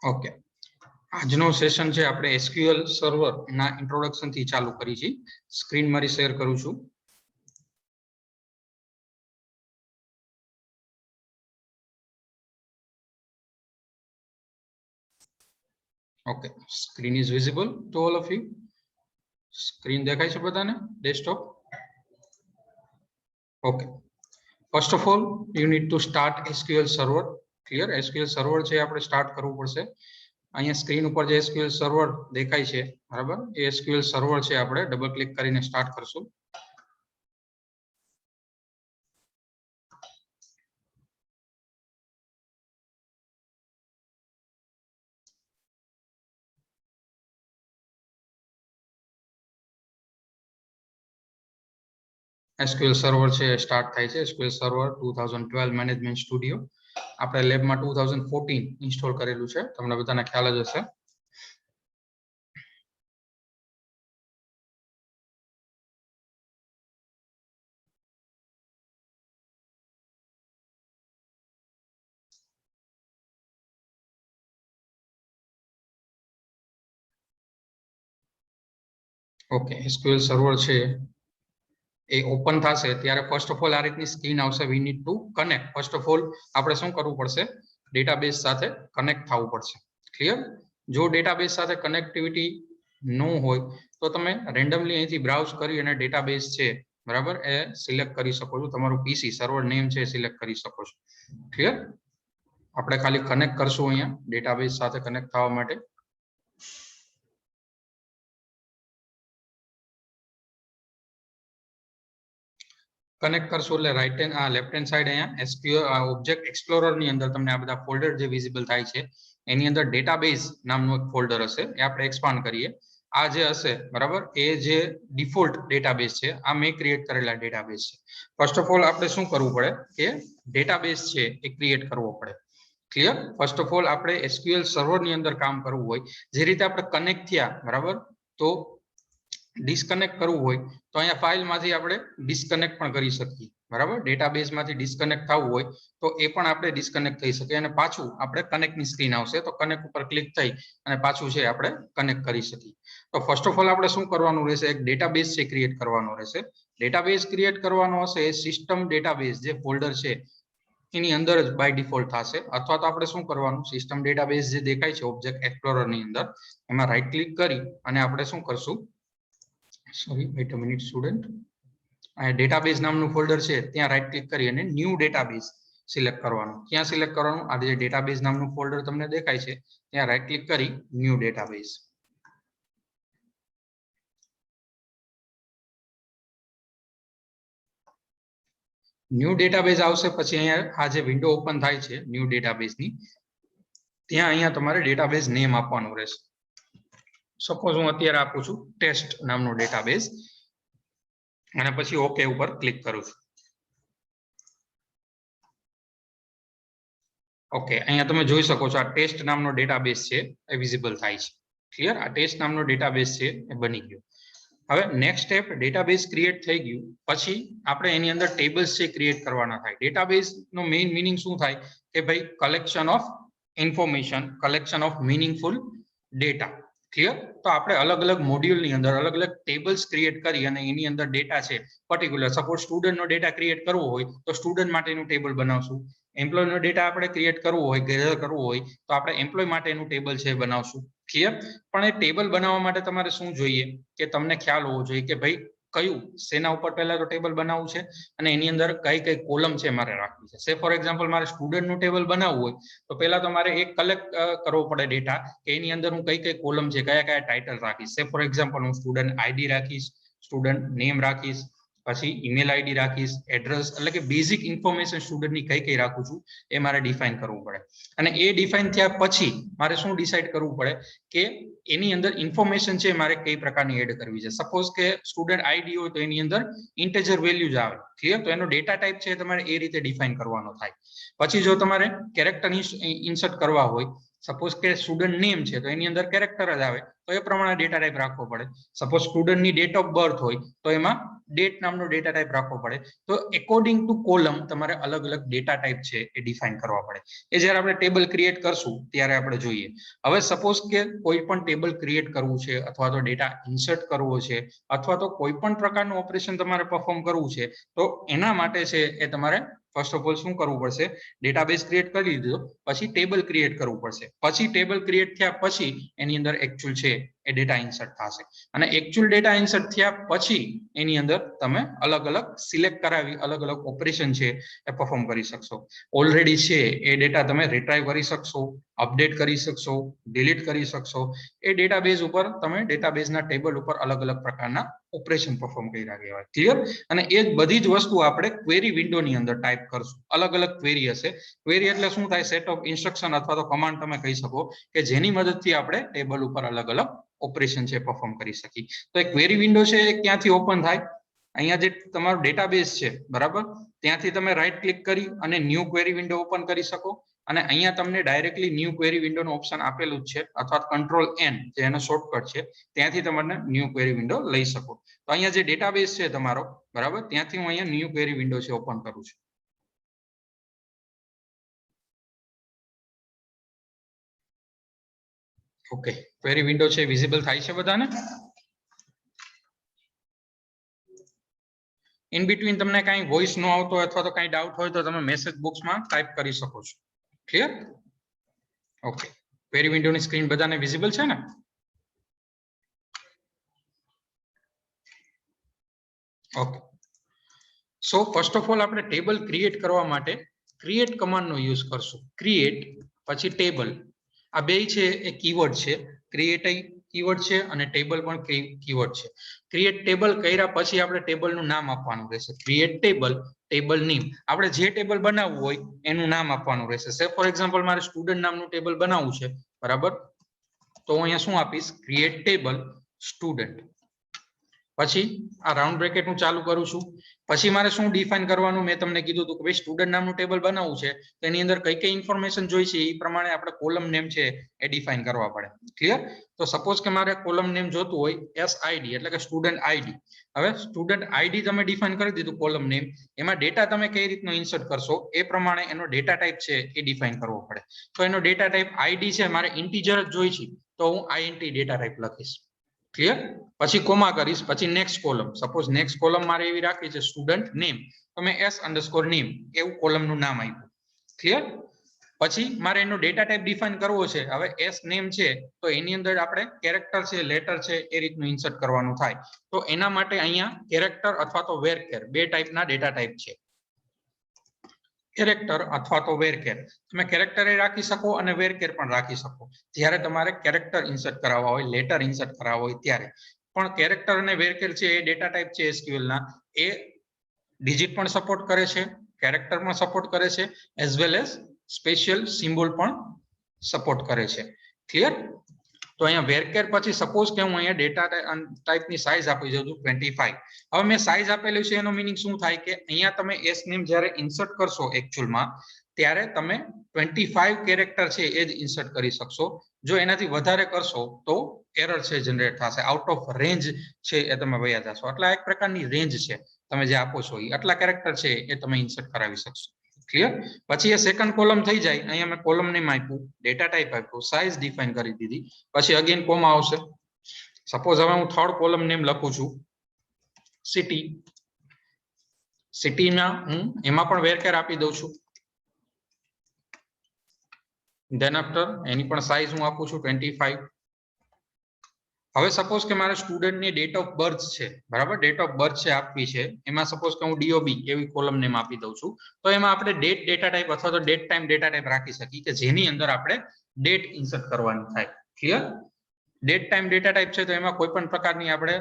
Okay, આજનો session છે આપણે એસક્યુએલ સર્વર ના ઇન્ટ્રોડક્શન થી ચાલુ કરી છે. સ્ક્રીન મારી શેર કરું છું. Okay, screen is visible to all of you. Screen દેખાય છે બધાને? Desktop. Okay, first of all you need to start SQL server. Clear? SQL server છે આપણે સ્ટાર્ટ કરવું પડશે. અહીંયા સ્ક્રીન ઉપર જે એસક્યુએલ સર્વર દેખાય છે, બરાબર, એ એસક્યુએલ સર્વર છે. આપણે ડબલ ક્લિક કરીને સ્ટાર્ટ કરશું. એસક્યુએલ સર્વર છે સ્ટાર્ટ થાય છે. એસક્યુએલ સર્વર 2012 મેનેજમેન્ટ સ્ટુડિયો આપણે લેબમાં 2014 ઇન્સ્ટોલ કરેલું છે. તમને બધાને ખ્યાલ જ હશે. ઓકે, એસક્યુએલ સર્વર છે એ ઓપન થશે ત્યારે ફર્સ્ટ ઓફ ઓલ આ રીતની સ્ક્રીન આવશે. We need to connect. First of all આપણે શું કરવું પડશે? ડેટાબેઝ સાથે કનેક્ટ થવું પડશે. ક્લિયર? જો ડેટાબેઝ સાથે કનેક્ટિવિટી ન હોય તો તમે રેન્ડમલી અહીંથી બ્રાઉઝ કરી અને ડેટાબેઝ છે, બરાબર, એ સિલેક્ટ કરી શકો છો. તમારું પીસી સર્વર નેમ છે એ સિલેક્ટ કરી શકો છો. ક્લિયર? આપણે ખાલી કનેક્ટ કરશું અહીંયા ડેટાબેઝ સાથે કનેક્ટ થવા માટે. કનેક્ટ કરશો એટલે right hand left hand side અહીંયા એસક્યુએલ ઓબ્જેક્ટ એક્સપ્લોરર ની અંદર તમને આ બધા ફોલ્ડર જે વિઝિબલ થાય છે એની અંદર ડેટાબેઝ નામનું એક ફોલ્ડર હશે. એ આપણે એક્સપાન્ડ કરીએ. આ જે હશે, બરાબર, એ જે ડિફોલ્ટ ડેટાબેઝ છે, આ મેં ક્રિએટ કરેલા ડેટાબેઝ છે. ફર્સ્ટ ઓફ ઓલ આપણે શું કરવું પડે કે ડેટાબેઝ છે એ ક્રિએટ કરવો પડે. ક્લિયર? ફર્સ્ટ ઓફ ઓલ આપણે એસક્યુએલ સર્વર ની અંદર કામ કરવું હોય, જે રીતે આપણે કનેક્ટ થયા, બરાબર, તો ડિસ્કનેક્ટ કરવું હોય તો અહીંયા ફાઇલમાંથી આપણે ડિસ્કનેક્ટ પણ કરી શકીએ. બરાબર, ડેટાબેઝમાંથી ડિસ્કનેક્ટ થવું હોય તો એ પણ આપણે ડિસ્કનેક્ટ થઈ શકીએ અને પાછું આપણે કનેક્ટની સ્ક્રીન આવશે તો કનેક્ટ ઉપર ક્લિક થઈ અને પાછું છે આપણે કનેક્ટ કરી શકીએ. તો ફર્સ્ટ ઓફ ઓલ આપણે શું કરવાનું રહેશે? એક ડેટાબેઝ છે ક્રિએટ કરવાનો રહેશે. ડેટાબેઝ ક્રિએટ કરવાનો હશે એ સિસ્ટમ ડેટાબેઝ જે ફોલ્ડર છે એની અંદર જ બાય ડિફોલ્ટ થશે. અથવા તો આપણે શું કરવાનું? સિસ્ટમ ડેટાબેઝ જે દેખાય છે ઓબ્જેક્ટ એક્સપ્લોરર ની અંદર, એમાં રાઈટ ક્લિક કરી અને આપણે શું કરશું? સોરી, વેઇટ અ મિનિટ સ્ટુડન્ટ. આ ડેટાબેઝ નામનું ફોલ્ડર છે ત્યાં રાઈટ ક્લિક કરી અને ન્યૂ ડેટાબેઝ સિલેક્ટ કરવાનું. ક્યાં સિલેક્ટ કરવાનું? આ જે ડેટાબેઝ નામનું ફોલ્ડર તમને દેખાય છે ત્યાં રાઈટ ક્લિક કરી ન્યૂ ડેટાબેઝ. ન્યૂ ડેટાબેઝ આવશે પછી અહીંયા આ જે વિન્ડો ઓપન થાય છે ન્યૂ ડેટાબેઝની, ત્યાં અહીંયા તમારે ડેટાબેઝ નેમ આપવાનું રહેશે. સપોઝ હું અત્યારે આપું છું ટેસ્ટ નામનો ડેટાબેઝ અને પછી ઓકે ઉપર ક્લિક કરું છું. ઓકે, અહીંયા તમે જોઈ શકો છો આ ટેસ્ટ નામનો ડેટાબેઝ છે એ વિઝિબલ થાય છે. ક્લિયર? આ ટેસ્ટ નામનો ડેટાબેઝ છે એ બની ગયો. હવે નેક્સ્ટ સ્ટેપ, ડેટાબેઝ ક્રિએટ થઈ ગયું પછી આપણે એની અંદર ટેબલ્સ છે ક્રિએટ કરવાના થાય. ડેટાબેઝ નો મેઇન મીનિંગ શું થાય કે ભાઈ collection of information, collection of meaningful data. Clear? તો આપણે અલગ અલગ મોડ્યુલની અંદર અલગ અલગ ટેબલ્સ ક્રિએટ કરી અને એની અંદર ડેટા છે પર્ટિક્યુલર, સપોઝ સ્ટુડન્ટનો ડેટા ક્રિએટ કરવો હોય તો સ્ટુડન્ટ માટેનું ટેબલ બનાવશું. એમ્પ્લોયનો ડેટા આપણે ક્રિએટ કરવો હોય, ગેધર કરવો હોય તો આપણે એમ્પ્લોય માટેનું ટેબલ છે બનાવશું. ક્લિયર? પણ એ ટેબલ બનાવવા માટે તમારે શું જોઈએ કે તમને ખ્યાલ હોવો જોઈએ કે ભાઈ કયું શેના ઉપર પહેલા તો ટેબલ બનાવવું છે અને એની અંદર કઈ કઈ કોલમ છે મારે રાખવી છે. સે ફોર એક્ઝામ્પલ મારે સ્ટુડન્ટનું ટેબલ બનાવવું હોય તો પહેલા તો મારે એક કલેક્ટ કરવો પડે ડેટા કે એની અંદર હું કઈ કઈ કોલમ છે, કયા કયા ટાઇટલ રાખીશ. સે ફોર એક્ઝામ્પલ હું સ્ટુડન્ટ આઈડી રાખીશ, સ્ટુડન્ટ નેમ રાખીશ, પછી ઈમેલ આઈડી રાખીશ, એડ્રેસ, એટલે કે બેઝિક ઇન્ફોર્મેશન સ્ટુડન્ટની કઈ કઈ રાખું છું એ મારે ડિફાઇન કરવું પડે. અને એ ડિફાઇન થયા પછી મારે શું ડિસાઇડ કરવું પડે કે એની અંદર ઇન્ફોર્મેશન છે મારે કઈ પ્રકારની એડ કરવી છે. સપોઝ કે સ્ટુડન્ટ આઈડી હોય તો એની અંદર ઇન્ટેજર વેલ્યુ જ આવે. ક્લિયર? તો એનો ડેટા ટાઈપ છે તમારે એ રીતે ડિફાઇન કરવાનો થાય. પછી જો તમારે કેરેક્ટર ઇન્સર્ટ કરવા હોય, સપોઝ કે સ્ટુડન્ટ નેમ છે તો એની અંદર કેરેક્ટર જ આવે તો એ પ્રમાણે ડેટા ટાઈપ રાખવો પડે. સપોઝ સ્ટુડન્ટની ડેટ ઓફ બર્થ હોય તો એમાં ડેટ નામનો ડેટા ટાઈપ રાખવો પડે. તો એકોર્ડિંગ ટુ કોલમ તમારે અલગ અલગ ડેટા ટાઈપ છે એ ડિફાઇન કરવા પડે. એ જ્યારે આપણે ટેબલ ક્રિએટ કરશું ત્યારે આપણે જોઈએ. હવે સપોઝ કે કોઈ પણ ટેબલ ક્રિએટ કરવું છે અથવા તો ડેટા ઇન્સર્ટ કરવો છે અથવા તો કોઈ પણ પ્રકારનું ઓપરેશન તમારે પરફોર્મ કરવું છે તો એના માટે છે એ તમારે ફર્સ્ટ ઓફ ઓલ શું કરવું પડશે, ડેટાબેઝ ક્રિએટ કરી દીધો પછી ટેબલ ક્રિએટ કરવું પડશે. પછી ટેબલ ક્રિએટ થયા પછી એની અંદર એકચ્યુઅલ છે એ ડેટા ઇન્સર્ટ થશે અને એકચ્યુઅલ ડેટા ઇન્સર્ટ થયા પછી એની અંદર તમે અલગ અલગ સિલેક્ટ કરાવી અલગ અલગ ઓપરેશન છે એ પરફોર્મ કરી શકશો. ઓલરેડી છે એ ડેટા તમે રિટ્રાઈવ કરી શકશો, અપડેટ કરી શકશો, ડિલીટ કરી શકશો. એ ડેટાબેઝ ઉપર તમે ડેટાબેઝના ટેબલ ઉપર અલગ અલગ પ્રકારના ઓપરેશન પરફોર્મ કર્યા કહેવાય. ક્લિયર? અને એ બધી જ વસ્તુ આપણે ક્વેરી વિન્ડોની અંદર ટાઈપ કરશું. અલગ અલગ ક્વેરી હશે. ક્વેરી એટલે શું થાય? સેટ ઓફ ઇન્સ્ટ્રક્શન અથવા તો કમાન્ડ તમે કહી શકો કે જેની મદદથી આપણે ટેબલ ઉપર અલગ અલગ ઓપરેશન છે પરફોર્મ કરી શકીએ. તો એ ક્વેરી વિન્ડો છે એ ક્યાંથી ઓપન થાય? અહીંયા જે તમારું ડેટાબેઝ છે બરાબર, ત્યાંથી તમે રાઈટ ક્લિક કરી અને ન્યૂ ક્વેરી વિન્ડો ઓપન કરી શકો અને અહીંયા તમને ડાયરેક્ટલી ન્યૂ ક્વેરી વિન્ડોનું ઓપ્શન આપેલું જ છે અથવા કંટ્રોલ એન જે એનો શોર્ટકટ છે ત્યાંથી તમને ન્યૂ ક્વેરી વિન્ડો લઈ શકો. તો અહીંયા જે ડેટાબેઝ છે તમારો બરાબર, ત્યાંથી હું અહીંયા ન્યૂ ક્વેરી વિન્ડો છે ઓપન કરું છું. ઓકે, ક્વેરી વિન્ડો છે વિઝિબલ થાય છે બધાને? ઇન બિટવીન તમને કઈ વોઇસ નો આવતો હોય અથવા તો કઈ ડાઉટ હોય તો તમે મેસેજ બોક્સમાં ટાઈપ કરી શકો છો. ક્લિયર? ઓકે, ક્વેરી વિન્ડોની સ્ક્રીન બધાને વિઝિબલ છે ને? Okay, so first of all આપણે ટેબલ ક્રિએટ કરવા માટે ક્રિએટ કમાન્ડનો યુઝ કરશું. ક્રિએટ પછી ટેબલ, આ બે છે એ કીવર્ડ છે. ક્રિએટ કીવર્ડ છે અને ટેબલ પણ કીવર્ડ છે. ક્રિએટ ટેબલ કર્યા પછી આપણે ટેબલનું નામ આપવાનું રહેશે. Create table, table name. આપણે જે ટેબલ બનાવવું હોય એનું નામ આપવાનું રહેશે. સે ફોર એક્ઝામ્પલ મારે સ્ટુડન્ટ નામનું ટેબલ બનાવવું છે બરાબર, તો હું અહીંયા શું આપીશ? Create table student. પછી આ રાઉન્ડ બ્રેકેટ હું ચાલુ કરું છું. પછી મારે શું ડિફાઇન કરવાનું? મેં તમને કીધું હતું કે ભાઈ સ્ટુડન્ટ નામનું ટેબલ બનાવવું છે તો એની અંદર કઈ કઈ ઇન્ફોર્મેશન જોઈશે એ પ્રમાણે આપણે કોલમ નેમ છે એ ડિફાઇન કરવા પડે. ક્લિયર? તો સપોઝ કે મારે કોલમ નેમ જોતું હોય એસઆઈડી એટલે કે સ્ટુડન્ટ આઈડી. હવે સ્ટુડન્ટ આઈડી તમે ડિફાઇન કરી દીધું કોલમ નેમ, એમાં ડેટા તમે કઈ રીતનો ઇન્સર્ટ કરશો એ પ્રમાણે એનો ડેટા ટાઈપ છે એ ડિફાઇન કરવો પડે. તો એનો ડેટા ટાઈપ આઈડી છે, મારે ઇન્ટીજર જ જોઈ છે તો હું આઈએનટી ડેટા ટાઈપ લખીશ. ક્લિયર? પછી કોમા કરીશ, પછી next column. Suppose next column મારે એવી રાખી છે સ્ટુડન્ટ નેમ, તો મેં s_name એવું કોલમનું નામ આપ્યું. ક્લિયર? પછી મારે એનો ડેટા ટાઈપ ડિફાઇન કરવો છે. હવે એસ નેમ છે તો એની અંદર આપણે કેરેક્ટર છે, લેટર છે એ રીતનું ઇન્સર્ટ કરવાનું થાય. તો એના માટે અહીંયા કેરેક્ટર અથવા તો વેરકેર બે ટાઈપના ડેટા ટાઈપ છે. કેરેક્ટર અથવા તો વેરકેર. તમે કેરેક્ટર રાખી શકો અને વેરકેર પણ રાખી શકો જ્યારે તમારે કેરેક્ટર ઇન્સર્ટ કરાવવા હોય, લેટર ઇન્સર્ટ કરાવવા હોય ત્યારે. પણ કેરેક્ટર અને વેરકેર છે એ ડેટા ટાઈપ છે SQL ના, એ ડિજિટ પણ સપોર્ટ કરે છે, કેરેક્ટર પણ સપોર્ટ કરે છે, as well as special symbol પણ સપોર્ટ કરે છે. ક્લિયર? તો અહીંયા વેરકેર પછી સપોઝ કે હું અહીંયા ડેટા ટાઈપની સાઇઝ આપી દઉં છું 25. હવે મેં સાઇઝ આપેલું છે એનો મીનિંગ શું થાય કે અહીંયા તમે એસ નેમ જ્યારે ઇન્સર્ટ કરશો એકચ્યુઅલમાં ત્યારે તમે 25 કેરેક્ટર છે એ જ ઇન્સર્ટ કરી શકશો. જો એનાથી વધારે કરશો તો એરર છે જનરેટ થશે, આઉટ ઓફ રેન્જ છે એ તમે વયા જશો. એટલે એક પ્રકારની રેન્જ છે તમે જે આપો છો એ આટલા કેરેક્ટર છે એ તમે ઇન્સર્ટ કરાવી શકશો. ક્લિયર? પછી એ સેકન્ડ કોલમ થઈ જાય. અહીંયા મેં કોલમ નેમ આપ્યું, ડેટા ટાઈપ આપ્યું, સાઇઝ ડિફાઇન કરી દીધી, પછી અગેન કોમા આવશે. સપોઝ હવે હું થર્ડ કોલમ નેમ લખું છું સિટી. સિટીમાં હું એમાં પણ વેરકેર આપી દઉં છું. ધેન આફ્ટર એની પણ સાઇઝ હું આપું છું 25. હવે સપોઝ કે મારે સ્ટુડન્ટની ડેટ ઓફ બર્થ છે બરાબર, ડેટ ઓફ બર્થ છે આપવી છે, એમાં સપોઝ કે હું DOB એવી કોલમ નેમ આપી દઉં છું. તો એમાં આપણે ડેટ ડેટા ટાઈપ અથવા તો ડેટ ટાઈમ ડેટા ટાઈપ રાખી શકીએ કે જેની અંદર આપણે ડેટ ઇન્સર્ટ કરવાની થાય. Clear? Date time data type છે તો એમાં કોઈ પણ પ્રકારની આપણે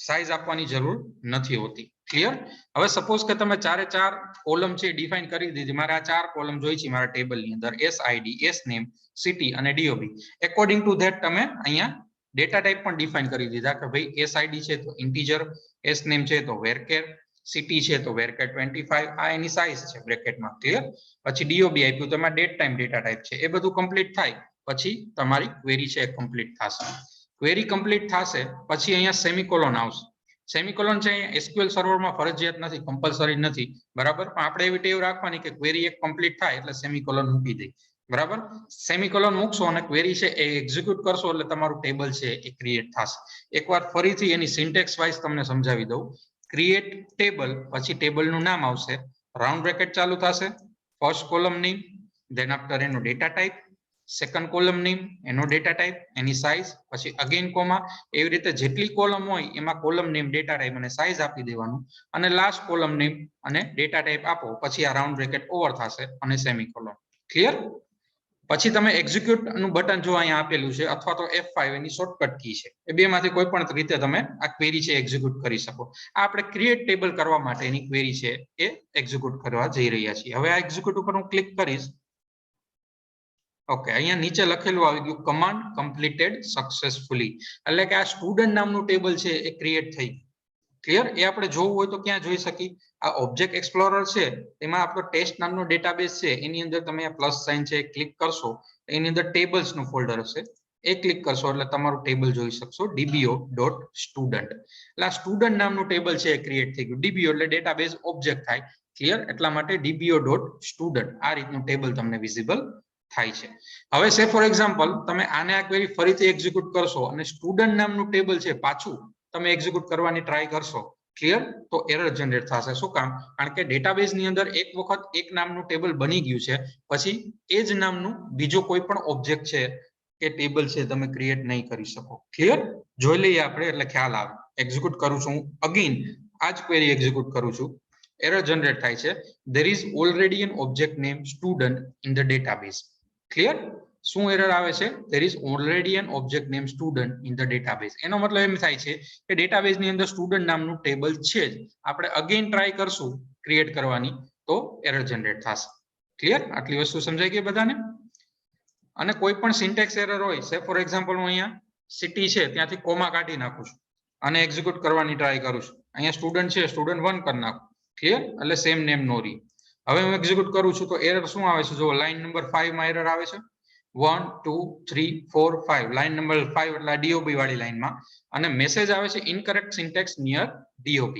સાઇઝ આપવાની જરૂર નથી હોતી. ક્લિયર? હવે સપોઝ કે તમે ચારે ચાર કોલમ છે ડિફાઇન કરી દીધી. મારે આ ચાર કોલમ જોઈ છે મારા ટેબલની અંદર, SID, SNAME, સિટી અને DOB. એકોર્ડિંગ ટુ ધેટ તમે અહીંયા ડેટા ટાઈપ પણ ડિફાઇન કરી દીધા કે ભાઈ SID છે તો ઇન્ટીજર, SNAME છે તો વેરકેર, સિટી છે તો વેરકેર 25, આ એની સાઇઝ છે બ્રેકેટમાં. ક્લિયર? પછી DOB આપ્યું તો એમાં ડેટ ટાઈમ ડેટા ટાઈપ છે. એ બધું કમ્પ્લીટ થાય પછી તમારી ક્વેરી છે એ કમ્પ્લીટ થશે. ક્વેરી કમ્પ્લીટ થશે પછી અહીંયા સેમિકોલોન આવશે. સેમિકોલોન છે અહીંયા એસક્યુએલ સર્વરમાં ફરજિયાત નથી, કમ્પલસરી નથી, બરાબર, પણ આપણે એવી ટેવ રાખવાની કે ક્વેરી એક કમ્પ્લીટ થાય એટલે સેમિકોલોન મૂકી દઈ, બરાબર. સેમિકોલોન મૂકશો અને ક્વેરી છે એ એક્ઝિક્યુટ કરશો એટલે તમારું ટેબલ છે એ ક્રિએટ થશે. એકવાર ફરીથી એની સિન્ટેક્સ વાઇઝ તમને સમજાવી દઉં. ક્રિએટ ટેબલ, પછી ટેબલનું નામ આવશે, રાઉન્ડ બ્રેકેટ ચાલુ થશે, first column name, then after એનો data type, second column name, એનો ડેટા ટાઈપ, એની સાઇઝ, પછી અગેન કોમા, એવી રીતે જેટલી કોલમ હોય એમાં કોલમ નેમ, ડેટા ટાઈપ અને સાઇઝ આપી દેવાનું, અને લાસ્ટ કોલમ નેમ અને ડેટા ટાઈપ આપો, પછી આ રાઉન્ડ બ્રેકેટ ઓવર થશે અને સેમિકોલોન. ક્લિયર? પછી તમે એક્ઝિક્યુટ નું બટન જો અહીંયા આપેલું છે અથવા તો F5 એની શોર્ટકટ કી છે, એ બેમાંથી કોઈ પણ રીતે તમે આ ક્વેરી છે એક્ઝિક્યુટ કરી શકો. આ આપણે ક્રિએટ ટેબલ કરવા માટે એની ક્વેરી છે એ એક્ઝિક્યુટ કરવા જઈ રહ્યા છીએ. હવે આ એક્ઝિક્યુટ ઉપર હું ક્લિક કરીશ. ઓકે, અહીંયા નીચે લખેલું આવી ગયું કમાન્ડ કમ્પ્લીટેડ સક્સેસફુલી, એટલે કે આ સ્ટુડન્ટ નામનું ટેબલ છે એ ક્રિએટ થઈ ગયું. ક્લિયર? એ આપણે જોવું હોય તો ક્યાં જોઈ શકીએ? આ ઓબ્જેક્ટ એક્સપ્લોરર છે એમાં આપણો ટેસ્ટ નામનો ડેટાબેઝ છે, એની અંદર તમે આ પ્લસ સાઇન છે ક્લિક કરશો, એની અંદર ટેબલ્સ નું ફોલ્ડર હશે, એ ક્લિક કરશો એટલે તમારું ટેબલ જોઈ શકશો, dbo.student. એટલે આ સ્ટુડન્ટ નામનું ટેબલ છે એ ક્રિએટ થઈ ગયું. dbo એટલે ડેટાબેઝ ઓબ્જેક્ટ થાય. ક્લિયર? એટલા માટે dbo.student આ રીતનું ટેબલ તમને વિઝિબલ થાય છે. હવે સે ફોર એક્ઝામ્પલ તમે આને આ ક્વેરી ફરીથી એક્ઝિક્યુટ કરશો અને સ્ટુડન્ટ નામનું ટેબલ છે પાછું તમે એક્ઝિક્યુટ કરવાની ટ્રાય કરશો, ક્લિયર, તો એરર જનરેટ થશે. શું કામ? કારણ કે ડેટાબેઝ ની અંદર એક વખત એક નામનું ટેબલ બની ગયું છે, પછી એ જ નામનું બીજો કોઈ પણ ઓબ્જેક્ટ છે કે ટેબલ છે તમે ક્રિએટ નહીં કરી શકો. ક્લિયર? જોઈ લઈએ આપણે એટલે ખ્યાલ આવે. એક્ઝિક્યુટ કરું છું હું અગેન, આ જ ક્વેરી એક્ઝિક્યુટ કરું છું, એરર જનરેટ થાય છે, there is already an object name student in the database. Clear? શું એરર આવે છે? there is already an object name student in the database. એનો મતલબ એમ થાય છે કે ડેટાબેઝ ની અંદર સ્ટુડન્ટ નામનું ટેબલ છે જ. આપણે અગેન ટ્રાય કરશું ક્રિએટ કરવાની તો એરર જનરેટ થશે. ક્લિયર? આટલી વસ્તુ સમજાઈ ગઈ બધાને? અને કોઈ પણ સિન્ટેક્સ એરર હોય, સે ફોર એક્ઝામ્પલ હું અહીંયા સિટી છે ત્યાંથી કોમા કાઢી નાખું છું અને એક્ઝિક્યુટ કરવાની ટ્રાય કરું છું. અહીંયા સ્ટુડન્ટ છે, સ્ટુડન્ટ 1 કરી નાખું. ક્લિયર? એટલે સેમ નેમ નો રહી. હવે હું એક્ઝિક્યુટ કરું છું તો એરર શું આવે છે? જો લાઈન નંબર 5 માં એરર આવે છે, 1 2 3 4 5, લાઈન નંબર 5 એટલે DOB વાળી લાઈનમાં, અને મેસેજ આવે છે incorrect syntax near DOB.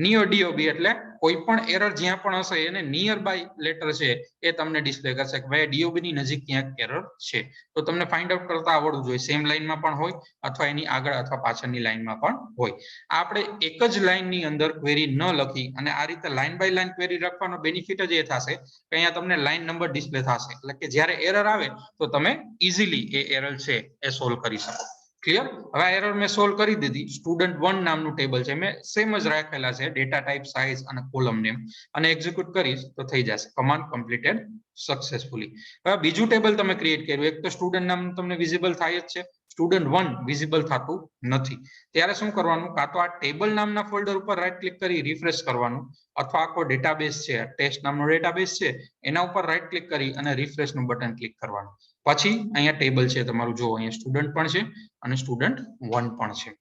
Near DOB એટલે કોઈ પણ એરર જ્યાં પણ હશે એને નિયર બાય લેટર છે એ તમને ડિસ્પ્લે કરશે કે ભાઈ DOB ની નજીક ક્યાંક એરર છે. તો તમને ફાઇન્ડ આઉટ કરતા આવડવું જોઈએ, સેમ લાઈનમાં પણ હોય અથવા એની આગળ અથવા પાછળની લાઈનમાં પણ હોય. આપણે એક જ લાઈનની અંદર ક્વેરી ન લખી અને આ રીતે લાઈન બાય લાઈન ક્વેરી લખવાનો બેનિફિટ જ એ થશે કે અહીંયા તમને લાઈન નંબર ડિસ્પ્લે થશે, એટલે કે જ્યારે એરર આવે તો તમે ઇઝીલી એ એરર છે એ સોલ્વ કરી શકો. ક્લિયર? હવે આ એરર મેં સોલ્વ કરી દીધી. સ્ટુડન્ટ 1 નામનું ટેબલ છે મેં સેમ જ રાખેલા છે, ડેટા ટાઈપ, સાઇઝ અને કોલમ નેમ, અને એક્ઝિક્યુટ કરીશ તો થઈ જશે કમાન્ડ કમ્પ્લીટેડ સક્સેસફુલી. હવે બીજું ટેબલ તમે ક્રિએટ કર્યું, એક તો સ્ટુડન્ટ નામ તમને વિઝિબલ થાય જ છે, સ્ટુડન્ટ 1 વિઝિબલ થતું નથી. ત્યારે શું કરવાનું? કાં તો આ ટેબલ નામના ફોલ્ડર ઉપર રાઈટ ક્લિક કરી રિફ્રેશ કરવાનું, અથવા આખો ડેટાબેઝ છે, ટેસ્ટ નામનો ડેટાબેઝ છે એના ઉપર રાઈટ ક્લિક કરી અને રિફ્રેશ નું બટન ક્લિક કરવાનું. પછી અહીંયા ટેબલ છે તમારું, જો અહીંયા સ્ટુડન્ટ પણ છે અને સ્ટુડન્ટ 1 પણ છે.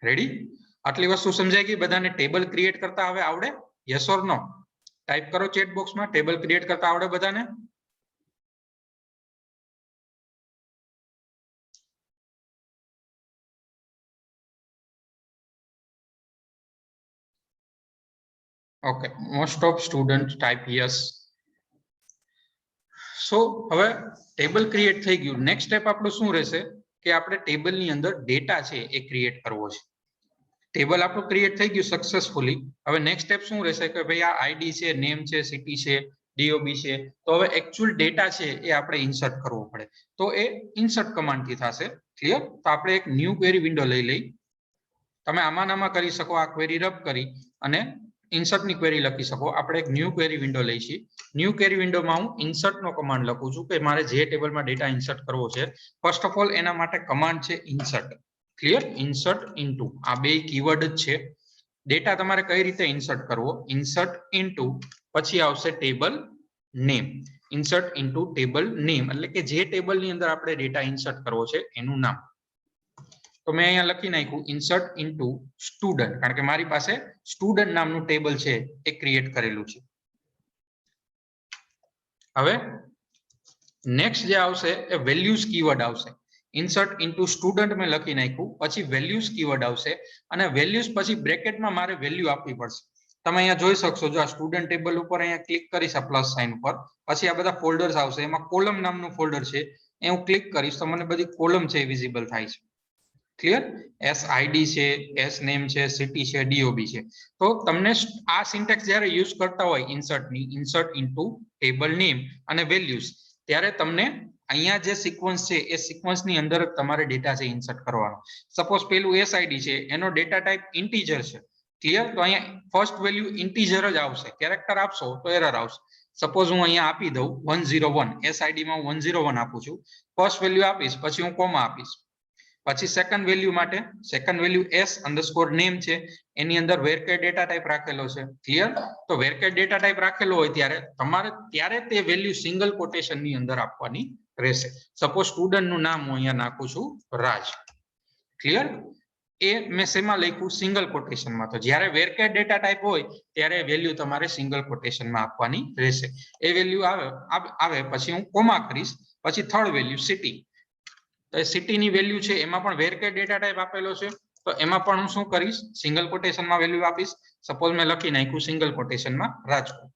રેડી? આટલી વસ્તુ સમજાઈ ગઈ બધાને? ટેબલ ક્રિએટ કરતા હવે આવડે? Yes or no? ટાઈપ કરો ચેટ બોક્સમાં, ટેબલ ક્રિએટ કરતા આવડે બધાને? Okay, most of student type yes. So હવે ટેબલ ક્રિએટ થઈ ગયું. નેક્સ્ટ સ્ટેપ આપણું શું રહેશે કે આપણે ટેબલની અંદર ડેટા છે એ ક્રિએટ કરવો છે. ટેબલ આપણું ક્રિએટ થઈ ગયું સક્સેસફુલી. હવે નેક્સ્ટ સ્ટેપ શું રહેશે કે ભાઈ આ આઈડી છે, નેમ છે, સિટી છે, DOB છે, તો હવે એકચ્યુઅલ ડેટા છે એ આપણે ઇન્સર્ટ કરવો પડે. તો એ ઇન્સર્ટ કમાન્ડ થી થશે. ક્લિયર? તો આપણે એક ન્યૂ ક્વેરી વિન્ડો લઈ લઈ. તમે આમાં કરી શકો, આ ક્વેરી રબ કરી અને ઇન્સર્ટ ની ક્વેરી લખી શકો. આપણે એક ન્યૂ ક્વેરી વિન્ડો લઈશી. ન્યૂ ક્વેરી વિન્ડોમાં હું ઇન્સર્ટ નો કમાન્ડ લખું છું કે મારે જે ટેબલમાં ડેટા ઇન્સર્ટ કરવો છે. ફર્સ્ટ ઓફ ઓલ એના માટે કમાન્ડ છે ઇન્સર્ટ. ક્લિયર? ઇન્સર્ટ ઇન્ટુ, આ બે કીવર્ડ જ છે. ડેટા તમારે કઈ રીતે ઇન્સર્ટ કરવો? ઇન્સર્ટ ઇન્ટુ, પછી આવશે table name. Insert into table name એટલે કે જે ટેબલ ની અંદર આપણે ડેટા ઇન્સર્ટ કરવો છે એનું નામ. તો મેં અહીંયા લખી નાખ્યું ઇન્સર્ટ ઇન્ટુ સ્ટુડન્ટ, કારણ કે મારી પાસે સ્ટુડન્ટ નામનું ટેબલ છે એ ક્રિએટ કરેલું છે. હવે નેક્સ્ટ જે આવશે એ વેલ્યુઝ કીવર્ડ આવશે. ઇન્સર્ટ ઇન્ટુ સ્ટુડન્ટ મેં લખી નાખ્યું, પછી વેલ્યુઝ કીવર્ડ આવશે અને વેલ્યુઝ પછી બ્રેકેટમાં મારે વેલ્યુ આપવી પડશે. તમે અહીંયા જોઈ શકશો, જો આ સ્ટુડન્ટ ટેબલ ઉપર અહીંયા ક્લિક કરીશ આ પ્લસ સાઇન ઉપર, પછી આ બધા ફોલ્ડર્સ આવશે. એમાં કોલમ નામનું ફોલ્ડર છે, એ હું ક્લિક કરીશ તો મને બધી કોલમ છે એ વિઝિબલ થાય છે. ક્લિયર? SID છે, S નેમ છે, સિટી છે, DOB છે. તો તમને આ સિન્ટેક્સ જ્યારે યુઝ કરતા હોય ઇન્સર્ટની, ઇન્સર્ટ ઇન્ટુ ટેબલ નેમ અને વેલ્યુઝ, ત્યારે તમને અહીંયા જે સિક્વન્સ છે એ સિક્વન્સની અંદર તમારે ડેટા છે ઇન્સર્ટ કરવાનો. સપોઝ પેલું SID છે, એનો ડેટા ટાઈપ ઇન્ટીજર છે. ક્લિયર? તો અહીંયા ફર્સ્ટ વેલ્યુ ઇન્ટીજર જ આવશે. કેરેક્ટર આપશો તો એરર આવશે. સપોઝ હું અહીંયા આપી દઉં 101, SID માં હું 101 આપું છું. ફર્સ્ટ વેલ્યુ આપીશ, પછી હું કોમા આપીશ. પછી સેકન્ડ વેલ્યુ માટે સેકન્ડ વેલ્યુ s_name છે, એની અંદર વેરકેર ડેટા ટાઈપ રાખેલો છે. ક્લિયર? તો વેરકેર ડેટા ટાઈપ રાખેલો હોય ત્યારે તમારે ત્યારે તે વેલ્યુ સિંગલ કોટેશન ની અંદર આપવાની રહેશે. સપોઝ સ્ટુડન્ટ નું નામ હું અહીંયા નાખું છું રાજ. ક્લિયર? એ મેં શેમાં લખ્યું? સિંગલ કોટેશનમાં. તો જ્યારે વેરકેર ડેટા ટાઈપ હોય ત્યારે વેલ્યુ તમારે સિંગલ કોટેશનમાં આપવાની રહેશે. એ વેલ્યુ આવે પછી હું કોમા કરીશ, પછી થર્ડ વેલ્યુ સિટી. તો સિટી ની વેલ્યુ છે એમાં પણ વેરકેર ડેટા ટાઈપ આપેલો છે, તો એમાં પણ હું શું કરીશ? સિંગલ કોટેશનમાં વેલ્યુ આપીશ. સપોઝ મેં લખી નાખ્યું સિંગલ કોટેશનમાં રાજકોટ.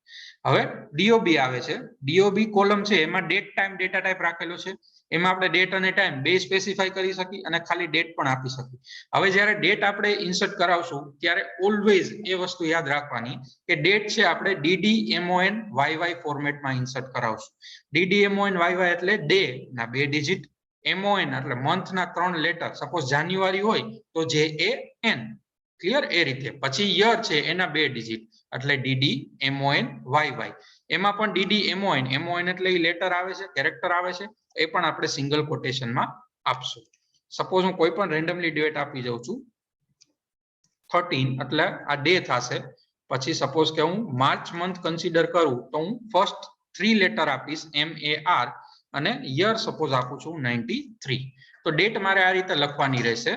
હવે DOB આવે છે. DOB કોલમ છે એમાં ડેટ ટાઈમ ડેટા ટાઈપ રાખેલો છે. એમાં આપણે ડેટ અને ટાઈમ બે સ્પેસિફાઈ કરી શકીએ અને ખાલી ડેટ પણ આપી શકીએ. હવે જ્યારે ડેટ આપણે ઇન્સર્ટ કરાવશું ત્યારે ઓલવેઝ એ વસ્તુ યાદ રાખવાની કે ડેટ છે આપણે DDMONYY ફોર્મેટમાં ઇન્સર્ટ કરાવશું. DDMONYY એટલે ડે ના 2 ડિજિટ, MON એટલે મંથ ના 3 લેટર. સપોઝ જાન્યુઆરી હોય તો JAN. ક્લિયર? એ રીતે. પછી યર છે એના 2 ડિજિટ એટલે DDMONYY. એમાં પણ DDMON એટલે એ લેટર આવે છે, કેરેક્ટર આવે છે, એ પણ આપણે સિંગલ કોટેશનમાં આપશું. સપોઝ હું કોઈ પણ રેન્ડમલી ડેટ આપી જાઉં છું 13 એટલે આ ડે થશે. પછી સપોઝ કે હું માર્ચ મંથ કન્સિડર કરું તો હું ફર્સ્ટ 3 લેટર આપીશ MAR અને યર સપોઝ આપું છું 93. તો ડેટ મારે આ રીતે લખવાની રહેશે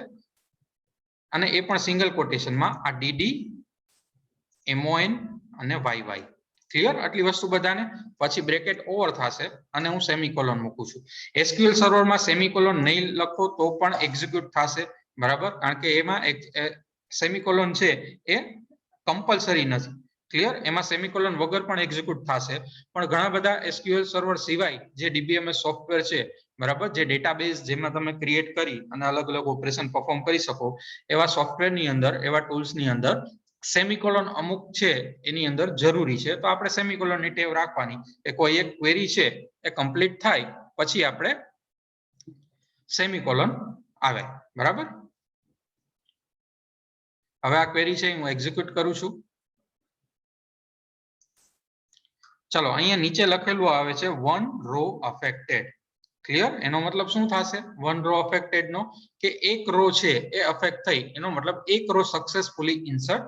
અને એ પણ સિંગલ કોટેશનમાં, આ DDMON અને YY. ક્લિયર? આટલી વસ્તુ બધાને. પછી બ્રેકેટ ઓવર થશે અને હું સેમિકોલોન મૂકું છું. SQL સર્વરમાં સેમિકોલોન નહીં લખો તો પણ એક્ઝિક્યુટ થશે. બરાબર? કારણ કે એમાં સેમિકોલોન છે એ કમ્પલસરી નથી. ક્લિયર? એમાં સેમિકોલોન વગર પણ એક્ઝિક્યુટ થશે. પણ ઘણા બધા SQL સર્વર સિવાય જે DBMS સોફ્ટવેર છે, બરાબર, જે ડેટાબેઝ જેમાં તમે ક્રિએટ કરી અને અલગ અલગ ઓપરેશન પરફોર્મ કરી શકો, એવા સોફ્ટવેરની અંદર, એવા ટૂલ્સની અંદર સેમિકોલોન અમુક છે એની અંદર જરૂરી છે. તો આપણે સેમિકોલોનની ટેવ રાખવાની કે કોઈ એક ક્વેરી છે એ કમ્પ્લીટ થાય પછી આપણે સેમિકોલોન આવે. બરાબર? હવે આ ક્વેરી છે હું એક્ઝિક્યુટ કરું છું. ચલો, અહીંયા નીચે લખેલું આવે છે 1 રો અફેક્ટેડ. ક્લિયર? એનો મતલબ શું થશે 1 રો અફેક્ટેડ નો? કે એક રો છે એ અફેક્ટ થઈ, એનો મતલબ એક રો સક્સેસફુલી ઇન્સર્ટ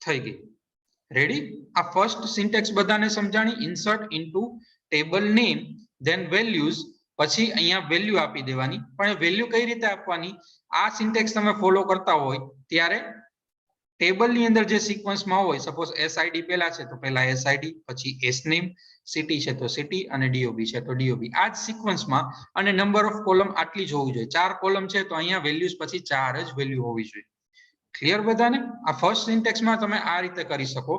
થઈ ગઈ. રેડી? આ ફર્સ્ટ સિન્ટેક્સ બધાને સમજાણી. Insert into table name then values, પછી અહીંયા વેલ્યુ આપી દેવાની. પણ વેલ્યુ કઈ રીતે આપવાની? આ સિન્ટેક્સ તમે ફોલો કરતા હોય ત્યારે ટેબલની અંદર જે સિક્વન્સમાં હોય, સપોઝ SID પહેલા છે તો પહેલા SID, પછી SNAME, સિટી છે તો સિટી અને DOB છે તો DOB. આ જ સિક્વન્સમાં અને નંબર ઓફ કોલમ આટલી જ હોવી જોઈએ. 4 કોલમ છે તો અહીંયા વેલ્યુઝ પછી 4 જ વેલ્યુ હોવી જોઈએ. ક્લિયર બધાને? આ ફર્સ્ટ સિન્ટેક્સમાં તમે આ રીતે કરી શકો.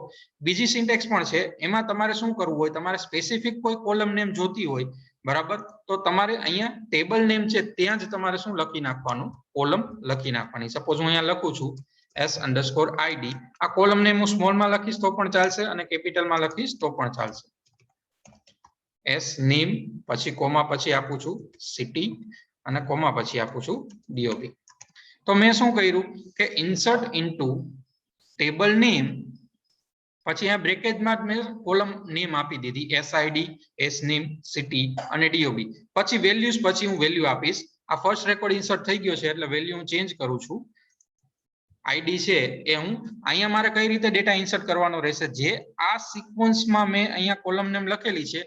બીજી સિન્ટેક્સ પણ છે, એમાં તમારે શું કરવું હોય, તમારે સ્પેસિફિક કોઈ કોલમ નેમ જોતી હોય, બરાબર, તો તમારે અહીંયા ટેબલ નેમ છે ત્યાં જ તમારે શું લખી નાખવાનું? કોલમ લખી નાખવાની. સપોઝ હું અહીંયા લખું છું S_ID. આ કોલમ નેમ હું સ્મોલમાં લખીશ તો પણ ચાલશે અને કેપિટલમાં લખીશ તો પણ ચાલશે. SNAME, પછી કોમા પછી આપું છું સિટી અને કોમા પછી આપું છું DOB. તો મેં શું કર્યું કે ઇન્સર્ટ ઇન્ટુ ટેબલ નેમ, પછી આ બ્રેકેટમાં મેં કોલમ નેમ આપી દીધી SID, SNAME, સિટી અને DOB. પછી વેલ્યુઝ, પછી હું વેલ્યુ આપીશ. આ ફર્સ્ટ રેકોર્ડ ઇન્સર્ટ થઈ ગયો છે એટલે વેલ્યુ હું ચેન્જ કરું છું. ID છે એ હું અહીંયા મારે કઈ રીતે ડેટા ઇન્સર્ટ કરવાનો રહેશે, જે આ સિક્વન્સમાં મેં અહીંયા કોલમ નેમ લખેલી છે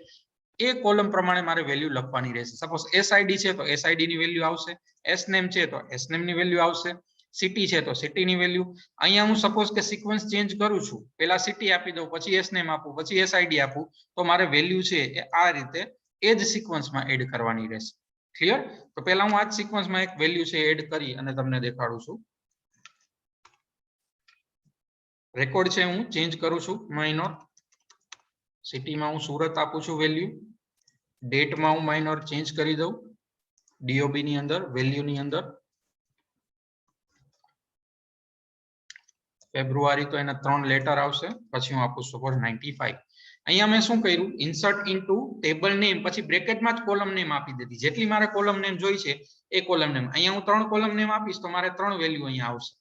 એ કોલમ પ્રમાણે મારે વેલ્યુ લખવાની રહેશે. સપોઝ SID છે તો SID ની વેલ્યુ આવશે, SNAME છે તો SNAME ની વેલ્યુ આવશે, સિટી છે તો સિટી ની વેલ્યુ. અહીંયા હું સપોઝ કે સિક્વન્સ ચેન્જ કરું છું, પહેલા સિટી આપી દઉં, પછી SNAME આપું, પછી SID આપું, તો મારે વેલ્યુ છે એ આ રીતે એ જ સિક્વન્સમાં એડ કરવાની રહેશે. ક્લિયર? તો પહેલા હું આ જ સિક્વન્સમાં એક વેલ્યુ છે એડ કરી અને તમને દેખાડું છું. રેકોર્ડ છે હું ચેન્જ કરું છું માઇનોર. સિટીમાં હું સુરત આપું છું વેલ્યુ. ડેટમાં હું માઇનોર ચેન્જ કરી દઉં. DOB ની અંદર વેલ્યુની અંદર ફેબ્રુઆરી તો એના 3 લેટર આવશે. પછી હું આપું સપોઝ 95. અહીંયા મેં શું કર્યું, ઇન્સર્ટ ઇનટુ ટેબલ નેમ, પછી બ્રેકેટમાં જ કોલમ નેમ આપી દીધી. જેટલી મારે કોલમ નેમ જોઈ છે એ કોલમ નેમ. અહીંયા હું 3 કોલમ નેમ આપીશ તો મારે 3 વેલ્યુ અહીંયા આવશે.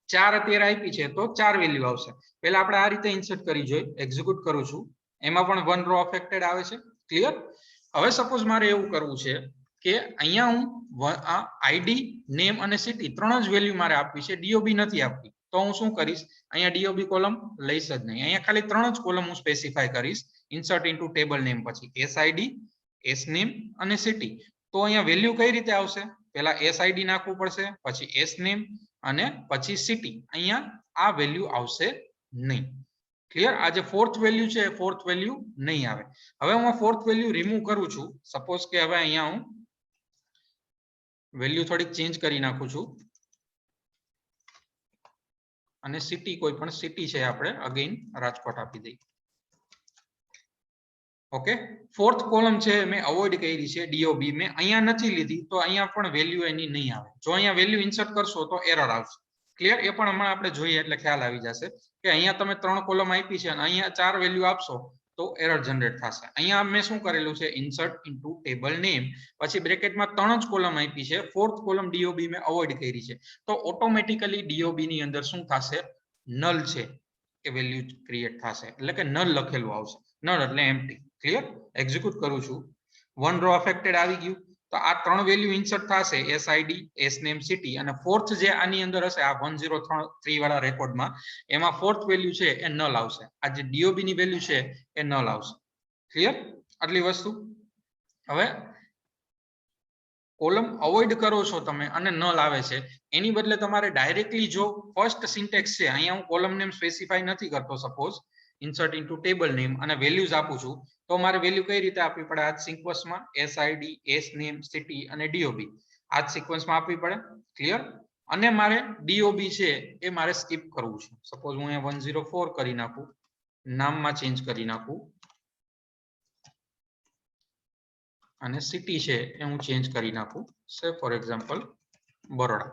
4 અત્યારે આપી છે તો 4 વેલ્યુ આવશે. પહેલા આપણે આ રીતે ઇન્સર્ટ કરી જોઈએ. એક્ઝિક્યુટ કરું છું. એમાં પણ 1 રો અફેક્ટેડ આવે છે. ક્લિયર? હવે સપોઝ મારે એવું કરવું છે કે અહીંયા હું આઈડી, નેમ અને સિટી 3 જ વેલ્યુ મારે આપવી છે, DOB નથી આપવી. તો હું શું કરીશ, અહીંયા DOB કોલમ લઈશ જ નહીં. અહીંયા ખાલી 3 જ કોલમ હું સ્પેસિફાય કરીશ. ઇન્સર્ટ ઇનટુ ટેબલ નેમ, પછી SID, SNAME અને સિટી. તો અહીંયા વેલ્યુ કઈ રીતે આવશે? પહેલા SID નાખવું પડશે, પછી SNAME અને પછી સિટી. અહીંયા આ વેલ્યુ આવશે નહીં. ક્લિયર? આ જે ફોર્થ વેલ્યુ છે એ ફોર્થ વેલ્યુ નહીં આવે. હવે હું ફોર્થ વેલ્યુ રિમૂવ કરું છું. સપોઝ કે હવે અહીંયા હું વેલ્યુ થોડીક ચેન્જ કરી નાખું છું અને સિટી, કોઈ પણ સિટી છે આપણે અગેન રાજકોટ આપી દઈએ. ઓકે, ફોર્થ કોલમ છે મેં અવોઇડ કરી છે, DOB મેં અહીંયા નથી લીધી તો અહીંયા પણ વેલ્યુ એની નહીં આવે. જો અહીંયા વેલ્યુ ઇન્સર્ટ કરશો તો એરર આવશે. ક્લિયર? એ પણ હમણાં આપણે જોઈએ એટલે ખ્યાલ આવી જશે કે અહીંયા તમે 3 કોલમ આપી છે અને અહીંયા 4 વેલ્યુ આપશો તો એરર જનરેટ થશે. અહીંયા મેં શું કરેલું છે, ઇન્સર્ટ ઇનટુ ટેબલ નેમ, પછી બ્રેકેટમાં 3 જ કોલમ આપી છે. ફોર્થ કોલમ DOB મેં અવોઇડ કરી છે. તો ઓટોમેટિકલી DOB ની અંદર શું થશે, નલ છે એ વેલ્યુ ક્રિએટ થશે, એટલે કે નલ લખેલું આવશે. નલ એટલે એમ્પ્ટી. ક્લિયર? એક્ઝિક્યુટ કરું છું. 1 રો અફેક્ટેડ આવી ગયું. તો આ 3 વેલ્યુ ઇન્સર્ટ થશે, SID, SNAME, સિટી, અને ફોર્થ જે આની અંદર હશે આ 1033 વાળા રેકોર્ડમાં, એમાં ફોર્થ વેલ્યુ છે એ નલ આવશે. આ જે DOB ની વેલ્યુ છે એ નલ આવશે. ક્લિયર? આટલી વસ્તુ. હવે કોલમ અવોઇડ કરો છો તમે અને નલ આવે છે, એની બદલે તમારે ડાયરેક્ટલી જો ફર્સ્ટ સિન્ટેક્સ છે, અહીંયા હું કોલમ નેમ સ્પેસિફાઈ નથી કરતો, suppose insert into table name અને વેલ્યુઝ આપું છું, તો મારે વેલ્યુ કઈ રીતે આપવી પડે, આ સિક્વન્સમાં SID, SNAME, સિટી અને DOB આ સિક્વન્સમાં આપવી પડે. ક્લિયર? અને મારે DOB છે એ મારે સ્કીપ કરવું છે. સપોઝ હું અહીંયા 104 કરી નાખું, નામમાં ચેન્જ કરી નાખું અને સિટી છે એ હું ચેન્જ કરી નાખું, સે ફોર એક્ઝામ્પલ બરોડા.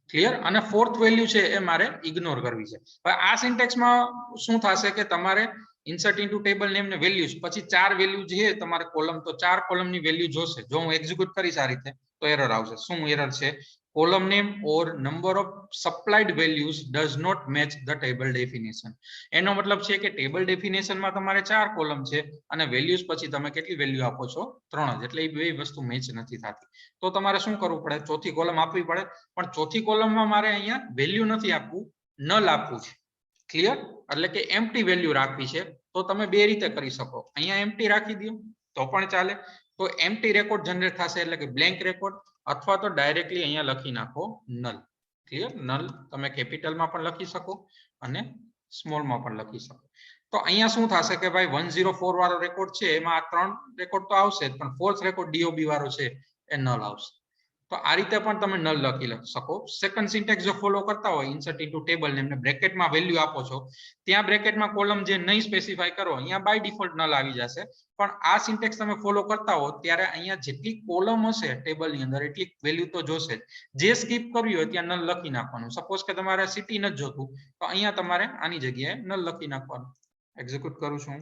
ક્લિયર? અને ફોર્થ વેલ્યુ છે એ મારે ઇગ્નોર કરવી છે. હવે આ સિન્ટેક્સમાં શું થશે કે તમારે ઇન્સર્ટ ઇનટુ ટેબલ નેમ ને વેલ્યુઝ, પછી 4 વેલ્યુ છે તમારે કોલમ, તો 4 કોલમની વેલ્યુ જોશે. જો હું એક્ઝિક્યુટ કરીશ આ રીતે તો એરર આવશે. શું એરર છે? Column name or number of supplied values does not match the table definition. એનો મતલબ છે કે ટેબલ ડેફિનેશનમાં તમારે 4 કોલમ છે અને વેલ્યુઝ પછી તમે કેટલી વેલ્યુ આપો છો, 3 જ, એટલે એ બે વસ્તુ મેચ નથી થતી. તો તમારે શું કરવું પડે, ચોથી કોલમ આપવી પડે. પણ ચોથી કોલમમાં મારે અહીંયા વેલ્યુ નથી આપવું, નલ આપવું છે. ક્લિયર? એટલે કે એમ્પ્ટી વેલ્યુ રાખવી છે. તો તમે બે રીતે કરી શકો. અહીંયા એમ્પ્ટી રાખી દો તો પણ ચાલે. તો એમ્પ્ટી રેકોર્ડ જનરેટ થશે, એટલે કે બ્લેન્ક રેકોર્ડ, અથવા તો ડાયરેક્ટલી અહીંયા લખી નાખો નલ. ક્લિયર? નલ તમે કેપિટલમાં પણ લખી શકો અને સ્મોલમાં પણ લખી શકો. તો અહીંયા શું થશે કે ભાઈ 104 વાળો રેકોર્ડ છે એમાં આ 3 રેકોર્ડ તો આવશે જ, પણ ફોર્થ રેકોર્ડ DOB વાળો છે એ નલ આવશે. તો આ રીતે પણ તમે નલ લખી શકો. સેકન્ડ સિન્ટેક્સ જો ફોલો કરતા હોય, ઇન્સર્ટ ઇનટુ ટેબલ નેમ ને બ્રેકેટમાં વેલ્યુ આપો છો, ત્યાં બ્રેકેટમાં કોલમ જે નહીં સ્પેસિફાઈ કરો, અહીંયા બાય ડિફોલ્ટ નલ આવી જશે. પણ આ સિન્ટેક્સ તમે ફોલો કરતા હો ત્યારે અહીંયા જેટલી કોલમ હશે ટેબલની અંદર એટલી વેલ્યુ તો જોશે જ. જે સ્કીપ કરવી હોય ત્યાં નલ લખી નાખવાનું. સપોઝ કે તમારે સિટી નથી જોતું તો અહીંયા તમારે આની જગ્યાએ નલ લખી નાખવાનું. એક્ઝિક્યુટ કરું છું.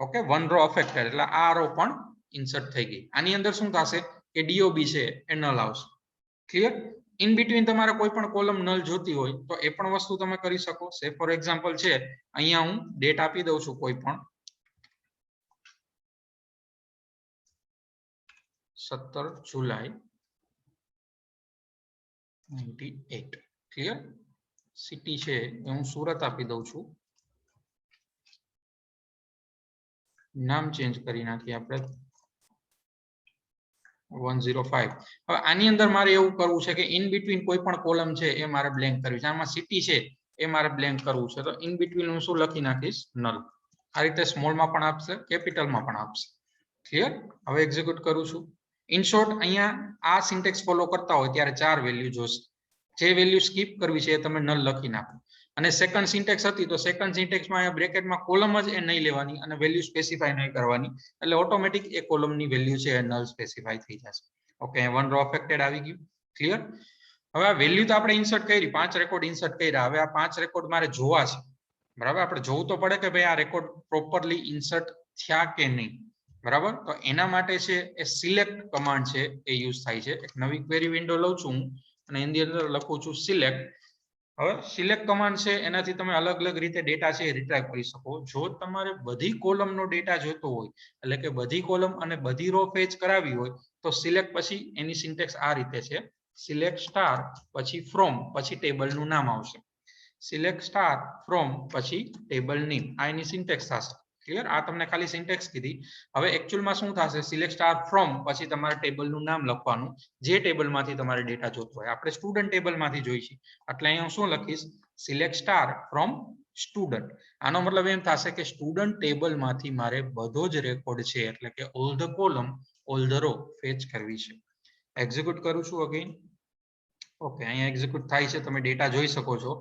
ઓકે, 1 રો અફેક્ટેડ, એટલે આ રો પણ ઇન્સર્ટ થઈ ગઈ. આની અંદર શું થશે કે DOB છે એ નલ આવશે. ક્લિયર? ઇન બિટવીન તમારે કોઈ પણ કોલમ નલ જોતી હોય તો એ પણ વસ્તુ તમે કરી શકો. સે ફોર એક્ઝામ્પલ છે અહીંયા હું ડેટ આપી દઉં છું કોઈ પણ 17 જુલાઈ 98. ક્લિયર? સિટી છે એ હું સુરત આપી દઉં છું. નામ ચેન્જ કરી નાખીએ આપણે 105. હવે આની અંદર મારે એવું કરવું છે કે ઇન બિટવીન કોઈ પણ કોલમ છે એ મારે બ્લેન્ક કરવી છે. આમાં સિટી છે એ મારે બ્લેન્ક કરવું છે, તો ઇન બિટવીન હું શું લખી નાખીશ, નલ. આ રીતે સ્મોલમાં પણ આપશે, કેપિટલમાં પણ આપશે. ક્લિયર? હવે એક્ઝિક્યુટ કરું છું. ઇન શોર્ટ અહીંયા આ સિન્ટેક્સ ફોલો કરતા હોય ત્યારે 4 વેલ્યુ જોશે. જે વેલ્યુ સ્કીપ કરવી છે એ તમે નલ લખી નાખો. અને સેકન્ડ સિન્ટેક્સ હતી તો સેકન્ડ સિન્ટેક્સમાં અહીંયા બ્રેકેટમાં કોલમ જ એ નહીં લેવાની અને વેલ્યુ સ્પેસિફાય નહીં કરવાની, એટલે ઓટોમેટિક એ કોલમની વેલ્યુ છે એ નલ સ્પેસિફાય થઈ જશે. ઓકે, વન રો અફેક્ટેડ આવી ગયું. ક્લિયર? હવે આ વેલ્યુ તો આપણે ઇન્સર્ટ કરી, 5 રેકોર્ડ ઇન્સર્ટ કર્યા. હવે આ 5 રેકોર્ડ મારે જોવા છે, બરાબર? આપણે જોવું તો પડે કે ભાઈ આ રેકોર્ડ પ્રોપરલી ઇન્સર્ટ થયા કે નહીં, બરાબર? તો એના માટે છે એ સિલેક્ટ કમાન્ડ છે એ યુઝ થાય છે. એક નવી ક્વેરી વિન્ડો લઉં છું અને એની અંદર લખું છું સિલેક્ટ. હવે સિલેક્ટ કમાન્ડ છે એનાથી તમે અલગ અલગ રીતે ડેટા છે એ રિટ્રાઈવ કરી શકો. જો તમારે બધી કોલમનો ડેટા જોતો હોય, એટલે કે બધી કોલમ અને બધી રો ફેચ કરાવી હોય, તો સિલેક્ટ પછી એની સિન્ટેક્સ આ રીતે છે: સિલેક્ટ સ્ટાર પછી ફ્રોમ પછી ટેબલનું નામ આવશે. સિલેક્ટ સ્ટાર ફ્રોમ પછી ટેબલ નેમ, આ એની સિન્ટેક્સ થશે. ક્લિયર? આ તમને ખાલી સિન્ટેક્સ કીધી. હવે એકચ્યુઅલમાં શું થશે? સિલેક્ટ સ્ટાર ફ્રોમ પછી તમારે ટેબલનું નામ લખવાનું, જે ટેબલમાંથી તમારે ડેટા જોતો હોય. આપણે સ્ટુડન્ટ ટેબલમાંથી જોઈશું, એટલે અહીંયા હું શું લખીશ? Select star from student. આનો મતલબ એમ થશે કે સ્ટુડન્ટ ટેબલમાંથી મારે બધો જ રેકોર્ડ છે, એટલે કે all the column all the row fetch કરવી છે. એક્ઝિક્યુટ કરું છું અગેન. ઓકે, અહીંયા એક્ઝિક્યુટ થાય છે, તમે ડેટા જોઈ શકો છો.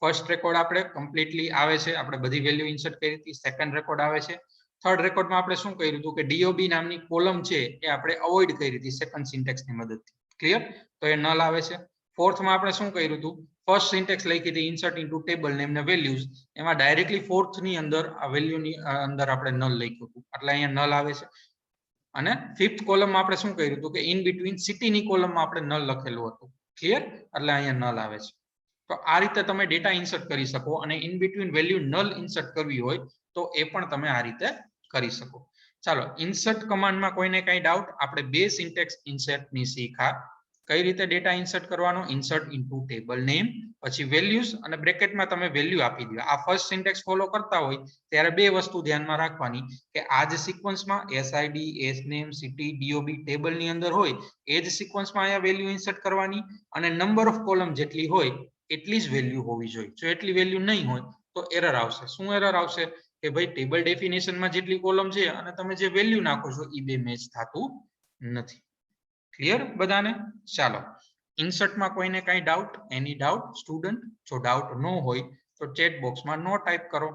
ફર્સ્ટ રેકોર્ડ આપણે કમ્પ્લીટલી આવે છે, આપણે બધી વેલ્યુ ઇન્સર્ટ કરી હતી. સેકન્ડ રેકોર્ડ આવે છે. થર્ડ રેકોર્ડમાં આપણે શું કર્યું હતું કે DOB નામની કોલમ છે એ આપણે અવોઇડ કરી હતી સેકન્ડ સિન્ટેક્સની મદદથી. ક્લિયર? તો એ નલ આવે છે. ફોર્થમાં આપણે શું કર્યું હતું? ફર્સ્ટ સિન્ટેક્સ લખી હતી ઇન્સર્ટ ઇન્ટુ ટેબલ નેમ ને વેલ્યુઝ, એમાં ડાયરેક્ટલી ફોર્થ ની અંદર આ વેલ્યુની અંદર આપણે નલ લખ્યું હતું, એટલે અહીંયા નલ આવે છે. અને ફિફ્થ કોલમમાં આપણે શું કર્યું હતું કે ઇન બિટવીન સિટીની કોલમમાં આપણે નલ લખેલું હતું. ક્લિયર? એટલે અહીંયા નલ આવે છે. તો આ રીતે તમે ડેટા ઇન્સર્ટ કરી શકો, અને in between value null insert કરવી હોય તો એ પણ તમે આ રીતે કરી શકો. ચાલો, ઇન્સર્ટ કમાન્ડમાં કોઈને કઈ ડાઉટ? આપણે બે સિન્ટેક્સ ઇન્સર્ટ ની શીખા. કઈ રીતે ડેટા ઇન્સર્ટ કરવાનો? ઇન્સર્ટ ઇન્ટુ ટેબલ નેમ પછી વેલ્યુઝ અને બ્રેકેટમાં તમે વેલ્યુ આપી દો. આ ફર્સ્ટ સિન્ટેક્સ ફોલો કરતા હોય ત્યારે બે વસ્તુ ધ્યાનમાં રાખવાની કે આ જ સિક્વન્સમાં SID, SNAME, સિટી, DOB ટેબલની અંદર હોય એ જ સિક્વન્સમાં અહીંયા વેલ્યુ ઇન્સર્ટ કરવાની, અને નંબર ઓફ કોલમ જેટલી હોય એટલી જ વેલ્યુ હોવી જોઈએ. જો એટલી વેલ્યુ નહીં હોય તો એરર આવશે. શું એરર આવશે? કે ભાઈ ટેબલ ડેફિનેશનમાં જેટલી કોલમ છે અને તમે જે વેલ્યુ નાખો છો એ બે મેચ થતું નથી. ક્લિયર બધાને? ચાલો, ઇન્સર્ટમાં કોઈને કઈ ડાઉટ? એની ડાઉટ સ્ટુડન્ટ? જો ડાઉટ ન હોય તો ચેટ બોક્સમાં નો ટાઈપ કરો.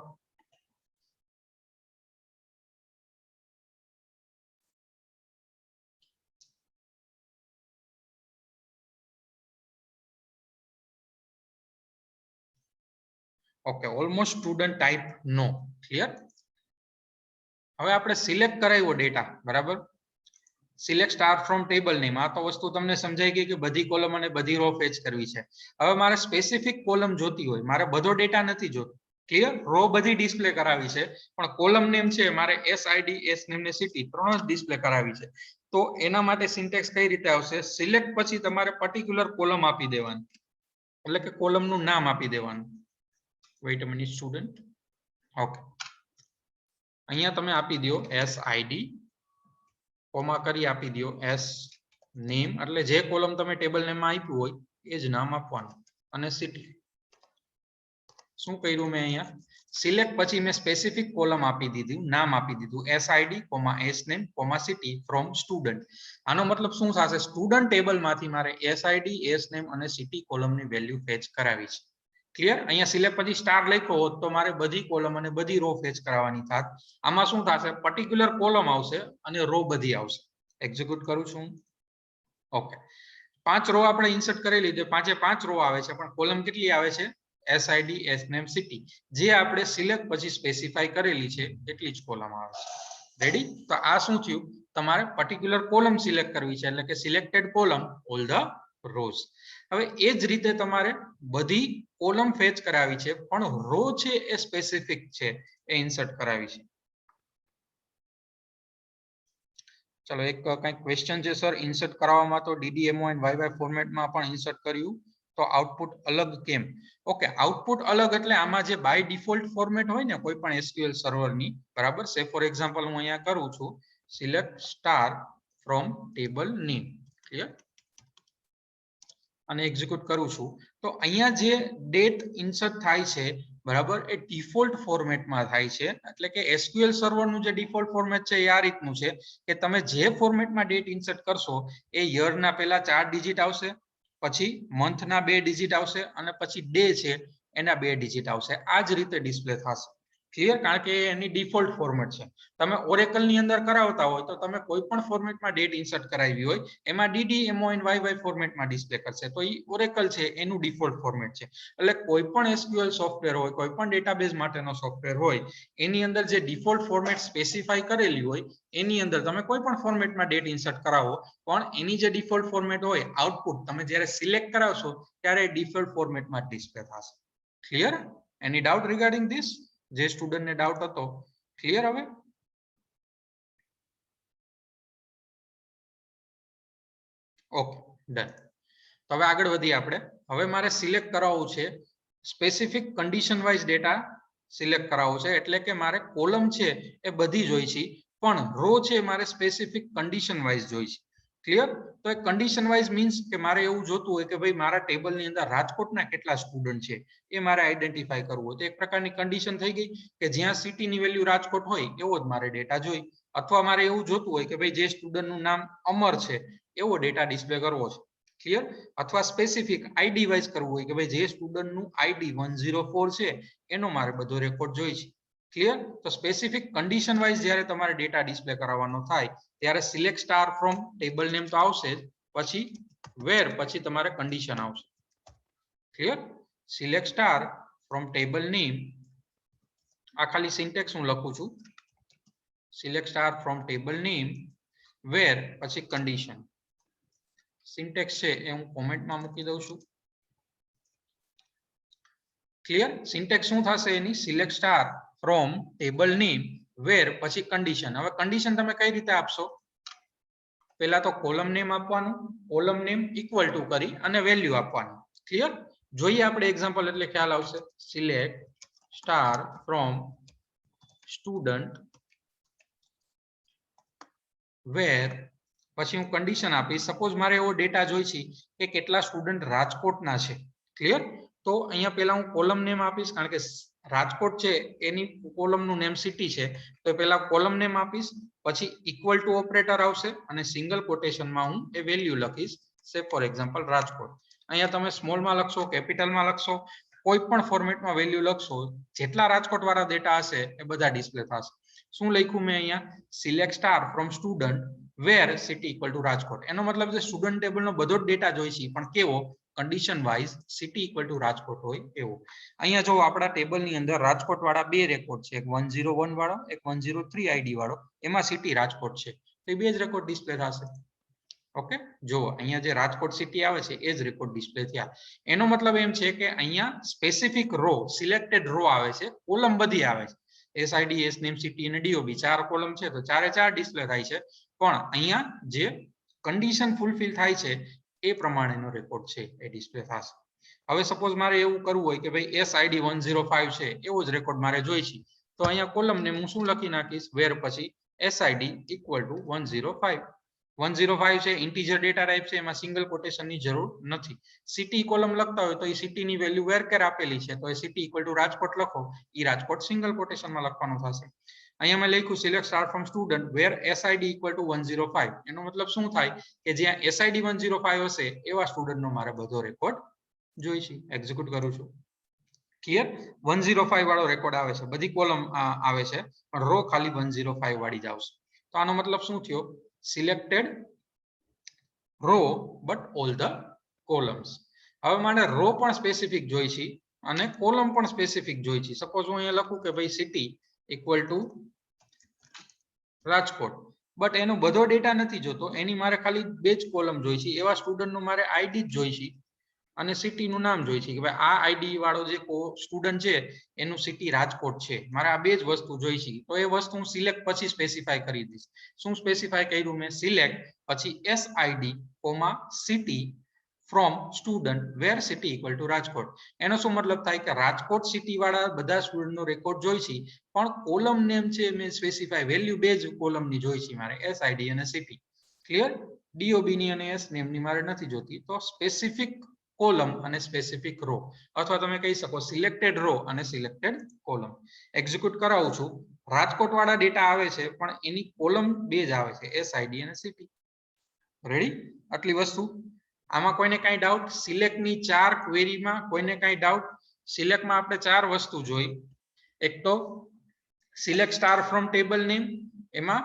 ઓકે, ઓલમોસ્ટ સ્ટુડન્ટ ટાઈપ નો. ક્લિયર? હવે આપણે સિલેક્ટ કરાવ્યો ડેટા, બરાબર? Select star from table name, આ તો વસ્તુ તમને સમજાઈ ગઈ કે બધી કોલમ અને બધી રો ફેચ કરવી છે. હવે મારે સ્પેસિફિક કોલમ જોતી હોય, મારે બધો ડેટા નથી જોતો. ક્લિયર? રો બધી ડિસ્પ્લે કરાવી છે, પણ કોલમ નેમ છે મારે SID, SNAME ને સિટી ત્રણ જ ડિસ્પ્લે કરાવી છે. તો એના માટે સિન્ટેક્સ કઈ રીતે આવશે? સિલેક્ટ પછી તમારે પર્ટિક્યુલર કોલમ આપી દેવાની, એટલે કે કોલમનું નામ આપી દેવાનું. વેઇટ અ મિનિટ સ્ટુડન્ટ. ઓકે, અહીંયા તમે આપી દો SID, કોમા કરી આપી દો SNAME, એટલે જે કોલમ તમે ટેબલ નેમમાં આપ્યું હોય એ જ નામ આપવાનું, અને સિટી. શું કર્યું મેં અહીંયા? સિલેક્ટ પછી મેં સ્પેસિફિક કોલમ આપી દીધું, નામ આપી દીધું SID, SNAME, city from student. આનો મતલબ શું થશે? સ્ટુડન્ટ ટેબલમાંથી મારે SID, SNAME અને સિટી કોલમની વેલ્યુ ફેચ કરાવી છે. ક્લિયર? અહીંયા સિલેક્ટ પછી સ્ટાર લખ્યો હોત તો મારે બધી કોલમ અને બધી રો ફેચ કરાવવાની થાત. આમાં શું થશે? પર્ટિક્યુલર કોલમ આવશે અને રો બધી આવશે. એક્ઝિક્યુટ કરું છું. ઓકે, 5 રો આપણે ઇન્સર્ટ કરી લીધી, 5 રો આવે છે, પણ કોલમ કેટલી આવે છે? SID, SNAME, સિટી, જે આપણે સિલેક્ટ પછી સ્પેસિફાઈ કરેલી છે એટલી જ કોલમ આવે છે. રેડી? તો આ શું થયું? તમારે પર્ટિક્યુલર કોલમ સિલેક્ટ કરવી છે, એટલે કે selected column all the rose. હવે એ જ રીતે તમારે બધી કોલમ ફેચ કરાવી છે, પણ રો છે એ સ્પેસિફિક છે એ ઇન્સર્ટ કરાવી છે. ચલો, એક કંઈક ક્વેશ્ચન છે સર, ઇન્સર્ટ કરાવવામાં તો DDMO એન્ડ YY ફોર્મેટમાં પણ ઇન્સર્ટ કર્યું, તો આઉટપુટ અલગ કેમ? ઓકે, આઉટપુટ અલગ એટલે આમાં જે બાય ડિફોલ્ટ ફોર્મેટ હોય ને કોઈ પણ SQL સર્વરની, બરાબર? સે ફોર એક્ઝામ્પલ હું અહીંયા કરું છું select star from table name. Clear? અને એક્ઝિક્યુટ કરું છું તો અહીંયા જે ડેટ ઇન્સર્ટ થાય છે બરાબર એ ડિફોલ્ટ ફોર્મેટમાં થાય છે. એટલે કે એસક્યુએલ સર્વરનું જે ડિફોલ્ટ ફોર્મેટ છે એ આ રીતનું છે કે તમે જે ફોર્મેટમાં ડેટ ઇન્સર્ટ કરશો એ યરના પહેલા 4 ડિજિટ આવશે, પછી મંથના 2 ડિજિટ આવશે અને પછી ડે છે એના 2 ડિજિટ આવશે. આ જ રીતે ડિસ્પ્લે થશે. ક્લિયર? કારણ કે એની ડિફોલ્ટ ફોર્મેટ છે. તમે ઓરેકલ ની અંદર કરાવતા હોય તો તમે કોઈ પણ ફોર્મેટમાં ડેટ ઇન્સર્ટ કરાવી હોય એમાં ડીડી MON YY ફોર્મેટમાં ડિસ્પ્લે કરશે. તો એ ઓરેકલ છે એનું ડિફોલ્ટ ફોર્મેટ છે. એટલે કોઈ પણ એસક્યુએલ સોફ્ટવેર હોય, કોઈ પણ ડેટાબેઝ માટેનો સોફ્ટવેર હોય, એની અંદર જે ડિફોલ્ટ ફોર્મેટ સ્પેસિફાઈ કરેલી હોય એની અંદર તમે કોઈ પણ ફોર્મેટમાં ડેટ ઇન્સર્ટ કરાવો, પણ એની જે ડિફોલ્ટ ફોર્મેટ હોય આઉટપુટ તમે જ્યારે સિલેક્ટ કરાવશો ત્યારે ડિફોલ્ટ ફોર્મેટમાં ડિસ્પ્લે થશે. Clear? Any doubt regarding this? જે સ્ટુડન્ટને ડાઉટ હતો ક્લિયર હવે? Okay done. તો હવે આગળ વધીએ આપણે. હવે મારે સિલેક્ટ કરાવવું છે specific condition wise data select કરાવવો છે. એટલે કે મારે કોલમ છે એ બધી જોઈ છે, પણ રો છે મારે સ્પેસિફિક કન્ડિશન વાઇઝ જોઈ છે. ક્લિયર? તો એ કન્ડિશન વાઇઝ મીન્સ કે મારે એવું જોતું હોય કે ભાઈ મારા ટેબલની અંદર રાજકોટના કેટલા સ્ટુડન્ટ છે એ મારે આઈડેન્ટિફાઈ કરવું હોય. તો એક પ્રકારની કન્ડિશન થઈ ગઈ કે જ્યાં સિટીની વેલ્યુ રાજકોટ હોય એવો જ મારે ડેટા જોઈ. અથવા મારે એવું જોતું હોય કે ભાઈ જે સ્ટુડન્ટનું નામ અમર છે એવો ડેટા ડિસ્પ્લે કરવો છે. ક્લિયર? અથવા સ્પેસિફિક આઈડી વાઇઝ કરવું હોય કે ભાઈ જે સ્ટુડન્ટનું આઈડી 104 છે એનો મારે બધો રેકોર્ડ જોઈ છે. ક્લિયર? તો સ્પેસિફિક કન્ડિશન વાઇઝ જ્યારે તમારે ડેટા ડિસ્પ્લે કરાવવાનો થાય ત્યારે select star from table name તો આવશે જ, પછી વેર, પછી તમારે કન્ડિશન આવશે. Clear? Select star from table name, આ ખાલી સિન્ટેક્સ હું લખું છું. Select star from table name where પછી કન્ડિશન. સિન્ટેક્સ છે એ હું કોમેન્ટમાં મૂકી દઉં છું. ક્લિયર? સિન્ટેક્સ શું થશે એની? Select star from table name where પછી કન્ડિશન. હવે કન્ડિશન તમે કઈ રીતે આપશો? પહેલા તો કોલમ નેમ આપવાનું, કોલમ નેમ ઇક્વલ ટુ કરી અને વેલ્યુ આપવાનું. ક્લિયર? જોઈએ આપણે એક્ઝામ્પલ એટલે ખ્યાલ આવશે. સિલેક્ટ સ્ટાર ફ્રોમ સ્ટુડન્ટ વેર પછી હું કન્ડિશન આપીશ. સપોઝ મારે એવો ડેટા જોઈ છે કે કેટલા સ્ટુડન્ટ રાજકોટના છે. ક્લિયર? તો અહીંયા પહેલા હું કોલમ નેમ આપીશ, કારણ કે રાજકોટ છે એની કોલમનું નેમ સિટી છે, તો પહેલા કોલમ નેમ આપીશ, પછી ઇક્વલ ટુ ઓપરેટર આવશે અને સિંગલ કોટેશનમાં હું એ વેલ્યુ લખીશ. સે ફોર એક્ઝામ્પલ રાજકોટ. અહીંયા તમે સ્મોલમાં લખશો, કેપિટલમાં લખશો, કોઈ પણ ફોર્મેટમાં વેલ્યુ લખશો, જેટલા રાજકોટ વાળા ડેટા હશે એ બધા ડિસ્પ્લે થશે. શું લખ્યું મેં અહીંયા? Select star from student where city equal to Rajkot. એનો મતલબ છે સ્ટુડન્ટ ટેબલનો બધો જ ડેટા જોઈ છે, પણ કેવો? Condition wise city equal to Rajkot હોય એવો. અહીંયા જો આપણા ટેબલની અંદર રાજકોટ વાળા બે રેકોર્ડ છે, એક 101 વાળો, એક 103 આઈડી વાળો. એમાં સિટી રાજકોટ છે, તો એ બે જ રેકોર્ડ ડિસ્પ્લે થશે. ઓકે, જો અહીંયા જે રાજકોટ સિટી આવે છે એ જ રેકોર્ડ ડિસ્પ્લે થયા. એનો મતલબ એમ છે કે અહીંયા સ્પેસિફિક રો, સિલેક્ટેડ રો આવે છે, કોલમ બધી આવે છે. એસઆઈડી, એસ નેમ, સિટી અને ડીઓબી 4 કોલમ છે, તો 4 ડિસ્પ્લે થાય છે. પણ અહીંયા જે કન્ડિશન ફૂલફિલ થાય છે એ પ્રમાણેનો રેકોર્ડ છે એ ડિસ્પ્લે થશે. હવે સપોઝ મારે એવું કરવું હોય કે ભાઈ એસઆઈડી 105 છે એવો જ રેકોર્ડ મારે જોઈ છે, તો અહીંયા કોલમ ને હું શું લખી નાખીશ? વેર પછી એસઆઈડી ઇક્વલ ટુ 105. 105 છે, ઇન્ટીજર ડેટા ટાઈપ છે, એમાં સિંગલ કોટેશનની જરૂર નથી. સિટી કોલમ લખતા હોય તો એ સિટીની વેલ્યુ વેરકેર આપેલી છે, તો એ સિટી ઇક્વલ ટુ રાજકોટ લખો, એ રાજકોટ સિંગલ કોટેશનમાં લખવાનું થશે. અહીંયા મેં લખ્યું select star from student where SID equal to 105. એનો મતલબ શું થાય કે જ્યાં એસઆઈડી 105 હશે એવા સ્ટુડન્ટનો મારે બધો રેકોર્ડ જોઈ છે. એક્ઝિક્યુટ કરું છું. ક્લિયર? 105 વાળો રેકોર્ડ આવે છે, બધી કોલમ આવે છે, પણ રો ખાલી 105 વાળી જ આવશે. તો આનો મતલબ શું થયો? Selected row but all the columns. હવે મારે રો પણ સ્પેસિફિક જોઈ છે અને કોલમ પણ સ્પેસિફિક જોઈ છે. સપોઝ હું અહીંયા લખું કે ભાઈ city equal to Rajkot, but એનો બધો ડેટા નથી જોતો, એની મારે ખાલી બે જ કોલમ જોઈ છે. એવા સ્ટુડન્ટનું મારે આઈડી જ જોઈ છે અને સિટીનું નામ જોઈ છે કે ભાઈ આ આઈડી વાળો જે સ્ટુડન્ટ છે એનું સિટી રાજકોટ છે. મારે આ બે જ વસ્તુ જોઈ છે, તો એ વસ્તુ હું સિલેક્ટ પછી સ્પેસિફાઈ કરી દઈશ. શું સ્પેસિફાઈ કર્યું મેં? સિલેક્ટ પછી SID comma city from student where city equal to Rajkot. એનો શું મતલબ થાય કે રાજકોટ સિટી વાળા બધા સ્ટુડન્ટનો રેકોર્ડ જોઈ છે, પણ કોલમ નેમ છે મેં સ્પેસિફાઈ વેલ્યુ બે જ કોલમની જોઈ છે મારે, એસઆઈડી અને સિટી. ક્લિયર? ડીઓબી ની અને એસ નેમ ની મારે નથી જોતી, તો સ્પેસિફિક કોલમ અને સ્પેસિફિક રો, અથવા તમે કહી શકો સિલેક્ટેડ રો અને સિલેક્ટેડ કોલમ. એક્ઝિક્યુટ કરાવું છું. રાજકોટ વાળા ડેટા આવે છે પણ એની કોલમ બે જ આવે છે, એસઆઈડી અને સિટી. રેડી? આટલી વસ્તુ. આમાં કોઈને કઈ ડાઉટ? સિલેક્ટની 4 ક્વેરીમાં કોઈને કઈ ડાઉટ? સિલેક્ટમાં આપણે 4 વસ્તુ જોઈ. એક તો select star from table name, એમાં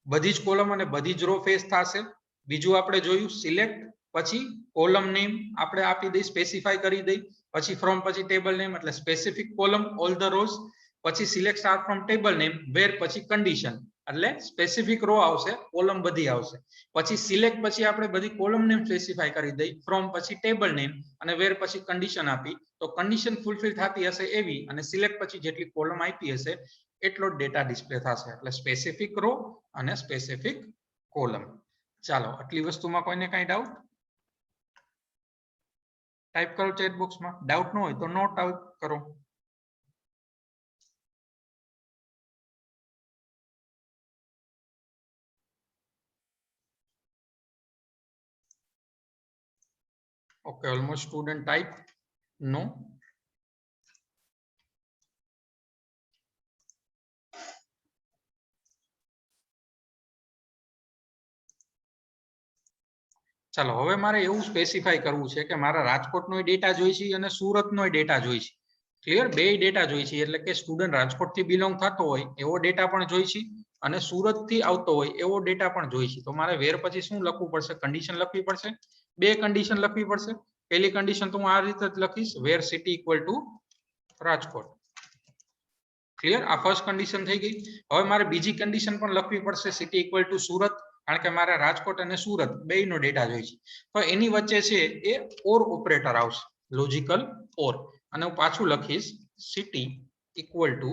બધી જ કોલમ અને બધી જ રો ફેસ થશે. બીજું આપણે જોયું સિલેક્ટ, પછી કોલમ નેમ આપણે આપી દઈ, સ્પેસિફાઈ કરી દઈ, પછી ફ્રોમ, પછી ટેબલ નેમ એટલે specific column all the rows, પછી select star from table name where, પછી કન્ડિશન એટલે સ્પેસિફિક રો આવશે, કોલમ બધી આવશે. પછી સિલેક્ટ પછી આપણે બધી કોલમ નેમ સ્પેસિફાઈ કરી દઈ, ફ્રોમ પછી ટેબલ નેમ અને વેર પછી કન્ડિશન આપી, તો કન્ડિશન ફૂલફિલ થતી હશે એવી અને સિલેક્ટ પછી જેટલી કોલમ આપી હશે એટલો ડેટા ડિસ્પ્લે થશે. એટલે સ્પેસિફિક રો અને સ્પેસિફિક કોલમ. ચાલો, આટલી વસ્તુમાં કોઈને કઈ ડાઉટ? ટાઈપ કરો ચેટ બોક્સમાં. ડાઉટ ન હોય તો નોટ આઉટ કરો. Okay, almost student type no. ચાલો, હવે મારે એવું સ્પેસિફાઈ કરવું છે કે મારા રાજકોટનો ડેટા જોઈ છે અને સુરતનો ડેટા જોઈ છે. ક્લિયર? બે ડેટા જોઈ છે, એટલે કે સ્ટુડન્ટ રાજકોટથી બિલોંગ થતો હોય એવો ડેટા પણ જોઈ છે અને સુરતથી આવતો હોય એવો ડેટા પણ જોઈ છે. તો મારે વેર પછી શું લખવું પડશે? કન્ડિશન લખવી પડશે. બે કન્ડિશન લખવી પડશે. પહેલી કન્ડિશન તો હું આ રીતે જ લખીશ, વેર city equal to Rajkot. Clear? આ ફર્સ્ટ કન્ડિશન થઈ ગઈ. હવે મારે બીજી કન્ડિશન પણ લખવી પડશે, સિટી ઇક્વલ ટુ સુરત, કારણ કે મારે રાજકોટ અને સુરત બેયનો ડેટા જોઈએ છે. તો એની વચ્ચે છે એ ઓર ઓપરેટર આવશે, લોજિકલ ઓર. અને હું પાછું લખીશ city equal to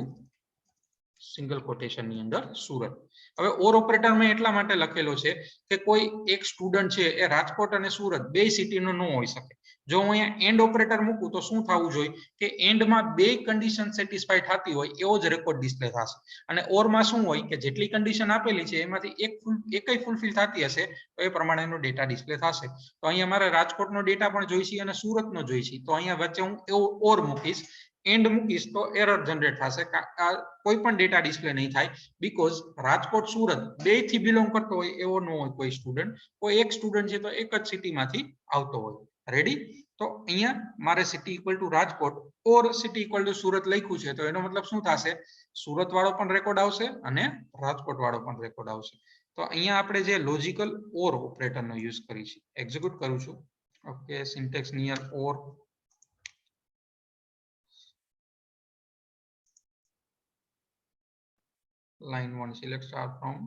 single quotation ની અંદર સુરત. હવે ઓર ઓપરેટર મેં એટલા માટે લખેલો છે કે કોઈ એક સ્ટુડન્ટ છે એ રાજકોટ અને સુરત બે સિટીનો ન હોઈ શકે. જો હું અહીંયા એન્ડ ઓપરેટર મૂકું તો શું થવું જોઈએ કે એન્ડમાં બે કન્ડિશન સેટિસ્ફાઈ થતી હોય એવો જ રેકોર્ડ ડિસ્પ્લે થશે. અને ઓરમાં શું હોય કે જેટલી કન્ડિશન આપેલી છે એમાંથી એકય ફૂલફિલ થતી હશે તો એ પ્રમાણેનો ડેટા ડિસ્પ્લે થશે. તો અહીંયા મારે રાજકોટનો ડેટા પણ જોઈશે અને સુરતનો જોઈશે. તો અહીંયા વચ્ચે હું એવો ઓર મૂકીશ, એન્ડ મૂકીશ તો એરર જનરેટ થશે, કોઈ પણ ડેટા ડિસ્પ્લે નહીં થાય. બીકોઝ રાજકોટ સુરત બે થી બિલોંગ કરતો હોય એવો ન હોય કોઈ સ્ટુડન્ટ. કોઈ એક સ્ટુડન્ટ છે તો એક જ સિટીમાંથી આવતો હોય. રેડી? તો અહીંયા મારે city equal to Rajkot or city equal to Surat લખ્યું છે, તો એનો મતલબ શું થશે? સુરત વાળો પણ રેકોર્ડ આવશે અને રાજકોટ વાળો પણ રેકોર્ડ આવશે. તો અહીંયા આપણે જે લોજિકલ ઓર ઓપરેટરનો યુઝ કરીશું. એક્ઝિક્યુટ કરું છું. Okay, syntax near or. Line 1, select star from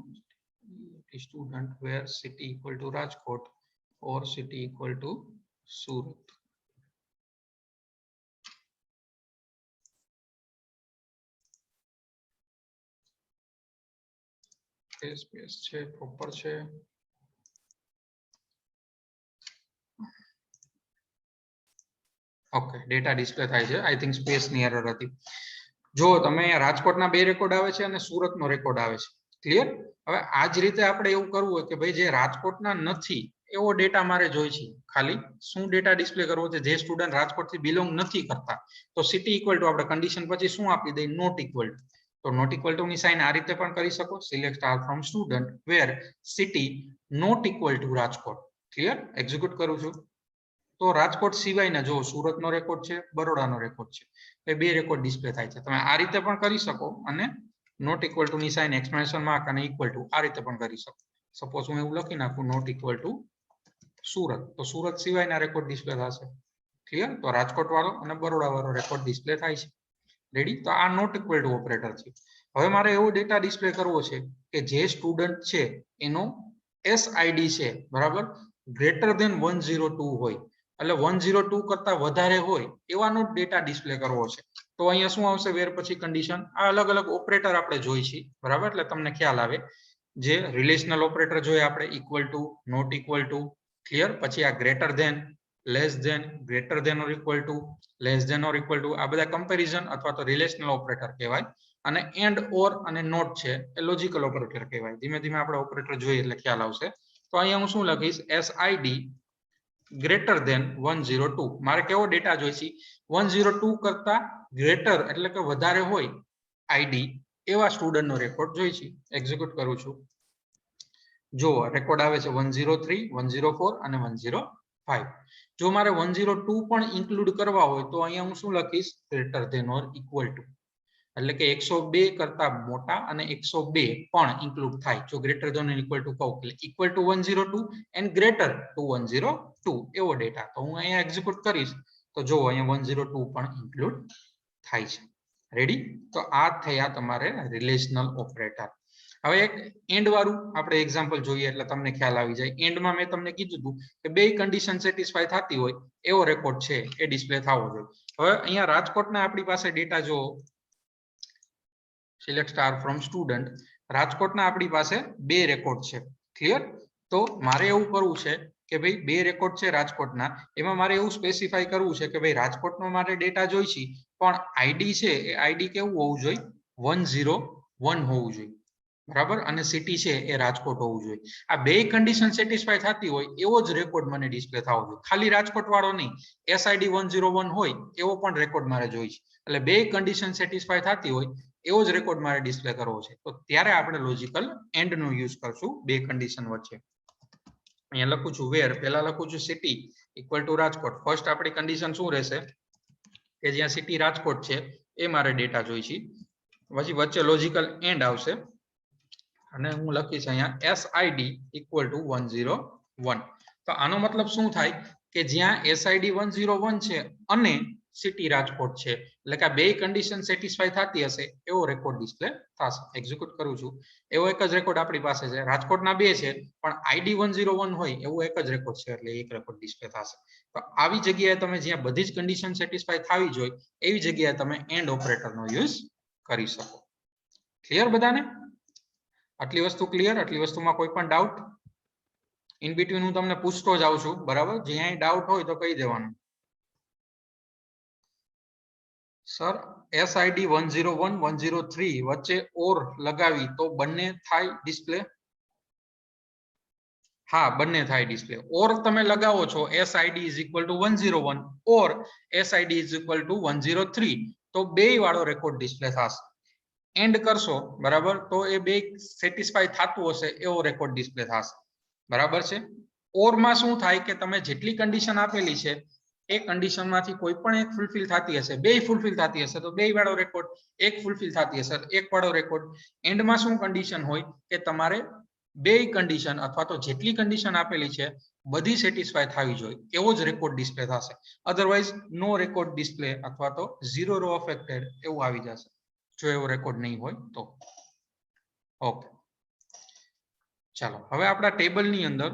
student where city equal to Rajkot or city equal to Surat. Space છે, proper છે. ઓકે, ડેટા ડિસ્પ્લે થાય છે. આઈ થિંક સ્પેસ ની એરર હતી. જો તમે રાજકોટના બે રેકોર્ડ આવે છે અને સુરતનો રેકોર્ડ આવે છે. ક્લિયર? હવે આ જ રીતે આપણે એવું કરવું હોય કે ભાઈ જે રાજકોટના નથી એવો ડેટા મારે જોઈ છે. ખાલી શું ડેટા ડિસ્પ્લે કરવો છે? જે સ્ટુડન્ટ રાજકોટથી બિલોંગ નથી કરતા, તો સિટી ઇક્વલ ટુ આપણે કન્ડિશન પછી શું આપી દઈએ? Not equal to. તો નોટ ઇક્વલ ટુ ની સાઇન આ રીતે પણ કરી શકો, select star from student where city not equal to Rajkot. Clear? Execute કરું છું. તો રાજકોટ સિવાયના જો સુરતનો રેકોર્ડ છે, બરોડાનો રેકોર્ડ છે, એ બે રેકોર્ડ ડિસ્પ્લે થાય છે. તમે આ રીતે પણ કરી શકો અને નોટ ઇક્વલ ટુ ની સાઇન એક્સક્લેમેશન માર્ક અને ઇક્વલ ટુ આ રીતે પણ કરી શકો. સપોઝ હું એવું લખી નાખું નોટ ઇક્વલ ટુ સુરત, તો સુરત સિવાયના રેકોર્ડ ડિસ્પ્લે થશે. ક્લિયર? તો રાજકોટ વાળો અને બરોડા વાળો રેકોર્ડ ડિસ્પ્લે થાય છે. રેડી? તો આ નોટ ઇક્વલ ટુ ઓપરેટર છે. હવે મારે એવો ડેટા ડિસ્પ્લે કરવો છે કે જે સ્ટુડન્ટ છે એનો એસઆઈડી છે, બરાબર, ગ્રેટર ધેન 102 હોય, એટલે 102 કરતા વધારે હોય એવાનો ડેટા ડિસ્પ્લે કરવો છે. તો અહીંયા શું આવશે? વેર પછી કન્ડિશન. આ અલગ અલગ ઓપરેટર આપણે જોઈ છે, બરાબર, એટલે તમને ખ્યાલ આવે. જે રિલેશનલ ઓપરેટર જોઈએ આપણે, equal to, not equal to. Clear? પછી આ greater than, less than, greater than or equal to, less than or equal to, આ બધા કમ્પેરિઝન અથવા તો રિલેશનલ ઓપરેટર કહેવાય. અને એન્ડ ઓર અને નોટ છે એ લોજિકલ ઓપરેટર કહેવાય. ધીમે ધીમે આપણે ઓપરેટર જોઈએ એટલે ખ્યાલ આવશે. તો અહીંયા હું શું લખીશ? એસઆઈડી ગ્રેટર ધેન 102. મારે કેવો ડેટા જોઈશે? 102 કરતા ગ્રેટર એટલે કે વધારે હોય આઈડી એવા સ્ટુડન્ટનો રેકોર્ડ જોઈશે. એક્ઝિક્યુટ કરું છું. જો રેકોર્ડ આવે છે 103, 104 અને 105. જો મારે 102 પણ ઇન્ક્લુડ કરવા હોય તો અહીંયા હું શું લખીશ? Greater than or equal to, એટલે કે 102 કરતા મોટા અને 102 પણ ઇન્ક્લુડ થાય. જો greater than or equal to કહું એટલે equal to 102 and greater to 102 એવો ડેટા. તો હું અહીંયા એક્ઝિક્યુટ કરીશ તો જો અહીંયા 102 પણ ઇન્ક્લુડ થાય છે. રેડી? તો આ થયા તમારે રિલેશનલ ઓપરેટર. હવે એક એન્ડ વાળું આપણે એક્ઝામ્પલ જોઈએ એટલે તમને ખ્યાલ આવી જાય. એન્ડમાં મેં તમને કીધું હતું કે બે કન્ડિશન સેટિસ્ફાય થતી હોય એવો રેકોર્ડ છે એ ડિસ્પ્લે થવો જોઈએ. હવે અહીંયા રાજકોટના આપણી પાસે ડેટા જો સિલેક્ટ સ્ટાર ફ્રોમ સ્ટુડન્ટ, રાજકોટના આપણી પાસે બે રેકોર્ડ છે. ક્લિયર? તો મારે એવું કરવું છે કે ભાઈ બે રેકોર્ડ છે રાજકોટના, એમાં મારે એવું સ્પેસિફાઈ કરવું છે કે ભાઈ રાજકોટનો મારે ડેટા જોઈશે પણ આઈડી છે એ આઈડી કેવું હોવું જોઈએ? 101 હોવું જોઈએ. બરાબર? અને સિટી છે એ રાજકોટ હોવું જોઈએ. આ બે કન્ડિશન સેટિસ્ફાય થતી હોય એવો જ રેકોર્ડ મને ડિસ્પ્લે થવો જોઈએ. ખાલી રાજકોટ વાળો નહીં, એસઆઈડી 101 હોય એવો પણ રેકોર્ડ મારે જોઈએ. એટલે બે કન્ડિશન સેટિસ્ફાય થતી હોય એવો જ રેકોર્ડ મારે ડિસ્પ્લે કરવો છે. તો ત્યારે આપણે લોજિકલ એન્ડ નો યુઝ કરશું બે કન્ડિશન વચ્ચે. અહીંયા લખું છું વેર, પહેલા લખું છું city equal to Rajkot. First આપણી કન્ડિશન શું રહેશે? કે જ્યાં સિટી રાજકોટ છે એ મારે ડેટા જોઈશે. પછી વચ્ચે લોજિકલ એન્ડ આવશે અને હું લખીશ અહીંયા એસઆઈડી ઇક્વલ ટુ 101. તો આનો મતલબ શું થાય કે જ્યાં એસઆઈડી 101 છે અને સિટી રાજકોટ છે એટલે કે આ બે કન્ડિશન સેટિસ્ફાય થતી હશે એવો રેકોર્ડ ડિસ્પ્લે થશે. એક્ઝિક્યુટ કરું છું. એવો એક જ રેકોર્ડ આપણી પાસે છે. રાજકોટના બે છે પણ આઈડી 101 હોય એવો એક જ રેકોર્ડ છે એટલે એક રેકોર્ડ ડિસ્પ્લે થશે. તો આવી જગ્યાએ તમે જ્યાં બધી જ કન્ડિશન સેટિસ્ફાય થવી જોઈએ એવી જગ્યાએ તમે એન્ડ ઓપરેટરનો યુઝ કરી શકો. ક્લિયર બધાને? આટલી વસ્તુ ક્લિયર? આટલી વસ્તુમાં કોઈ પણ ડાઉટ? ઇન બિટવીન હું તમને પૂછતો જાઉં છું. બરાબર? જ્યાં ડાઉટ હોય તો કહી દેવાનું. સર એસઆઈડી 101 103 વચ્ચે ઓર લગાવી તો બંને થાય ડિસ્પ્લે? હા, બંને થાય ડિસ્પ્લે. ઓર તમે લગાવો છો SID is equal to 101 or SID is equal to 103 તો બે વાળો રેકોર્ડ ડિસ્પ્લે થશે. એન્ડ કરશો બરાબર તો એ બે સેટિસ્ફાય થતું હશે એવો રેકોર્ડ ડિસ્પ્લે થશે. બરાબર છે? ઓરમાં શું થાય કે તમે જેટલી કન્ડિશન આપેલી છે એ કન્ડિશનમાંથી કોઈ પણ એક ફૂલફિલ થતી હશે, બે ફૂલફિલ થતી હશે તો બે વાળો રેકોર્ડ, એક ફૂલફિલ થતી હશે એક વાળો રેકોર્ડ. એન્ડમાં શું કન્ડિશન હોય કે તમારે બે કન્ડિશન અથવા તો જેટલી કન્ડિશન આપેલી છે બધી સેટિસ્ફાય થવી જોઈએ એવો જ રેકોર્ડ ડિસ્પ્લે થશે. અધરવાઇઝ નો રેકોર્ડ ડિસ્પ્લે અથવા તો 0 રો અફેક્ટેડ એવું આવી જશે જો એવો રેકોર્ડ નહીં હોય તો. ઓકે, ચાલો હવે આપણા ટેબલની અંદર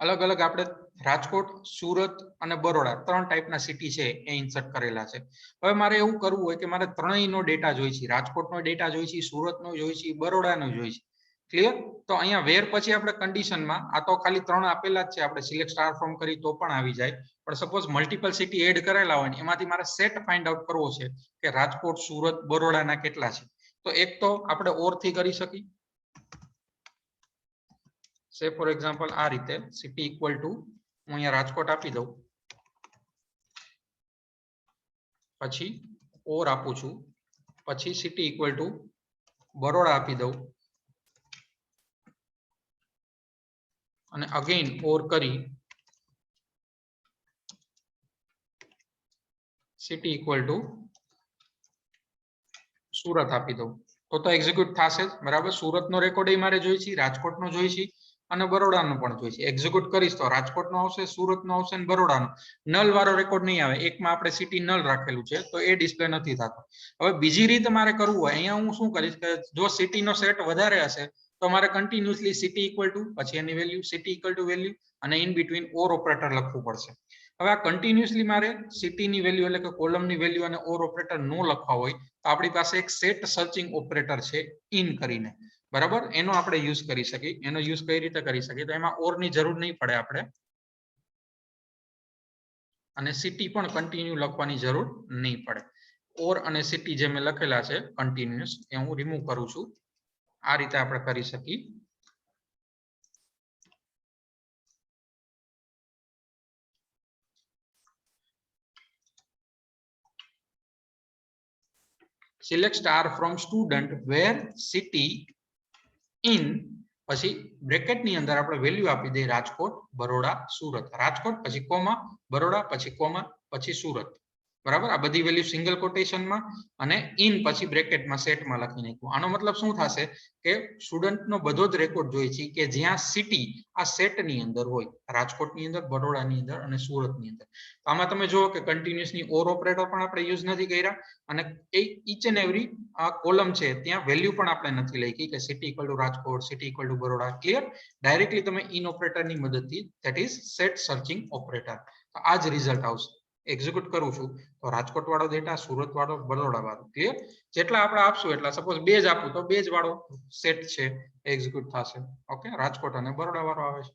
અલગ અલગ આપણે રાજકોટ, સુરત અને બરોડા ત્રણ ટાઈપના સિટી છે એ ઇન્સર્ટ કરેલા છે. હવે મારે એવું કરવું હોય કે મારે ત્રણેયનો ડેટા જોઈશે, રાજકોટનો ડેટા જોઈશે, સુરતનો જોઈશે, બરોડાનો જોઈશે. ક્લિયર? તો અહીંયા વેર પછી આપણે કન્ડિશનમાં આ તો ખાલી ત્રણ આપેલા જ છે, આપણે સિલેક્ટ સ્ટાર ફ્રોમ કરી તો પણ આવી જાય. પણ સપોઝ મલ્ટિપલ સિટી એડ કરેલા હોય ને એમાંથી મારે સેટ ફાઇન્ડ આઉટ કરવો છે કે રાજકોટ, સુરત, બરોડાના કેટલા છે. તો એક તો આપણે ઓર થી કરી શકીએ. સે ફોર એક્ઝામ્પલ આ રીતે સિટી ઇક્વલ ટુ હું અહીંયા રાજકોટ આપી દઉં, પછી ઓર આપું છું, પછી સિટી ઇક્વલ ટુ બરોડા આપી દઉં અને અગેન ઓર કરી સિટી ઇક્વલ ટુ સુરત આપી દઉં તો એક્ઝિક્યુટ થશે. બરાબર? સુરતનો રેકોર્ડ એ મારે જોઈશે, રાજકોટનો જોઈશે અને બરોડાનો પણ જોઈશે. એક્ઝિક્યુટ કરીશ તો રાજકોટનો આવશે, સુરતનો આવશે અને બરોડાનો. નલ વાળો રેકોર્ડ નહીં આવે. એકમાં આપણે સિટી નલ રાખેલું છે તો એ ડિસ્પ્લે નથી થતો. હવે બીજી રીતે મારે કરવું હોય, અહીંયા હું શું કરીશ કે જો સિટીનો સેટ વધારે હશે તો મારે કન્ટિન્યુઅસલી સિટી ઇક્વલ ટુ પછી એની value, city equal to value અને ઇન બિટવીન ઓર ઓપરેટર લખવું પડશે. હવે આ કન્ટિન્યુઅસલી મારે સિટીની વેલ્યુ એટલે કે કોલમની વેલ્યુ અને ઓર ઓપરેટર નો લખવા હોય તો આપણી પાસે એક સેટ સર્ચિંગ ઓપરેટર છે ઇન કરીને. બરાબર? એનો આપણે યુઝ કરી શકીએ. એનો યુઝ કઈ રીતે કરી શકીએ? તો એમાં ઓર ની જરૂર નહીં પડે આપણે, અને સિટી પણ કન્ટિન્યુ લખવાની જરૂર નહીં પડે. ઓર અને સિટી જે મેં લખેલા છે કન્ટિન્યુઅસ એ હું રિમૂવ કરું છું. આ રીતે આપણે કરી શકીએ. Select star from student where city in પછી બ્રેકેટ ની અંદર આપણે વેલ્યુ આપી દઈએ રાજકોટ, બરોડા, સુરત. રાજકોટ પછી કોમા, બરોડા પછી કોમા, પછી સુરત. બરાબર, આ બધી વેલ્યુ સિંગલ કોટેશનમાં અને ઇન પછી બ્રેકેટમાં સેટમાં લખી નાખ્યું. આનો મતલબ શું થશે કે સ્ટુડન્ટનો બધો જ રેકોર્ડ જોઈએ છે કે જ્યાં સિટી આ સેટની અંદર હોય, રાજકોટની અંદર, બરોડાની અંદર અને સુરતની અંદર. તો આમાં તમે જુઓ કે કન્ટિન્યુઅસની ઓર ઓપરેટર પણ આપણે યુઝ નથી કર્યા અને ઈચ એન્ડ એવરી આ કોલમ છે ત્યાં વેલ્યુ પણ આપણે નથી લખી કે city equal to Rajkot, city equal to Baroda. Clear? Directly તમે ઇન ઓપરેટરની મદદથી, that is set searching operator, આ જ રિઝલ્ટ આવશે. એક્ઝિક્યુટ કરું છું તો રાજકોટ વાળો ડેટા, સુરત વાળો, બરોડા વાળો. ક્લિયર? જેટલા આપણે આપશું એટલા, સપોઝ 2 જ આપું તો 2 જ વાળો સેટ છે એક્ઝિક્યુટ થશે. ઓકે, રાજકોટ અને બરોડા વાળો આવે છે.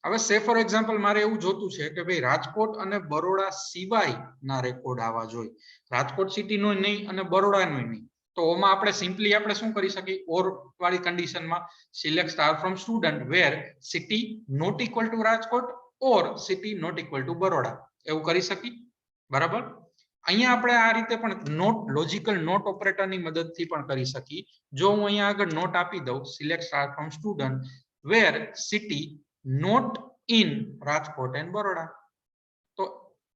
હવે સે ફોર એક્ઝામ્પલ મારે એવું જોતું છે કે ભાઈ રાજકોટ અને બરોડા સિવાયના રેકોર્ડ આવવા જોઈએ. રાજકોટ સિટીનો નહીં અને બરોડાનો નહીં. તો ઓમાં આપણે સિમ્પલી આપણે શું કરી શકીએ, ઓર વાળી કન્ડિશનમાં select star from student where city not equal to Rajkot or city not equal to Baroda, એવું કરી શકીએ. બરાબર, અહીંયા આપણે આ રીતે પણ નોટ લોજિકલ નોટ ઓપરેટરની મદદથી પણ કરી શકીએ. જો હું અહીંયા આગળ નોટ આપી દઉં select star from student where city not in Rajkot and Baroda, તો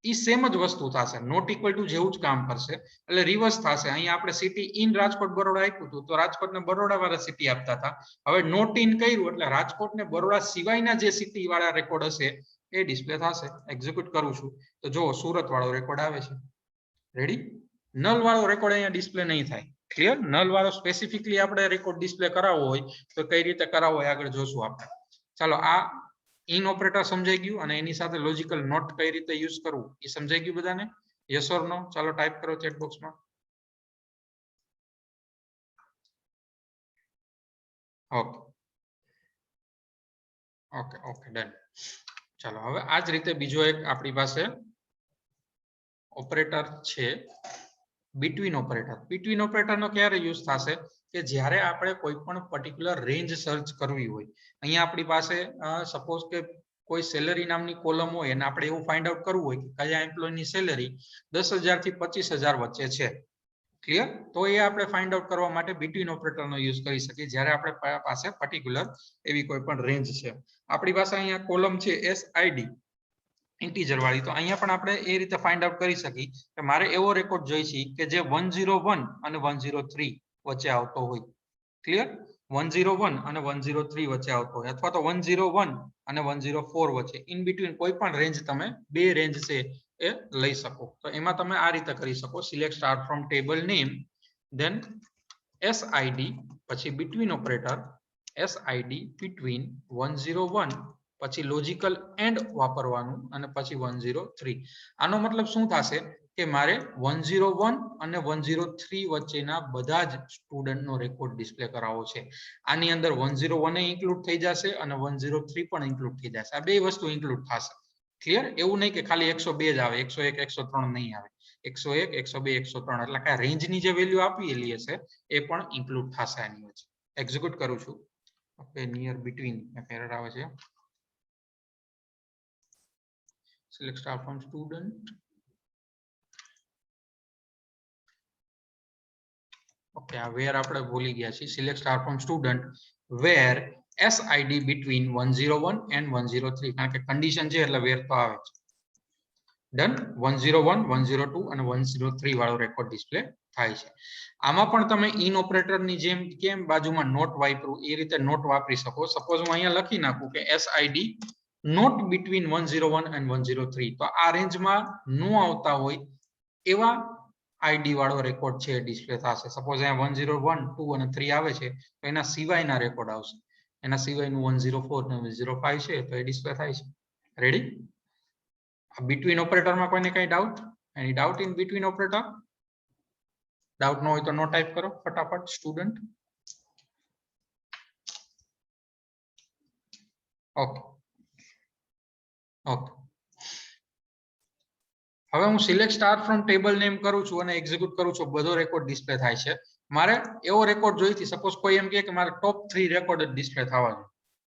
ઈ સેમ જ વસ્તુ થશે, નોટ ઇક્વલ ટુ જેવું જ કામ કરશે. એટલે રિવર્સ થશે. અહીંયા આપણે સિટી ઇન રાજકોટ બરોડા આપ્યું હતું તો રાજકોટ ને બરોડા વાળા સિટી આપતા હતા. હવે નોટ ઇન કર્યું એટલે રાજકોટ ને બરોડા સિવાયના જે સિટી વાળા રેકોર્ડ હશે એ ડિસ્પ્લે થશે. એક્ઝિક્યુટ કરું છું તો જો સુરત વાળો રેકોર્ડ આવે છે. રેડી? નલ વાળો રેકોર્ડ અહીંયા ડિસ્પ્લે નહીં થાય. ક્લિયર? નલ વાળો સ્પેસિફિકલી આપણે રેકોર્ડ ડિસ્પ્લે કરાવવો હોય તો કઈ રીતે કરાવવો હોય આગળ જોશું આપણે. ચાલો, આ ઇન ઓપરેટર સમજાઈ ગયું અને એની સાથે લોજિકલ નોટ કઈ રીતે યુઝ કરવું એ સમજાઈ ગયું બધાને? યસ ઓર નો? ચાલો ટાઈપ કરો ચેટ બોક્સમાં. Okay okay okay, done. ચાલો, હવે આ જ રીતે બીજો એક આપણી પાસે ઓપરેટર છે, બિટવીન ઓપરેટર. બિટવીન ઓપરેટરનો ક્યારે યુઝ થશે કે જ્યારે આપણે કોઈ પણ પર્ટિક્યુલર રેન્જ સર્ચ કરવી હોય. અહીંયા આપણી પાસે સપોઝ કે કોઈ સેલરી નામની કોલમ હોય અને આપણે એવું ફાઇન્ડ આઉટ કરવું હોય કે કયા એમ્પ્લોયની સેલરી 10,000 થી 25,000 વચ્ચે છે. ક્લિયર? તો એ આપણે ફાઇન્ડ આઉટ કરવા માટે બિટવીન ઓપરેટરનો યુઝ કરી શકીએ જ્યારે આપણે પાસે પર્ટિક્યુલર એવી કોઈ પણ રેન્જ છે. આપણી પાસે અહીંયા કોલમ છે SID ઇન્ટીજર વાળી, તો અહીંયા પણ આપણે એ રીતે ફાઇન્ડ આઉટ કરી શકીએ કે મારે એવો રેકોર્ડ જોઈશે કે જે 101 અને 103 વચ્ચે આવતો હોય. ક્લિયર? 101 અને 103 વચ્ચે આવતો હોય અથવા તો 101 અને 104 વચ્ચે, ઇન બિટવીન કોઈ પણ રેન્જ તમે બે રેન્જ છે એ લઈ શકો. તો એમાં તમે આ રીતે કરી શકો, select star from table name then SID પછી બિટવીન ઓપરેટર SID બિટવીન 101 પછી લોજિકલ એન્ડ વાપરવાનું અને પછી 103. આનો મતલબ શું થશે કે મારે 101 અને 103 વચ્ચેના બધા જ સ્ટુડન્ટનો રેકોર્ડ ડિસ્પ્લે કરાવવો છે. આની અંદર 101 ઇન્ક્લુડ થઈ જશે અને 103 પણ ઇન્ક્લુડ થઈ જશે. આ બે વસ્તુ ઇન્ક્લુડ થશે. ક્લિયર? એવું નહીં કે ખાલી 102 જ આવે, 101 103 નહીં આવે. 101 102 103 એટલે કે રેન્જની જે વેલ્યુ આપેલી હશે એ પણ ઇન્ક્લુડ થશે આની વચ્ચે. એક્ઝિક્યુટ કરું છું. ઓકે, નિયર બિટવીન એરર આવે છે. Select star from student. Okay, where આપણે ભૂલી ગયા છીએ. Select star from student where SID between 101 and 103, કારણ કે કન્ડિશન છે એટલે where તો આવે છે. ડન. 101 102 અને 103 વાળો રેકોર્ડ ડિસ્પ્લે થાય છે. આમાં પણ તમે ઇન ઓપરેટરની જેમ કેમ બાજુમાં નોટ વાપરું એ રીતે નોટ વાપરી શકો. સપોઝ હું અહીંયા લખી નાખું કે SID નોટ બિટવીન 101 and 103, તો આ રેન્જમાં નો આવતા હોય એવા આઈડી વાળો રેકોર્ડ છે ડિસ્પ્લે થશે. સપોઝ અહીંયા 101 2 અને 3 આવે છે તો એના સિવાયના રેકોર્ડ આવશે. એના સિવાયનું 104 અને 105 છે તો એ ડિસ્પ્લે થાય છે. રેડી? બિટવીન ઓપરેટરમાં કોઈને કઈ doubt? Any doubt in between operator? Doubt ન હોય તો નો ટાઈપ કરો ફટાફટ સ્ટુડન્ટ. ઓકે ઓકે, હવે હું select star from table name કરું છું અને એક્ઝિક્યુટ કરું છું, બધો રેકોર્ડ ડિસ્પ્લે થાય છે. મારે એવો રેકોર્ડ જોઈતી, સપોઝ કોઈ એમ કહે કે મારે ટોપ 3 રેકોર્ડ જ ડિસ્પ્લે થવા જોઈએ.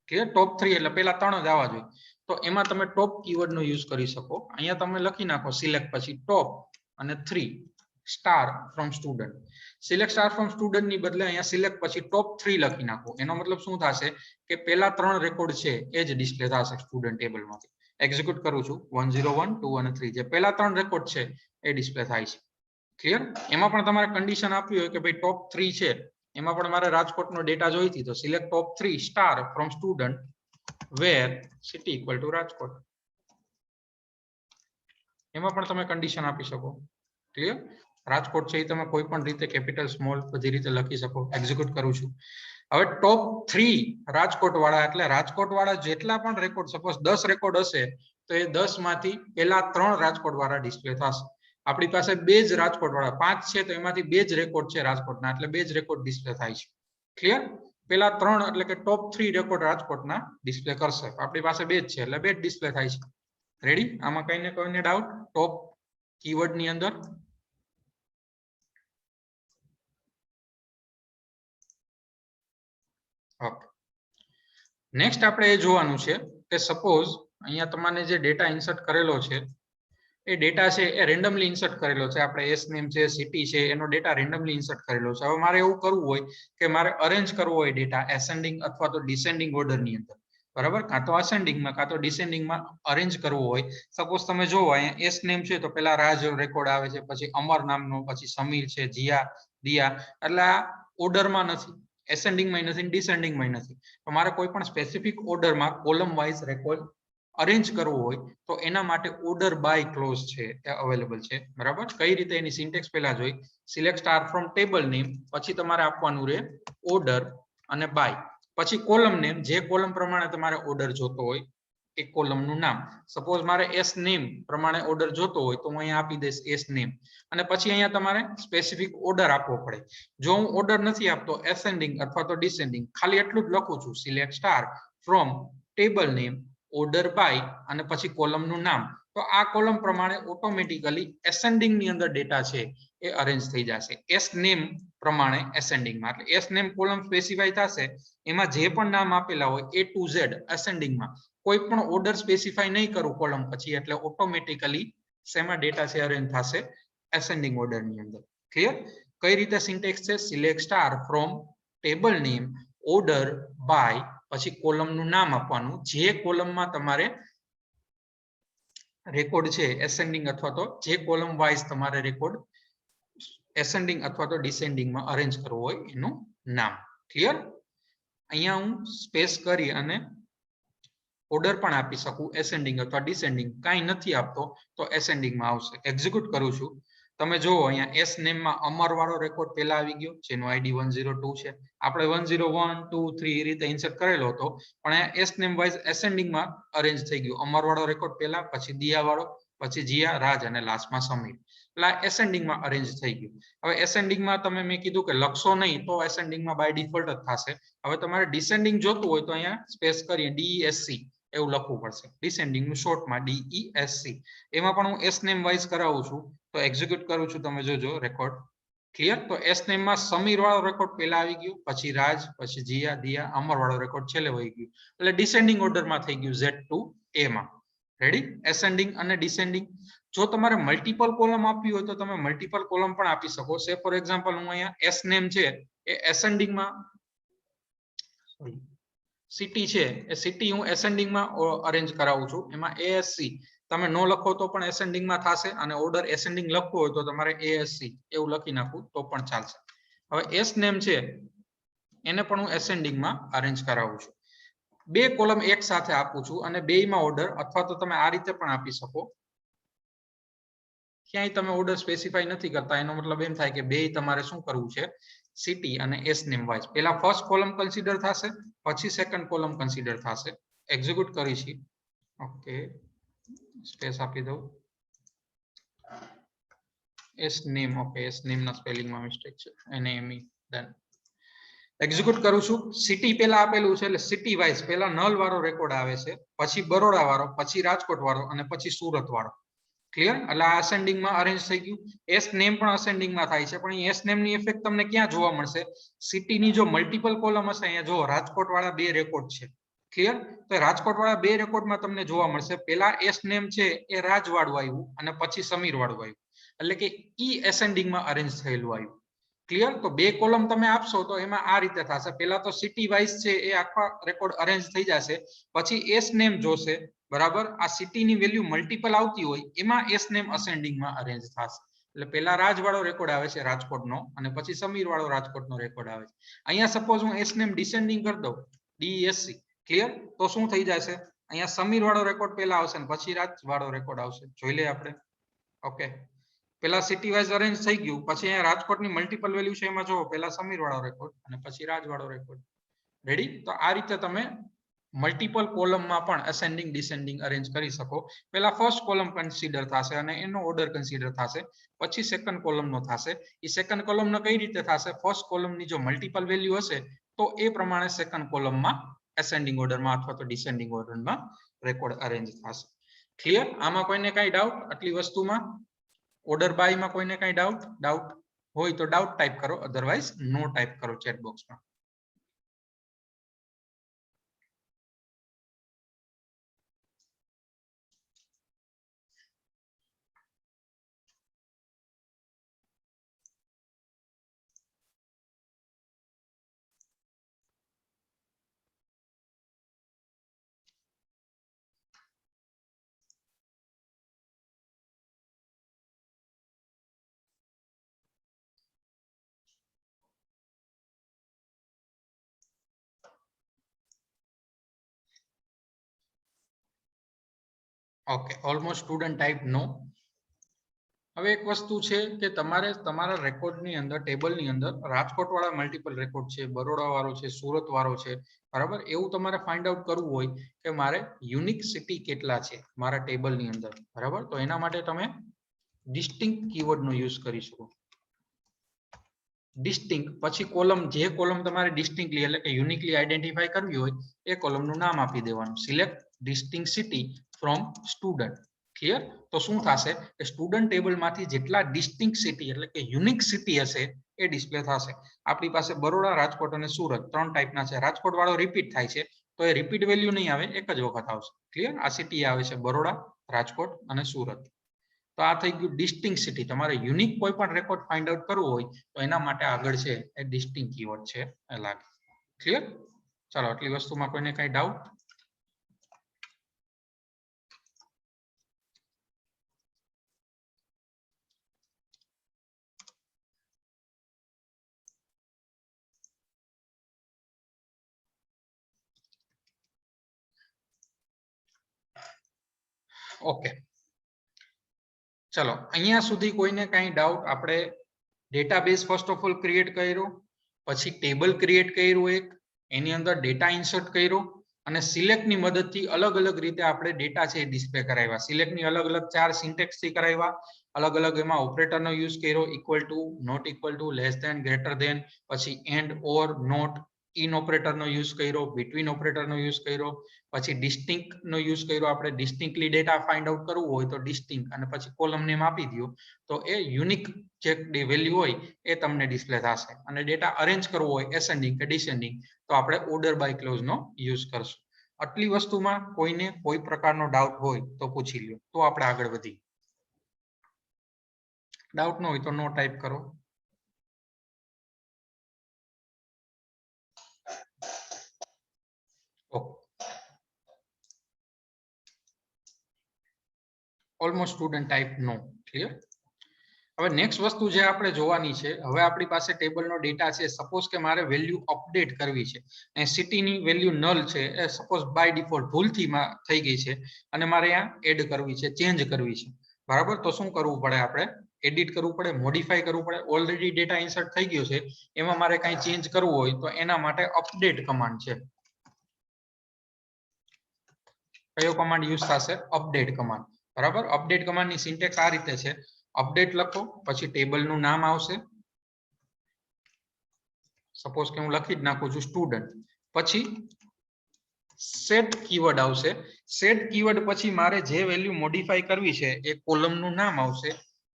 ક્લિયર? ટોપ 3 એટલે પહેલા 3 જ આવવા જોઈએ. તો એમાં તમે ટોપ કીવર્ડનો યુઝ કરી શકો. અહીંયા તમે લખી નાખો સિલેક્ટ પછી ટોપ અને 3. Star from student. Select star from student ની બદલે અહીંયા સિલેક્ટ પછી ટોપ 3 લખી નાખો. એનો મતલબ શું થશે કે પેલા 3 રેકોર્ડ છે એ જ ડિસ્પ્લે થશે સ્ટુડન્ટ ટેબલમાંથી. એક્ઝિક્યુટ કરું છું 101 2 અને 3 જે પેલા 3 રેકોર્ડ છે એ ડિસ્પ્લે થાય છે. ક્લિયર? એમાં પણ તમારે કન્ડિશન આપવી હોય કે ભાઈ ટોપ 3 છે, એમાં પણ મારે રાજકોટનો ડેટા જોઈતી, તો select top 3 star from student where city equal to Rajkot. એમાં પણ તમે કન્ડિશન આપી શકો. ક્લિયર? રાજકોટ છે એ તમે કોઈ પણ રીતે કેપિટલ સ્મોલ બધી રીતે લખી શકો. એક્ઝિક્યુટ કરું છું. હવે ટોપ 3 રાજકોટ વાળા એટલે રાજકોટ વાળા જેટલા પણ રેકોર્ડ, સપોઝ 10 રેકોર્ડ હશે તો એ 10 માંથી પેલા 3 રાજકોટ વાળા ડિસ્પ્લે થશે. આપણી પાસે 2 જ રાજકોટ વાળા 5 છે તો એમાંથી 2 જ રેકોર્ડ છે રાજકોટના, એટલે 2 જ રેકોર્ડ ડિસ્પ્લે થાય છે. ક્લિયર? પેલા 3 એટલે કે ટોપ 3 રેકોર્ડ રાજકોટના ડિસ્પ્લે કરશે. આપણી પાસે 2 જ છે એટલે 2 જ ડિસ્પ્લે થાય છે. રેડી? આમાં કોઈને ડાઉટ ટોપ કીવર્ડ ની અંદર? ઓકે. નેક્સ્ટ આપણે એ જોવાનું છે કે સપોઝ અહીંયા તમારે જે ડેટા ઇન્સર્ટ કરેલો છે એ ડેટા છે એ રેન્ડમલી ઇન્સર્ટ કરેલો છે. આપણે એસ નેમ છે, સિટી છે, એનો ડેટા રેન્ડમલી ઇન્સર્ટ કરેલો છે. હવે મારે એવું કરવું હોય કે મારે અરેન્જ કરવો હોય ડેટા એસેન્ડિંગ અથવા તો ડિસેન્ડિંગ ઓર્ડર ની અંદર, બરાબર? કાં તો અસેન્ડિંગમાં કાં તો ડિસેન્ડિંગમાં અરેન્જ કરવો હોય. સપોઝ તમે જોવો અહીંયા એસ નેમ છે તો પેલા રાજ રેકોર્ડ આવે છે, પછી અમર નામનો, પછી સમીર છે, જીયા, દિયા, એટલે આ ઓર્ડરમાં નથી, એસેન્ડિંગમાં નથી, ડિસેન્ડિંગમાં નથી. તો મારે કોઈ પણ સ્પેસિફિક ઓર્ડરમાં કોલમ વાઇઝ રેકોર્ડ અરેન્જ કરવો હોય તો એના માટે ઓર્ડર બાય ક્લોઝ છે એ અવેલેબલ છે. બરાબર? કઈ રીતે એની સિન્ટેક્સ પહેલા જોઈ. Select star from table name, પછી તમારે આપવાનું રહે ઓર્ડર અને બાય, પછી કોલમ નેમ, જે કોલમ પ્રમાણે તમારે ઓર્ડર જોતો હોય એ કોલમનું નામ. સપોઝ મારે એસ નેમ પ્રમાણે ઓર્ડર જોતો હોય તો હું અહીંયા આપી દઈશ એસ નેમ, અને પછી અહીંયા તમારે સ્પેસિફિક ઓર્ડર આપવો પડે. જો હું ઓર્ડર નથી આપતો, એસેન્ડિંગ અથવા તો ડિસેન્ડિંગ, ખાલી એટલું જ લખું છું select star from table name order by અને પછી કોલમનું નામ, તો આ કોલમ પ્રમાણે ઓટોમેટિકલી એસેન્ડિંગ ની અંદર ડેટા છે એ અરેન્જ થઈ જશે એસ નેમ પ્રમાણે એસેન્ડિંગમાં. એટલે એસ નેમ કોલમ સ્પેસિફાઈ થશે, એમાં જે પણ નામ આપેલા હોય એ ટુ ઝેડ એસેન્ડિંગમાં, કોઈ પણ ઓર્ડર સ્પેસિફાઈ નહીં કરું કોલમ પછી, એટલે ઓટોમેટિકલી શેમાં ડેટા છે અરેન્જ થશે? એસેન્ડિંગ ઓર્ડર ની અંદર. ક્લિયર? કઈ રીતે સિન્ટેક્સ છે? Select star from table name order by, પછી કોલમનું નામ આપવાનું, જે કોલમમાં તમારે રેકોર્ડ છે એસેન્ડિંગ અથવા તો જે કોલમ વાઇઝ તમારે રેકોર્ડ એસેન્ડિંગ અથવા તો ડિસેન્ડિંગમાં અરેન્જ કરવો હોય એનું નામ. ક્લિયર? અહીંયા હું સ્પેસ કરી અને ઓર્ડર પણ આપી શકું એસેન્ડિંગ અથવા ડિસેન્ડિંગ. કાંઈ નથી આપતો તો એસેન્ડિંગમાં આવશે. એક્ઝિક્યુટ કરું છું. તમે જુઓ અહીંયા એસ નેમમાં અમર વાળો રેકોર્ડ પહેલા આવી ગયો જેનો આઈડી 102 છે. આપણે 101 2 3 એ રીતે ઇન્સર્ટ કરેલો હતો, પણ એસ નેમ વાઇઝ એસેન્ડિંગમાં અરેન્જ થઈ ગયું. અમર વાળો રેકોર્ડ પહેલા, પછી દિયા વાળો, પછી જીયા, રાજ અને લાસ્ટમાં સમીર. એટલે એસેન્ડિંગમાં અરેન્જ થઈ ગયું. હવે એસેન્ડિંગમાં તમે મેં કીધું કે લખશો નહીં તો એસેન્ડિંગમાં બાય ડિફોલ્ટ જ થશે. હવે તમારે ડિસેન્ડિંગ જોતું હોય તો અહીંયા સ્પેસ કરીએ DESC એવું લખવું પડશે. ડિસેન્ડિંગ નું શોર્ટમાં DESC. એમાં પણ હું એસ નેમ વાઇઝ કરાવું છું તો એક્ઝિક્યુટ કરું છું. તમે જોજો રેકોર્ડ. ક્લિયર? તો એસ નેમમાં સમીર વાળો રેકોર્ડ પહેલા આવી ગયો, પછી રાજ, પછી જીયા, દિયા, અમર વાળો રેકોર્ડ છેલ્લે વહી ગયું, એટલે ડિસેન્ડિંગ ઓર્ડરમાં થઈ ગયું Z2A માં. રેડી? એસેન્ડિંગ અને ડિસેન્ડિંગ. જો તમારે મલ્ટિપલ કોલમ આપવી હોય તો તમે મલ્ટિપલ કોલમ પણ આપી શકો. સે ફોર એક્ઝામ્પલ હું અહીંયા એસ નેમ છે એ એસેન્ડિંગમાં, સિટી છે એ સિટી હું એસેન્ડિંગમાં અરેન્જ કરાવું છું. એમાં ASC તમે નો લખો તો પણ એસેન્ડિંગમાં થશે, અને ઓર્ડર એસેન્ડિંગ લખવો હોય તો તમારે ASC એવું લખી નાખવું તો પણ ચાલશે. હવે એસ નેમ છે એને પણ હું એસેન્ડિંગમાં અરેન્જ કરાવું છું. 2 કોલમ એક સાથે આપું છું અને બેયમાં ઓર્ડર, અથવા તો તમે આ રીતે પણ આપી શકો. ક્યાંય તમે ઓર્ડર સ્પેસિફાઈ નથી કરતા, એનો મતલબ એમ થાય કે બેય તમારે શું કરવું છે? સિટી અને એસ નેમ વાઇઝ. પહેલા ફર્સ્ટ કોલમ કન્સિડર થશે, પછી સેકન્ડ કોલમ કન્સિડર થશે. એક્ઝિક્યુટ કરી છે. ઓકે, સ્પેસ આપી દઉં. S name, okay, S name ના સ્પેલિંગમાં મિસ્ટેક છે. NAME done. એક્ઝિક્યુટ કરું છું. સિટી પહેલા આપેલું છે એટલે સિટી વાઇઝ પહેલા નલ વાળો રેકોર્ડ આવે છે, પછી બરોડા વાળો, પછી રાજકોટ વાળો અને પછી સુરત વાળો. ક્લિયર? એટલે આ અસેન્ડિંગમાં અરેન્જ થઈ ગયું. એસ નેમ પણ અસેન્ડિંગમાં થાય છે, પણ એસ નેમ ની ઇફેક્ટ તમને ક્યાં જોવા મળશે? સિટીની જો મલ્ટિપલ કોલમ હશે, અહીંયા જો રાજકોટ વાળા 2 રેકોર્ડ છે. ક્લિયર? તો રાજકોટ વાળા 2 રેકોર્ડમાં તમને જોવા મળશે. પહેલા એસ નેમ છે એ રાજ વાળું આવ્યું અને પછી સમીર વાળું આવ્યું. એટલે કે ઈ એસેન્ડિંગ માં અરેન્જ થયેલું આવ્યું. ક્લિયર? તો બે કોલમ તમે આપશો તો એમાં આ રીતે થશે. પહેલા તો સિટી વાઇઝ છે એ આખા રેકોર્ડ અરેન્જ થઈ જશે, પછી એસ નેમ જોશે, બરાબર? આ સિટી ની વેલ્યુ મલ્ટીપલ આવતી હોય એમાં એસ નેમ અસેન્ડિંગ માં અરેન્જ થશે. એટલે પહેલા રાજ વાળો રેકોર્ડ આવે છે રાજકોટનો, અને પછી સમીર વાળો રાજકોટનો રેકોર્ડ આવે છે. અહીંયા સપોઝ હું એસ નેમ ડિસેન્ડિંગ કરી દઉં, ડીએસસી, ક્લિયર? તો શું થઈ જશે? અહીંયા સમીર વાળો રેકોર્ડ પહેલા આવશે ને પછી રાજ વાળો રેકોર્ડ આવશે. જોઈ લે આપણે. ઓકે, પેલા સિટી વાઇઝ અરેન્જ થઈ ગયું, પછી અહીંયા રાજકોટની મલ્ટીપલ વેલ્યુ છે એમાં જો પહેલા સમીર વાળો રેકોર્ડ અને પછી રાજ વાળો રેકોર્ડ. રેડી? તો આ રીતે તમે મલ્ટીપલ કોલમમાં પણ અસેન્ડિંગ ડિસેન્ડિંગ અરેન્જ કરી શકો. પહેલા ફર્સ્ટ કોલમ કન્સિડર થશે અને એનો ઓર્ડર કન્સિડર થશે, પછી સેકન્ડ કોલમનો થશે. એ સેકન્ડ કોલમનો કઈ રીતે થશે? ફર્સ્ટ કોલમની જો મલ્ટીપલ વેલ્યુ હશે તો એ પ્રમાણે સેકન્ડ કોલમમાં એસેન્ડિંગ ઓર્ડરમાં અથવા તો ડિસેન્ડિંગ ઓર્ડરમાં રેકોર્ડ અરેન્જ થશે. ક્લિયર? આમાં કોઈને કઈ ડાઉટ આટલી વસ્તુમાં? ઓર્ડર બાય માં કોઈને કઈ ડાઉટ હોય તો ડાઉટ ટાઈપ કરો, અધરવાઇઝ નો ટાઈપ કરો ચેટ બોક્સમાં. ઓકે, ઓલમોસ્ટ સ્ટુડન્ટ ટાઈપ નો. હવે એક વસ્તુ છે કે તમારે તમારા રેકોર્ડની અંદર, ટેબલની અંદર રાજકોટ વાળા મલ્ટીપલ રેકોર્ડ છે, બરોડા વાળો છે, સુરત વાળો છે, બરાબર? એવું તમારે ફાઇન્ડ આઉટ કરવું હોય કે મારે યુનિક સિટી કેટલા છે મારા ટેબલની અંદર, બરાબર? તો એના માટે તમે ડિસ્ટિંક્ટ કીવર્ડનો યુઝ કરી શકો. ડિસ્ટિંક્ટ પછી કોલમ, જે કોલમ તમારે ડિસ્ટિંક્ટલી એટલે કે યુનિકલી આઈડેન્ટિફાઈ કરવી હોય એ કોલમનું નામ આપી દેવાનું. Select distinct city from student. Clear? તો શું થશે કે સ્ટુડન્ટ ટેબલમાંથી જેટલા ડિસ્ટિંક્ટ સિટી એટલે કે યુનિક સિટી હશે એ ડિસ્પ્લે થશે. આપણી પાસે બરોડા, રાજકોટ અને સુરત ત્રણ ટાઈપના છે. રાજકોટ વાળો રિપીટ થાય છે તો એ રિપીટ વેલ્યુ નહીં આવે, એક જ વખત આવશે. ક્લિયર? આ સિટી આવે છે બરોડા, રાજકોટ અને સુરત. તો આ થઈ ગયું ડિસ્ટિંક્ટ સિટી. તમારે યુનિક કોઈ પણ રેકોર્ડ ફાઇન્ડ આઉટ કરવો હોય તો એના માટે આગળ છે એ ડિસ્ટિંક્ટ કીવર્ડ છે એ લાગે. ક્લિયર? ચાલો, આટલી વસ્તુમાં કોઈને કઈ ડાઉટ? ઓકે, ચલો અહીંયા સુધી કોઈને કઈ ડાઉટ? આપણે database first of all create કર્યો, પછી ટેબલ ક્રિએટ કર્યું એક, એની અંદર ડેટા ઇન્સર્ટ કર્યો અને સિલેક્ટની મદદથી અલગ અલગ રીતે આપણે ડેટા છે એ ડિસ્પ્લે કરાવ્યા. સિલેક્ટની અલગ અલગ 4 સિન્ટેક્સ થી કરાવ્યા, અલગ અલગ એમાં ઓપરેટરનો યુઝ કર્યો, equal to, not equal to, less than, greater than, પછી એન્ડ, ઓર, નોટ, ઇન ઓપરેટરનો યુઝ કર્યો, બિટવીન ઓપરેટરનો યુઝ કર્યો, પછી ડિસ્ટિંક્ટ નો યુઝ કર્યો. આપણે ડિસ્ટિંક્ટલી ડેટા ફાઇન્ડ આઉટ કરવું હોય તો ડિસ્ટિંક્ટ અને પછી કોલમ નેમ આપી દો તો એ યુનિક જે વેલ્યુ હોય એ તમને ડિસ્પ્લે થશે. અને ડેટા અરેન્જ કરવો હોય એસેન્ડિંગ કે ડિસેન્ડિંગ તો આપણે ઓર્ડર બાય ક્લોઝ નો યુઝ કરશું. આટલી વસ્તુમાં કોઈને કોઈ પ્રકારનો ડાઉટ હોય તો પૂછી લ્યો, તો આપણે આગળ વધી. ડાઉટ ન હોય તો નો ટાઈપ કરો. ઓલમોસ્ટ સ્ટુડન્ટ ટાઈપ નો. ક્લિયર? હવે નેક્સ્ટ વસ્તુ જે આપણે જોવાની છે, હવે આપણી પાસે ટેબલનો ડેટા છે. સપોઝ કે મારે વેલ્યુ અપડેટ કરવી છે અને સિટીની વેલ્યુ નલ છે, એ સપોઝ બાય ડિફોલ્ટ ભૂલથી થઈ ગઈ છે અને મારે અહીંયા એડ કરવી છે, ચેન્જ કરવી છે, બરાબર? તો શું કરવું પડે? આપણે એડિટ કરવું પડે, મોડિફાઈ કરવું પડે. ઓલરેડી ડેટા ઇન્સર્ટ થઈ ગયો છે, એમાં મારે કંઈ ચેન્જ કરવું હોય તો એના માટે અપડેટ કમાન્ડ છે. કયો કમાન્ડ યુઝ થશે? Update command. બરાબર? અપડેટ કમાન્ડની સિન્ટેક્સ આ રીતે છે. અપડેટ લખો, પછી ટેબલનું નામ આવશે. સપોઝ કે હું લખી જ નાખું છું સ્ટુડન્ટ, પછી સેટ કીવર્ડ આવશે. સેટ કીવર્ડ પછી મારે જે વેલ્યુ મોડિફાઈ કરવી છે એ કોલમનું નામ આવશે,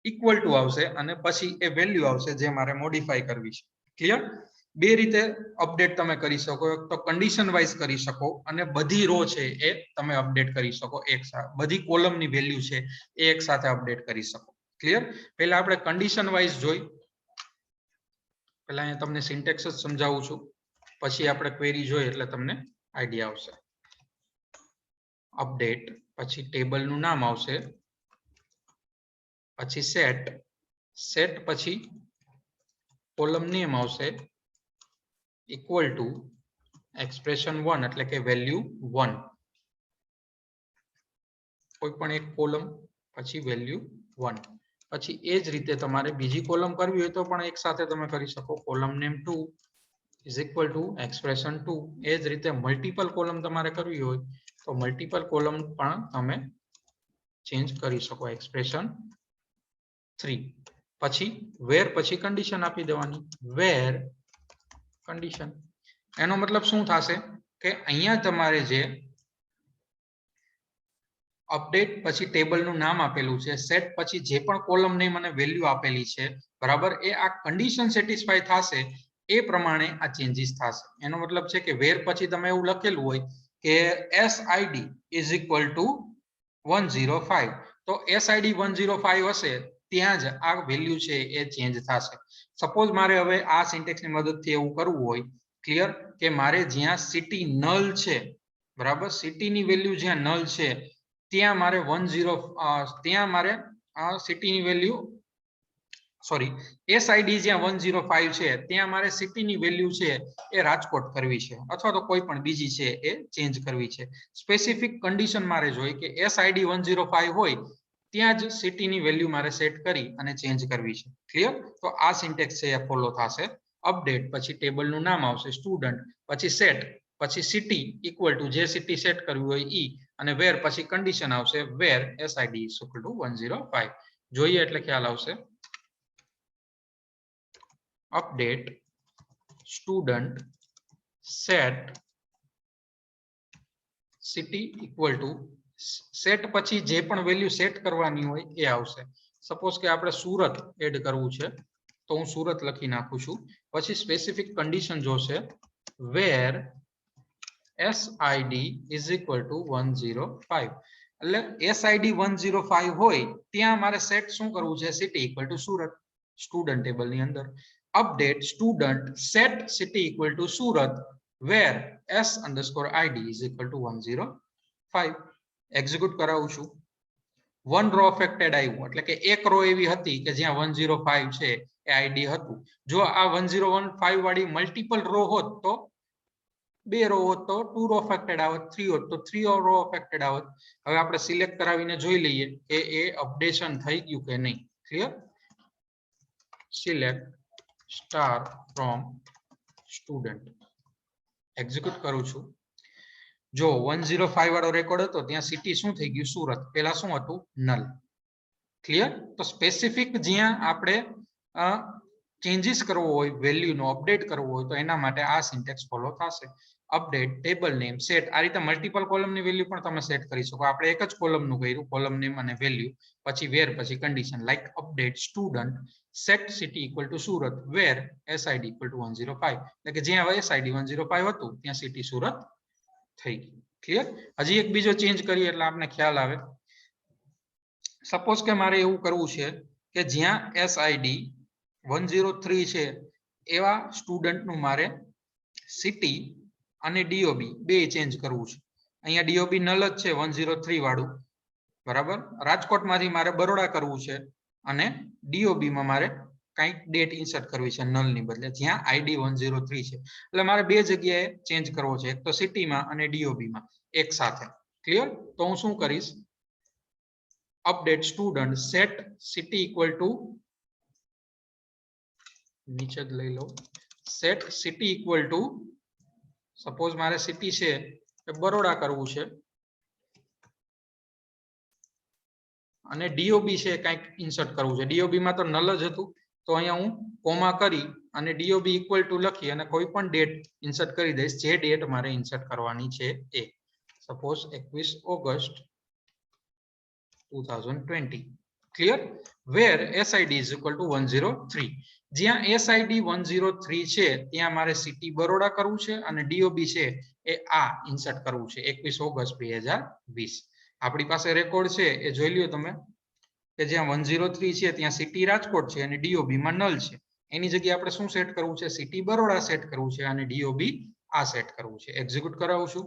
ઇક્વલ ટુ આવશે અને પછી એ વેલ્યુ આવશે જે મારે મોડિફાઈ કરવી છે. ક્લિયર? બે રીતે અપડેટ તમે કરી શકો. એક તો કન્ડિશન વાઇઝ કરી શકો અને બધી રો છે એ તમે અપડેટ કરી શકો એક સાથે. બધી કોલમની વેલ્યુ છે એ એક સાથે અપડેટ કરી શકો. ક્લિયર? પહેલા આપણે કન્ડિશન વાઇઝ જોઈ, પહેલા અહીંયા તમને સિન્ટેક્સ જ સમજાવું છું, પછી આપણે ક્વેરી જોઈ એટલે તમને આઈડિયા આવશે. અપડેટ, પછી ટેબલનું નામ આવશે, પછી સેટ, સેટ પછી કોલમ નેમ આવશે, ઇક્વલ ટુ એક્સપ્રેશન 1 એટલે કે વેલ્યુ 1, કોઈ પણ એક કોલમ પછી વેલ્યુ 1. પછી એ જ રીતે તમારે બીજી કોલમ કરવી હોય તો પણ એક સાથે તમે કરી શકો, column name 2 is equal two expression 2. એ જ રીતે મલ્ટિપલ કોલમ તમારે કરવી હોય તો મલ્ટિપલ કોલમ પણ તમે ચેન્જ કરી શકો, એક્સપ્રેશન 3. પછી વેર પછી કન્ડિશન આપી દેવાની, વેર કન્ડિશન. એનો મતલબ શું થશે કે અહીંયા તમારે જે અપડેટ પછી ટેબલનું નામ આપેલું છે, સેટ પછી જે પણ કોલમ નેમ અને વેલ્યુ આપેલી છે, બરાબર, એ આ કન્ડિશન સેટિસ્ફાય થશે એ પ્રમાણે આ ચેન્જીસ થશે. એનો મતલબ છે કે વેર પછી તમે એવું લખેલું હોય કે SID ઇઝ ઇક્વલ ટુ 105, તો SID 105 હશે ત્યાં જ આ વેલ્યુ છે એ ચેન્જ થશે. સપોઝ મારે હવે આ સિન્ટેક્સની મદદથી એવું કરવું હોય, ક્લિયર, કે મારે જ્યાં સિટી નલ છે, બરાબર, સિટીની વેલ્યુ જ્યાં નલ છે ત્યાં મારે 10 ત્યાં મારે સિટીની વેલ્યુ સોરી SID જ્યાં 105 છે ત્યાં મારે સિટીની વેલ્યુ છે એ રાજકોટ કરવી છે, અથવા તો કોઈ પણ બીજી છે એ ચેન્જ કરવી છે. સ્પેસિફિક કન્ડિશન મારે જોઈએ કે SID 105 હોય ત્યાં જ સિટીની વેલ્યુ મારે સેટ કરી અને ચેન્જ કરવી છે. ક્લિયર? તો આ સિન્ટેક્સ છે એ ફોલો થશે. અપડેટ પછી ટેબલનું નામ આવશે સ્ટુડન્ટ, પછી સેટ, પછી સિટી ઇક્વલ ટુ જે સિટી સેટ કરવી હોય ઈ, અને વેર પછી કન્ડિશન આવશે વેર SID ઇઝ ઇક્વલ ટુ 105. જોઈએ એટલે ખ્યાલ આવશે. Update student set city equal two, set પછી જે પણ વેલ્યુ સેટ કરવાની હોય એ આવશે. સપોઝ કે આપણે સુરત એડ કરવું છે તો હું સુરત લખી નાખું છું. પછી સ્પેસિફિક કન્ડિશન જોશે વેર SID ઇઝ ઇક્વલ ટુ 105. એટલે SID 105 હોય ત્યાં મારે સેટ શું કરવું છે, city equal to Surat, student ટેબલની અંદર. Update student set city equal to Surat where S_ID is equal to 105. Execute કરાવું છું. વન રો અફેક્ટેડ આવ્યું એટલે કે એક રો એવી હતી કે જ્યાં 105 છે એ આઈડી હતું. જો આ 1015 વાળી મલ્ટિપલ રો હોત તો 2 રો હોત તો 2 રો અફેક્ટેડ આવત, 3 હોત તો 3 રો અફેક્ટેડ આવત. હવે આપણે સિલેક્ટ કરાવીને જોઈ લઈએ કે એ અપડેશન થઈ ગયું કે નહીં. Clear? Select star from student. Execute કરું છું. જો 105 વાળો રેકોર્ડ હતો ત્યાં સિટી શું થઈ ગયું, સુરત. પહેલા શું હતું, નલ. ક્લિયર? તો સ્પેસિફિક જ્યાં આપણે ચેન્જીસ કરવો હોય, વેલ્યુનો અપડેટ કરવો હોય તો એના માટે આ સિન્ટેક્સ ફોલો થશે. અપડેટ ટેબલ નેમ સેટ, આ રીતે મલ્ટિપલ કોલમની વેલ્યુ પણ તમે સેટ કરી શકો. આપણે એક જ કોલમનું કર્યું, કોલમ નેમ અને વેલ્યુ, પછી વેર પછી condition, like update student set city equal to Surat where SID equal to 105. એટલે કે જ્યાં SID 105 હતું ત્યાં સિટી સુરત થઈ ગઈ. ક્લિયર? હજી એક બીજો ચેન્જ કરીએ એટલે આપને ખ્યાલ આવે. સપોઝ કે મારે એવું કરવું છે કે જ્યાં SID 103 છે એવા સ્ટુડન્ટનું મારે સિટી અને DOB બે ચેન્જ કરવું છે. અહીંયા DOB નલ જ છે 103 વાળું, બરાબર. રાજકોટમાંથી મારે બરોડા કરવું છે અને DOB માં મારે કંઈક ડેટ ઇન્સર્ટ કરવી છે નલની બદલે, જ્યાં ID 103 છે. એટલે મારે બે જગ્યાએ ચેન્જ કરવો છે, એક તો સિટીમાં અને DOB માં એક સાથે. ક્લિયર? તો હું શું કરીશ, update student set city equal to, નીચે જ લઈ લો, set city equal to, suppose મારે સિટી છે એ બરોડા કરવું છે અને DOB છે કંઈક ઇન્સર્ટ કરવું છે. DOB માં તો નલ જ હતું તો અહીંયા હું કોમા કરી અને DOB ઇક્વલ ટુ લખી અને કોઈ પણ ડેટ ઇન્સર્ટ કરી દઈશ જે ડેટ મારે ઇન્સર્ટ કરવાની છે એ. Suppose 21 August 2020. Clear? Where SID is equal to 103. જ્યાં SID 103 છે ત્યાં મારે સિટી બરોડા કરવું છે અને DOB છે એ આ ઇન્સર્ટ કરવું છે 21 ઓગસ્ટ 2020. આપણી પાસે રેકોર્ડ છે એ જોઈ લ્યો તમે. કે જ્યાં 103 છે ત્યાં સિટી રાજકોટ છે અને ડીઓબી માં નલ છે. એની જગ્યાએ આપણે શું સેટ કરવું છે? સિટી બરોડા સેટ કરવું છે અને ડીઓબી આ સેટ કરવું છે. એક્ઝિક્યુટ કરાવું છું.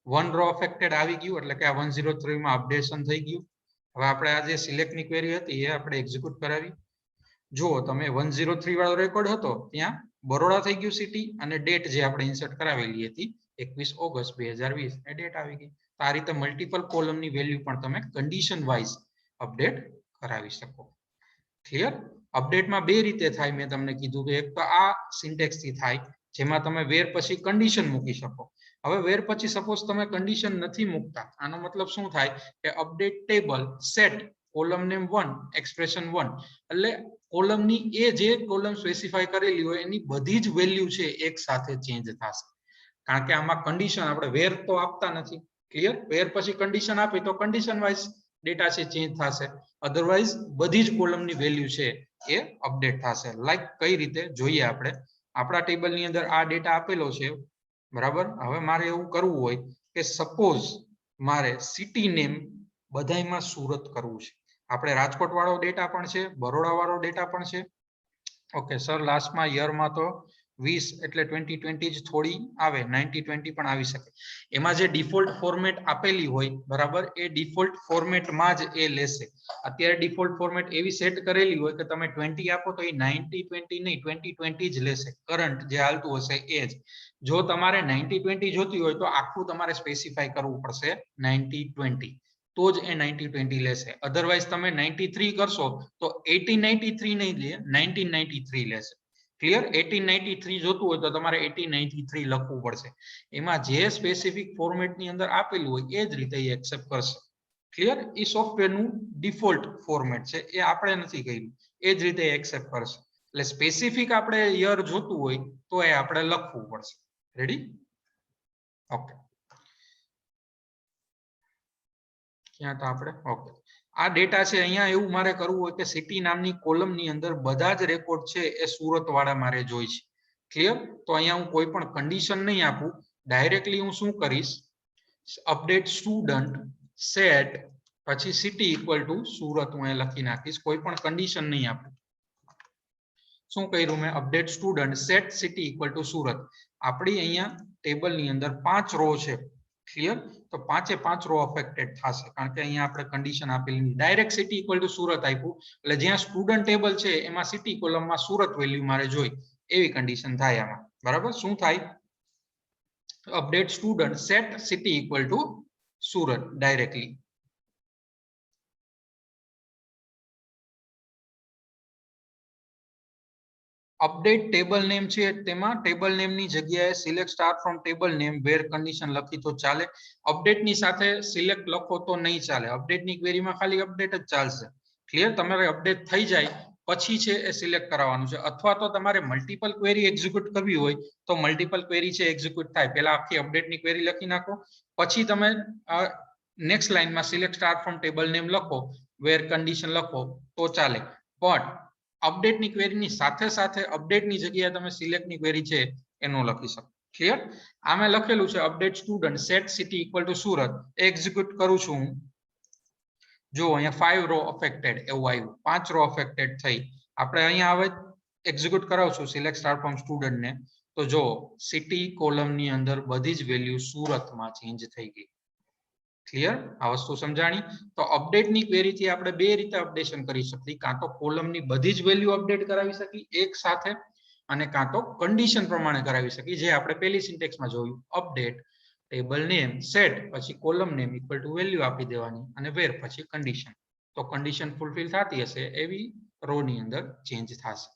1 રો અફેક્ટેડ આવી ગયું એટલે કે આ 103 માં અપડેશન થઈ ગયું. હવે આપણે આ જે સિલેક્ટ ની ક્વેરી હતી એ આપણે એક્ઝિક્યુટ કરાવી. જુઓ તમે 103 વાળો રેકોર્ડ હતો ત્યાં બરોડા થઈ ગયું સિટી અને ડેટ જે આપણે ઇન્સર્ટ કરાવેલી હતી 21 ઓગસ્ટ 2020 એ ડેટ આવી ગઈ. આ રીતે મલ્ટિપલ કોલમની વેલ્યુ પણ તમે કન્ડિશન વાઇઝ અપડેટ કરાવી શકો. ક્લિયર? અપડેટમાં બે રીતે થાય. મેં તમને કીધું કે એક તો આ સિન્ટેક્સ થી થાય જેમાં તમે વેર પછી કન્ડિશન મૂકી શકો. હવે વેર પછી સપોઝ તમે કન્ડિશન નથી મૂકતા, આનો મતલબ શું થાય કે update table set column name 1 expression 1 એટલે કોલમની એ જે કોલમ સ્પેસિફાઈ કરેલી હોય એની બધી જ વેલ્યુ છે એક સાથે ચેન્જ થશે. કારણ કે આમાં કન્ડિશન આપણે વેર તો આપતા નથી. ક્લિયર? વેર પછી કન્ડિશન આપી તો કન્ડિશન વાઇઝ ડેટા છે ચેન્જ થશે. અધરવાઇઝ બધી જ કોલમની વેલ્યુ છે એ અપડેટ થશે. લાઈક કઈ રીતે જોઈએ આપણે? આપણા ટેબલની અંદર આ ડેટા આપેલો છે, બરાબર? હવે મારે એવું કરવું હોય કે સપોઝ મારે સિટી નેમ બધાયમાં સુરત કરવું છે. આપણે રાજકોટ વાળો ડેટા પણ છે, બરોડા વાળો ડેટા પણ છે. ઓકે સર, લાસ્ટમાં યરમાં તો 20 એટલે 2020 જ થોડી આવે, 9020 પણ આવી શકે. એમાં જે ડિફોલ્ટ ફોર્મેટ આપેલી હોય, બરાબર, એ ડિફોલ્ટ ફોર્મેટમાં જ એ લેશે. અત્યારે ડિફોલ્ટ ફોર્મેટ એવી સેટ કરેલી હોય કે તમે 20 આપો તો એ 9020 નહીં 2020 જ લેશે. કરંટ જે હાલતું હશે એ જ. જો તમારે 9020 જોતી હોય તો આખું તમારે સ્પેસિફાઈ કરવું પડશે 9020, તો જ એ 9020 લેશે. અધરવાઇઝ તમે 93 કરશો તો 1893 નહીં લે, 1993 લેશે. ક્લિયર? 1893 જોતું હોય તો તમારે 1893 લખવું પડશે. એમાં જે સ્પેસિફિક ફોર્મેટની અંદર આપેલું હોય એ જ રીતે એ એક્સેપ્ટ કરશે. ક્લિયર? એ સોફ્ટવેરનું ડિફોલ્ટ ફોર્મેટ છે, એ આપણે નથી કર્યું. એ જ રીતે એક્સેપ્ટ કરશે. એટલે સ્પેસિફિક આપણે યર જોતું હોય તો એ આપણે લખવું પડશે. રેડી? ઓકે. ક્યાં હતા આપણે? ઓકે. આ ડેટા છે, અહીંયા એવું મારે કરવું હોય કે સિટી નામની કોલમની અંદર બધા જ રેકોર્ડ છે એ સુરત વાળા મારે જોઈ છે. ક્લિયર? તો અહીંયા હું કોઈ પણ કન્ડિશન નહીં આપું, ડાયરેક્ટલી હું શું કરીશ? અપડેટ સ્ટુડન્ટ સેટ પછી સિટી ઇક્વલ ટુ સુરત હું એ લખી નાખીશ. કોઈ પણ કન્ડિશન નહીં આપું. શું કર્યું મેં? Update student set city equal to Surat. આપણી અહીંયા ટેબલની અંદર 5 રો છે. ક્લિયર? તો 5 રો અફેક્ટેડ થશે કારણ કે અહીંયા આપણે કન્ડિશન આપેલી નથી. Direct city equal to Surat આપ્યું એટલે જ્યાં સ્ટુડન્ટ ટેબલ છે એમાં સિટી કોલમમાં સુરત વેલ્યુ મારે જોઈ એવી કન્ડિશન થાય આમાં. બરાબર? શું થાય? Update student set city equal to Surat directly. Update table name છે તેમાં ટેબલ નેમની જગ્યાએ select star from table name where condition લખી તો ચાલે. અપડેટની સાથે સિલેક્ટ લખો તો નહીં ચાલે. અપડેટની ક્વેરીમાં ખાલી અપડેટ જ ચાલશે. ક્લિયર? તમારે અપડેટ થઈ જાય પછી છે એ સિલેક્ટ કરાવવાનું છે. અથવા તો તમારે મલ્ટિપલ ક્વેરી એક્ઝિક્યુટ કરવી હોય તો મલ્ટિપલ ક્વેરી છે એક્ઝિક્યુટ થાય. પહેલા આખી અપડેટની ક્વેરી લખી નાખો, પછી તમે નેક્સ્ટ લાઈનમાં select star from table name લખો, વેર કન્ડિશન લખો તો ચાલે. પણ અપડેટની ક્વેરીની સાથે સાથે અપડેટની જગ્યાએ તમે સિલેક્ટની ક્વેરી છે એનો લખી શકો. ક્લિયર? આમે લખેલું છે update student set city equal to Surat. Execute કરું છું હું. જો અહીંયા 5 રો અફેક્ટેડ એવું આવ્યું, 5 રો અફેક્ટેડ થઈ. આપણે અહીંયા હવે એક્ઝિક્યુટ કરાવશું સિલેક્ટ સ્ટાર ફ્રોમ સ્ટુડન્ટ ને. તો જો સિટી કોલમની અંદર બધી જ વેલ્યુ સુરતમાં ચેન્જ થઈ ગઈ. ક્લિયર? આ વસ્તુ સમજાણી? તો અપડેટની ક્વેરીથી આપણે બે રીતે અપડેશન કરી શકીએ. કાં તો કોલમની બધી જ વેલ્યુ અપડેટ કરાવી શકીએ એક સાથે, અને કાં તો કન્ડિશન પ્રમાણે કરાવી શકીએ, જે આપણે પહેલી સિન્ટેક્સમાં જોયું. અપડેટ ટેબલ નેમ સેટ પછી column name equal to value આપી દેવાની અને વેર પછી કન્ડિશન. તો કન્ડિશન ફૂલફિલ થતી હશે એવી રો ની અંદર ચેન્જ થશે.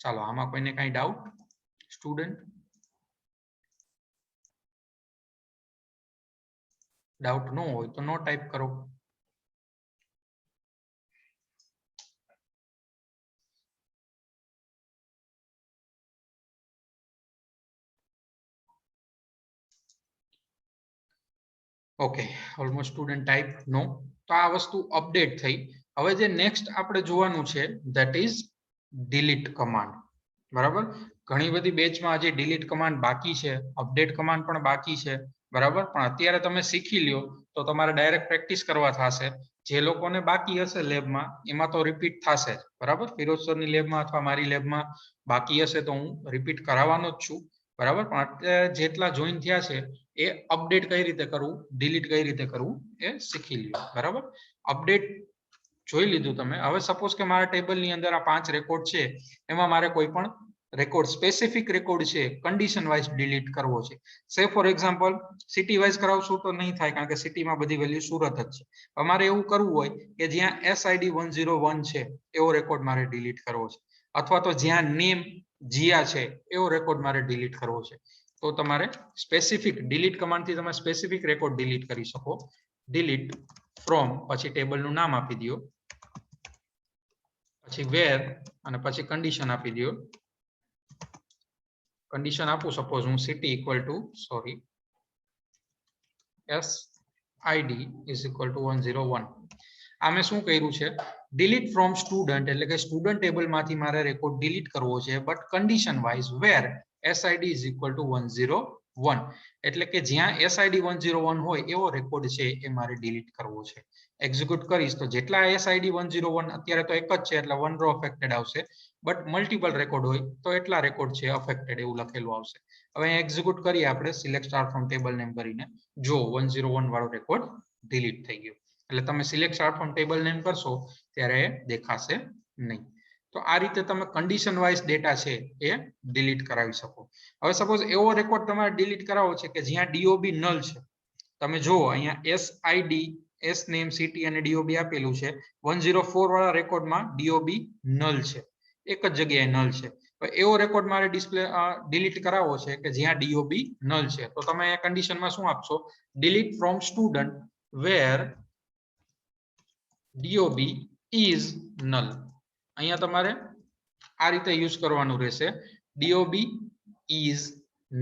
ચાલો, આમાં કોઈને કઈ ડાઉટ? સ્ટુડન્ટ ડાઉટ ન હોય તો નો ટાઈપ કરો. ઓકે, ઓલમોસ્ટ સ્ટુડન્ટ ટાઈપ નો. તો આ વસ્તુ અપડેટ થઈ. હવે જે નેક્સ્ટ આપણે જોવાનું છે ધેટ ઇઝ ડિલીટ કમાન્ડ. બરાબર? ઘણી બધી બેચમાં હજી ડિલીટ કમાન્ડ બાકી છે, અપડેટ કમાન્ડ પણ બાકી છે. બરાબર? પણ અત્યારે તમે શીખી લ્યો તો તમારે ડાયરેક્ટ પ્રેક્ટિસ કરવા થશે જે લોકોને બાકી હશે લેબમાં એમાં તો રિપીટ થશે જ, બરાબર. ફિરોઝ સરની લેબમાં અથવા મારી લેબમાં બાકી હશે તો હું રિપીટ કરાવવાનો જ છું, બરાબર. પણ અત્યારે જેટલા જોઈન થયા છે એ અપડેટ કઈ રીતે કરવું, ડિલીટ કઈ રીતે કરવું એ શીખી લ્યો, બરાબર. અપડેટ જોઈ લીધું તમે. હવે સપોઝ કે મારા ટેબલની અંદર આ 5 રેકોર્ડ છે, એમાં મારે કોઈ પણ રેકોર્ડ સ્પેસિફિક રેકોર્ડ છે કન્ડિશન વાઇઝ ડિલીટ કરવો છે. સે ફોર એક્ઝામ્પલ સિટી વાઇઝ કરાવશું તો નહીં થાય, કારણ કે સિટીમાં બધી વેલ્યુ સુરત જ છે. અમારે એવું કરવું હોય કે જ્યાં SID 101 છે એવો રેકોર્ડ મારે ડિલીટ કરવો છે, અથવા તો જ્યાં નેમ જીયા છે એવો રેકોર્ડ મારે ડિલીટ કરવો છે, તો તમારે સ્પેસિફિક ડિલીટ કમાન્ડથી તમે સ્પેસિફિક રેકોર્ડ ડિલીટ કરી શકો. ડિલીટ ફ્રોમ પછી ટેબલનું નામ આપી દો, પછી વેર અને પછી કન્ડિશન આપી દો. કન્ડિશન આપું સપોઝ હું city equal two SID is equal to 101. આ મેં શું કર્યું છે, ડિલીટ ફ્રોમ સ્ટુડન્ટ એટલે કે સ્ટુડન્ટ ટેબલમાંથી મારે રેકોર્ડ ડિલીટ કરવો છે, but condition wise where SID is equal to 101, એટલે કે જ્યાં SID 101 હોય એવો રેકોર્ડ છે એ મારે ડિલીટ કરવો છે. એક્ઝિક્યુટ કરીશ તો જેટલા SID 101 અત્યારે તો એક જ છે એટલે 1 રો અફેક્ટેડ આવશે, બટ મલ્ટિપલ રેકોર્ડ હોય તો એટલા રેકોર્ડ છે અફેક્ટેડ એવું લખેલું આવશે. હવે એક્ઝિક્યુટ કરીએ આપણે select star from table name કરીને, જો 101 વાળો રેકોર્ડ ડિલીટ થઈ ગયો. એટલે તમે select star from table name કરશો ત્યારે દેખાશે નહીં. તો આ રીતે તમે કન્ડિશન વાઇઝ ડેટા છે એ ડિલીટ કરાવી શકો. હવે સપોઝ એવો રેકોર્ડ તમારે ડિલીટ કરાવવો છે કે જ્યાં DOB નલ છે. તમે જુઓ અહીંયા SID S નેમ સિટી અને DOB આપેલું છે. 104 વાળા રેકોર્ડમાં DOB નલ છે, એક જ જગ્યાએ નલ છે. એવો રેકોર્ડ મારે ડિસ્પ્લે ડિલીટ કરાવવો છે કે જ્યાં DOB નલ છે, તો તમે આ કન્ડિશનમાં શું આપશો, delete from student where DOB is null. અહીંયા તમારે આ રીતે યુઝ કરવાનું રહેશે, DOB is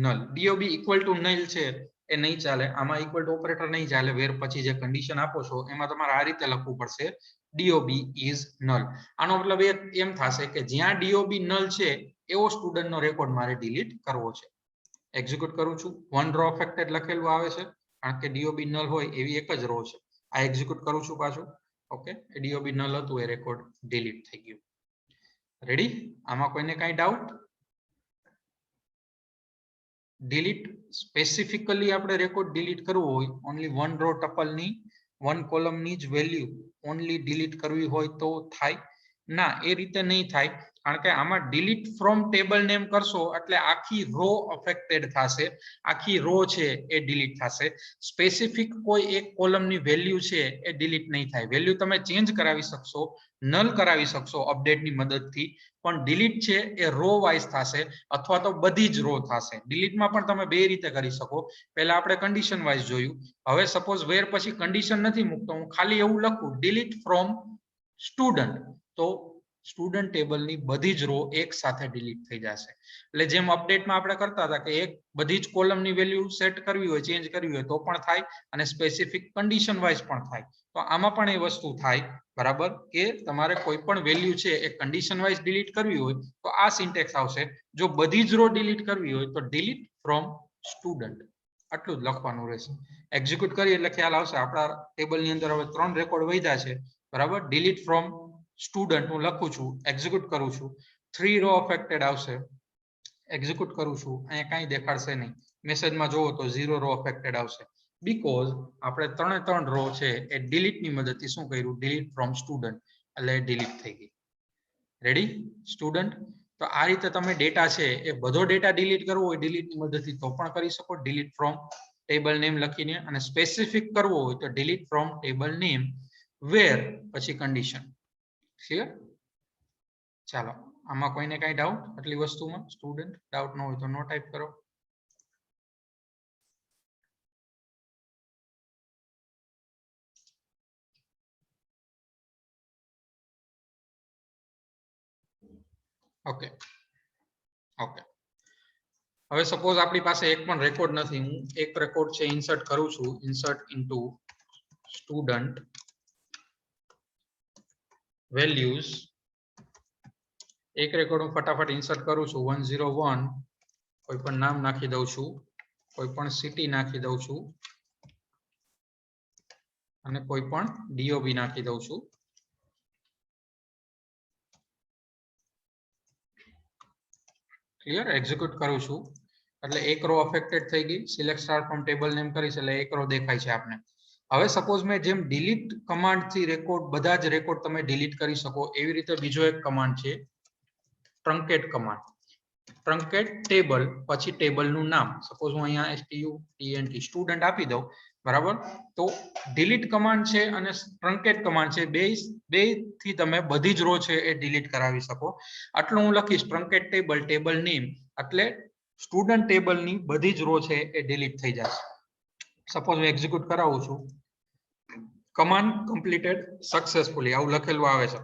null. DOB equal to null છે એ નહીં ચાલે, આમાં equal to ઓપરેટર નહીં ચાલે. વેર પછી જે કન્ડિશન આપો છો એમાં તમારે આ રીતે લખવું પડશે, DOB is null. આનો મતલબ એમ થશે કે જ્યાં DOB null છે એવો સ્ટુડન્ટનો રેકોર્ડ મારે ડિલીટ કરવો છે. એક્ઝિક્યુટ કરું છું, 1 રો અફેક્ટેડ લખેલું આવે છે કારણ કે DOB null હોય એવી એક જ રો છે. આ એક્ઝિક્યુટ કરું છું પાછું. ઓકે, DOB નલ હતું એ રેકોર્ડ ડિલીટ થઈ ગયું. રેડી? આમાં કોઈને કાંઈ ડાઉટ? ડિલીટ સ્પેસિફિકલી આપણે રેકોર્ડ ડિલીટ કરવો હોય, ઓન્લી 1 રો ટપલની 1 કોલમની જ વેલ્યુ ઓન્લી ડિલીટ કરવી હોય તો થાય ના, એ રીતે નહીં થાય, કારણ કે આમાં ડિલીટ ફ્રોમ ટેબલ નેમ કરશો એટલે આખી રો અફેક્ટેડ થશે, આખી રો છે એ ડિલીટ થશે. સ્પેસિફિક કોઈ એક કોલમની વેલ્યુ છે એ ડિલીટ નહીં થાય. વેલ્યુ તમે ચેન્જ કરાવી શકશો, નલ કરાવી શકશો અપડેટની મદદથી, પણ ડિલીટ છે એ રો વાઇઝ થશે અથવા તો બધી જ રો થશે. ડિલીટમાં પણ તમે બે રીતે કરી શકો. પહેલા આપણે કન્ડિશન વાઇઝ જોયું, હવે સપોઝ વેર પછી કન્ડિશન નથી મૂકતો, હું ખાલી એવું લખું ડિલીટ ફ્રોમ સ્ટુડન્ટ, તો સ્ટુડન્ટ ટેબલની બધી જ રો એક સાથે ડિલીટ થઈ જશે. એટલે જેમ અપડેટમાં આપણે કરતા હતા કે એક બધી જ કોલમની વેલ્યુ સેટ કરવી હોય, ચેન્જ કરવી હોય તો પણ થાય, અને સ્પેસિફિક કન્ડિશન વાઇઝ પણ થાય. તો આમાં પણ એ વસ્તુ થાય, બરાબર, કે તમારે કોઈ પણ વેલ્યુ છે એ કન્ડિશન વાઇઝ ડિલીટ કરવી હોય તો આ સિન્ટેક્સ આવશે. જો બધી જ રો ડિલીટ કરવી હોય તો ડિલીટ ફ્રોમ સ્ટુડન્ટ, આટલું જ લખવાનું રહેશે. એક્ઝિક્યુટ કરીએ એટલે ખ્યાલ આવશે. આપણા ટેબલની અંદર હવે 3 રેકોર્ડ વધ્યા છે, બરાબર. ડિલીટ ફ્રોમ સ્ટુડન્ટ હું લખું છું, એક્ઝિક્યુટ કરું છું, 3 રો અફેક્ટેડ આવશે. એક્ઝિક્યુટ કરું છું, અહીંયા કાંઈ દેખાડશે નહીં. મેસેજમાં જોવો તો 0 રો અફેક્ટેડ આવશે, બીકોઝ આપણે 3 રો છે એ ડિલીટની મદદથી શું કર્યું, ડિલીટ ફ્રોમ સ્ટુડન્ટ, એટલે ડિલીટ થઈ ગઈ. Ready student? તો આ રીતે તમે ડેટા છે એ બધો ડેટા ડિલીટ કરવો હોય ડિલીટની મદદથી તો પણ કરી શકો, ડિલીટ ફ્રોમ ટેબલ નેમ લખીને. અને સ્પેસિફિક કરવો હોય તો delete from table name where પછી કન્ડિશન. ક્લિયર? ચાલો, આમાં કોઈને કાંઈ ડાઉટ આટલી વસ્તુમાં? સ્ટુડન્ટ ડાઉટ ન હોય તો નો ટાઈપ કરો. Okay okay. હવે સપોઝ આપણી પાસે એક પણ રેકોર્ડ નથી, હું એક રેકોર્ડ છે ઇન્સર્ટ કરું છું, ઇન્સર્ટ ઇનટુ સ્ટુડન્ટ વેલ્યુઝ. એક રેકોર્ડ હું ફટાફટ ઇન્સર્ટ કરું છું, 101. કોઈ પણ નામ નાખી દઉં છું, કોઈ પણ સિટી નાખી દઉં છું, અને કોઈ પણ DOB નાખી દઉં છું. ક્લિયર? એક્ઝિક્યુટ કરું છું એટલે એક રો અફેક્ટેડ થઈ ગઈ. Select star from table name કરીશ એટલે એક રો દેખાય છે આપને. હવે સપોઝ મેં જેમ ડિલીટ કમાન્ડ થી રેકોર્ડ બધા જ રેકોર્ડ તમે ડિલીટ કરી શકો એવી રીતે બીજો એક કમાન્ડ છે ટ્રંકેટ કમાન્ડ. ટ્રંકેટ ટેબલ પછી ટેબલનું નામ. સપોઝ હું અહીંયા STUDENT સ્ટુડન્ટ આપી દઉં, બરાબર? તો ડિલીટ કમાન્ડ છે અને ટ્રંકેટ કમાન્ડ છે, બે થી તમે બધી જ રો છે એ ડિલીટ કરાવી શકો. આટલું હું લખીશ ટ્રંકેટ ટેબલ ટેબલ નેમ એટલે સ્ટુડન્ટ ટેબલની બધી જ રો છે એ ડિલીટ થઈ જશે. સપોઝ હું એક્ઝિક્યુટ કરાવું છું, કમાન્ડ કમ્પ્લીટેડ સક્સેસફુલી આવું લખેલું આવે છે.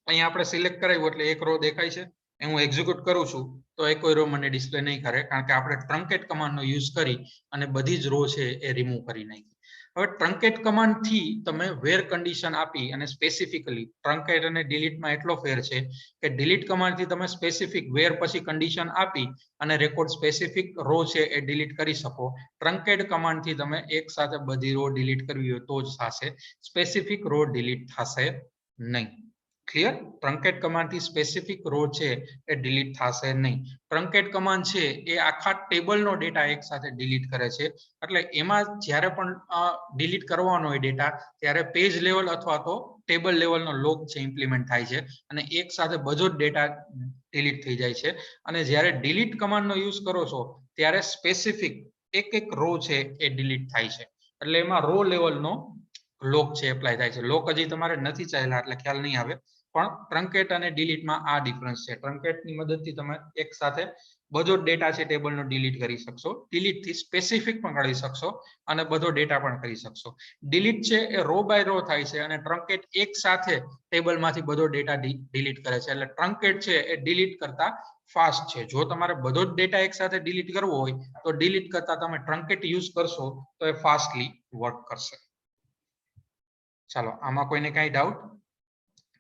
અહીંયા આપણે સિલેક્ટ કરાવ્યું એટલે એક રો દેખાય છે. હું એક્ઝિક્યુટ કરું છું તો એ કોઈ રો મને ડિસ્પ્લે નહીં કરે કારણ કે આપણે ટ્રંકેટ કમાન્ડનો યુઝ કરી અને બધી જ રો છે એ રિમૂવ કરી નાખી. હવે ટ્રંકેટ કમાન્ડ થી તમે વેર કન્ડિશન આપી અને સ્પેસિફિકલી ટ્રંકેટ અને ડિલીટમાં એટલો ફેર છે કે ડિલીટ કમાન્ડ થી તમે સ્પેસિફિક વેર પછી કન્ડિશન આપી અને રેકોર્ડ સ્પેસિફિક રો છે એ ડિલીટ કરી શકો. ટ્રંકેટ કમાન્ડ થી તમે એક સાથે બધી રો ડિલીટ કરવી હોય તો જ થશે, સ્પેસિફિક રો ડિલીટ થશે નહીં. ક્લિયર? ટ્રંકેટ કમાન્ડ થી સ્પેસિફિક રો છે એ ડિલીટ થશે નહીં. ટ્રંકેટ કમાન્ડ છે એ આખા ટેબલનો ડેટા એક સાથે ડિલીટ કરે છે. એટલે એમાં જ્યારે પણ ડિલીટ કરવાનો હોય ડેટા ત્યારે પેજ લેવલ અથવા તો ટેબલ લેવલનો લોગ છે ઇમ્પ્લિમેન્ટ થાય છે અને એક સાથે બધો જ ડેટા ડિલીટ થઈ જાય છે. અને જ્યારે ડિલીટ કમાન્ડનો યુઝ કરો છો ત્યારે સ્પેસિફિક એક રો છે એ ડિલીટ થાય છે. એટલે એમાં રો લેવલનો લોક છે એપ્લાય થાય છે. લોક હજી તમારે નથી ચાલ્યા એટલે ખ્યાલ નહીં આવે, પણ ટ્રંકેટ અને ડિલીટમાં આ ડિફરન્સ છે. ટ્રંકેટની મદદથી તમે એક સાથે બધો ડેટા છે ટેબલનો ડિલીટ કરી શકશો, ડિલીટ થી સ્પેસિફિક પણ કરી શકશો અને બધો ડેટા પણ કરી શકશો. ડિલીટ છે એ રો બાય રો થાય છે અને ટ્રંકેટ એક સાથે ટેબલમાંથી બધો ડેટા ડિલીટ કરે છે. એટલે ટ્રંકેટ છે એ ડિલીટ કરતા ફાસ્ટ છે. જો તમારે બધો જ ડેટા એક સાથે ડિલીટ કરવો હોય તો ડિલીટ કરતા તમે ટ્રંકેટ યુઝ કરશો તો એ ફાસ્ટલી વર્ક કરશે. ચાલો, આમાં કોઈને કઈ ડાઉટ?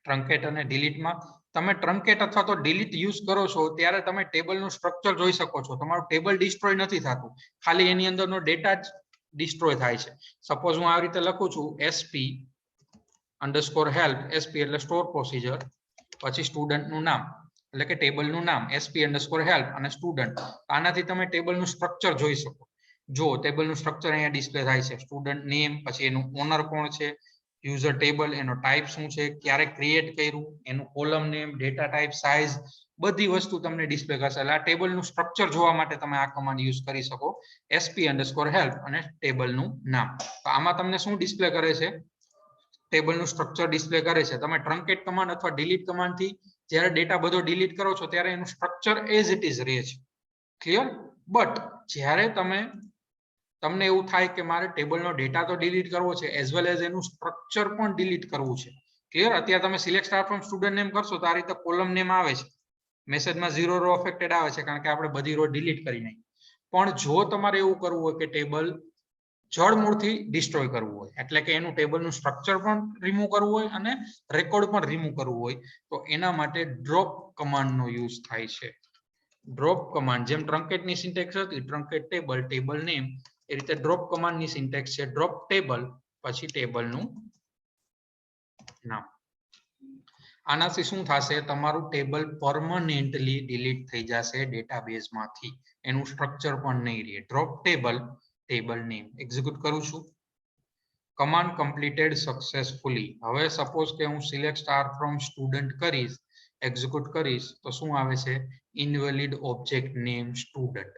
ટ્રંકેટ અને ડિલીટમાં તમે ટ્રંકેટ અથવા તો ડિલીટ યુઝ કરો છો ત્યારે તમે ટેબલનું સ્ટ્રક્ચર જોઈ શકો છો. તમારું ટેબલ ડિસ્ટ્રોય નથી થતું, ખાલી એની અંદરનો ડેટા જ ડિસ્ટ્રોય થાય છે. સપોઝ હું આ રીતે લખું છું SP_help, SP એટલે સ્ટોર પ્રોસીજર, પછી સ્ટુડન્ટનું નામ એટલે કે ટેબલનું નામ SP_help અને સ્ટુડન્ટ. આનાથી તમે ટેબલનું સ્ટ્રક્ચર જોઈ શકો. જો ટેબલનું સ્ટ્રક્ચર અહીંયા ડિસ્પ્લે થાય છે, સ્ટુડન્ટ નેમ, પછી એનું ઓનર કોણ છે, યુઝર ટેબલ, એનો ટાઈપ શું છે, ક્યારે ક્રિએટ કર્યું, એનું column name, data type, size, બધી વસ્તુ તમને ડિસ્પ્લે કરશે. એટલે આ ટેબલનું સ્ટ્રક્ચર જોવા માટે તમે આ કમાન્ડ યુઝ કરી શકો, SP_help અને ટેબલનું નામ. તો આમાં તમને શું ડિસ્પ્લે કરે છે? ટેબલનું સ્ટ્રક્ચર ડિસ્પ્લે કરે છે. તમે ટ્રંકેટ કમાન્ડ અથવા ડિલીટ કમાન્ડ થી જ્યારે ડેટા બધો ડિલીટ કરો છો ત્યારે એનું સ્ટ્રક્ચર એઝ ઇટ ઇઝ રહે છે. ક્લિયર? બટ જ્યારે તમને એવું થાય કે મારે ટેબલનો ડેટા તો ડિલીટ કરવો છે એઝ વેલ એઝ એનું સ્ટ્રક્ચર પણ ડિલીટ કરવું છે. ક્લિયર? અત્યારે તમે select star from student name કરશો તો આ રીતે કોલમ નેમ આવે છે, મેસેજમાં 0 રો અફેક્ટેડ આવે છે કારણ કે આપણે બધી રો ડિલીટ કરી નાખી. પણ જો તમારે એવું કરવું હોય કે ટેબલ જડમૂળથી ડિસ્ટ્રોય કરવું હોય, એટલે કે એનું ટેબલનું સ્ટ્રક્ચર પણ રિમૂવ કરવું હોય અને રેકોર્ડ પણ રિમૂવ કરવું હોય તો એના માટે ડ્રોપ કમાન્ડનો યુઝ થાય છે. ડ્રોપ કમાન્ડ જેમ ટ્રંકેટની સિન્ટેક્સ હતી, ટ્રંકેટ ટેબલ, ટેબલ નેમ, એ રીતે ડ્રોપ કમાન્ડની સિન્ટેક્સ છે ડ્રોપ ટેબલ પછી ટેબલનું નામ. આનાથી શું થશે? તમારું ટેબલ પરમનન્ટલી ડિલીટ થઈ જશે ડેટાબેઝમાંથી, એનું સ્ટ્રક્ચર પણ નહીં રહે. Drop table, table name. Execute કરું છું, કમાન્ડ કમ્પ્લીટેડ સક્સેસફુલી. હવે સપોઝ કે હું સિલેક્ટ સ્ટાર ફ્રોમ સ્ટુડન્ટ કરીશ, એક્ઝિક્યુટ કરીશ તો શું આવે છે? Invalid object name student.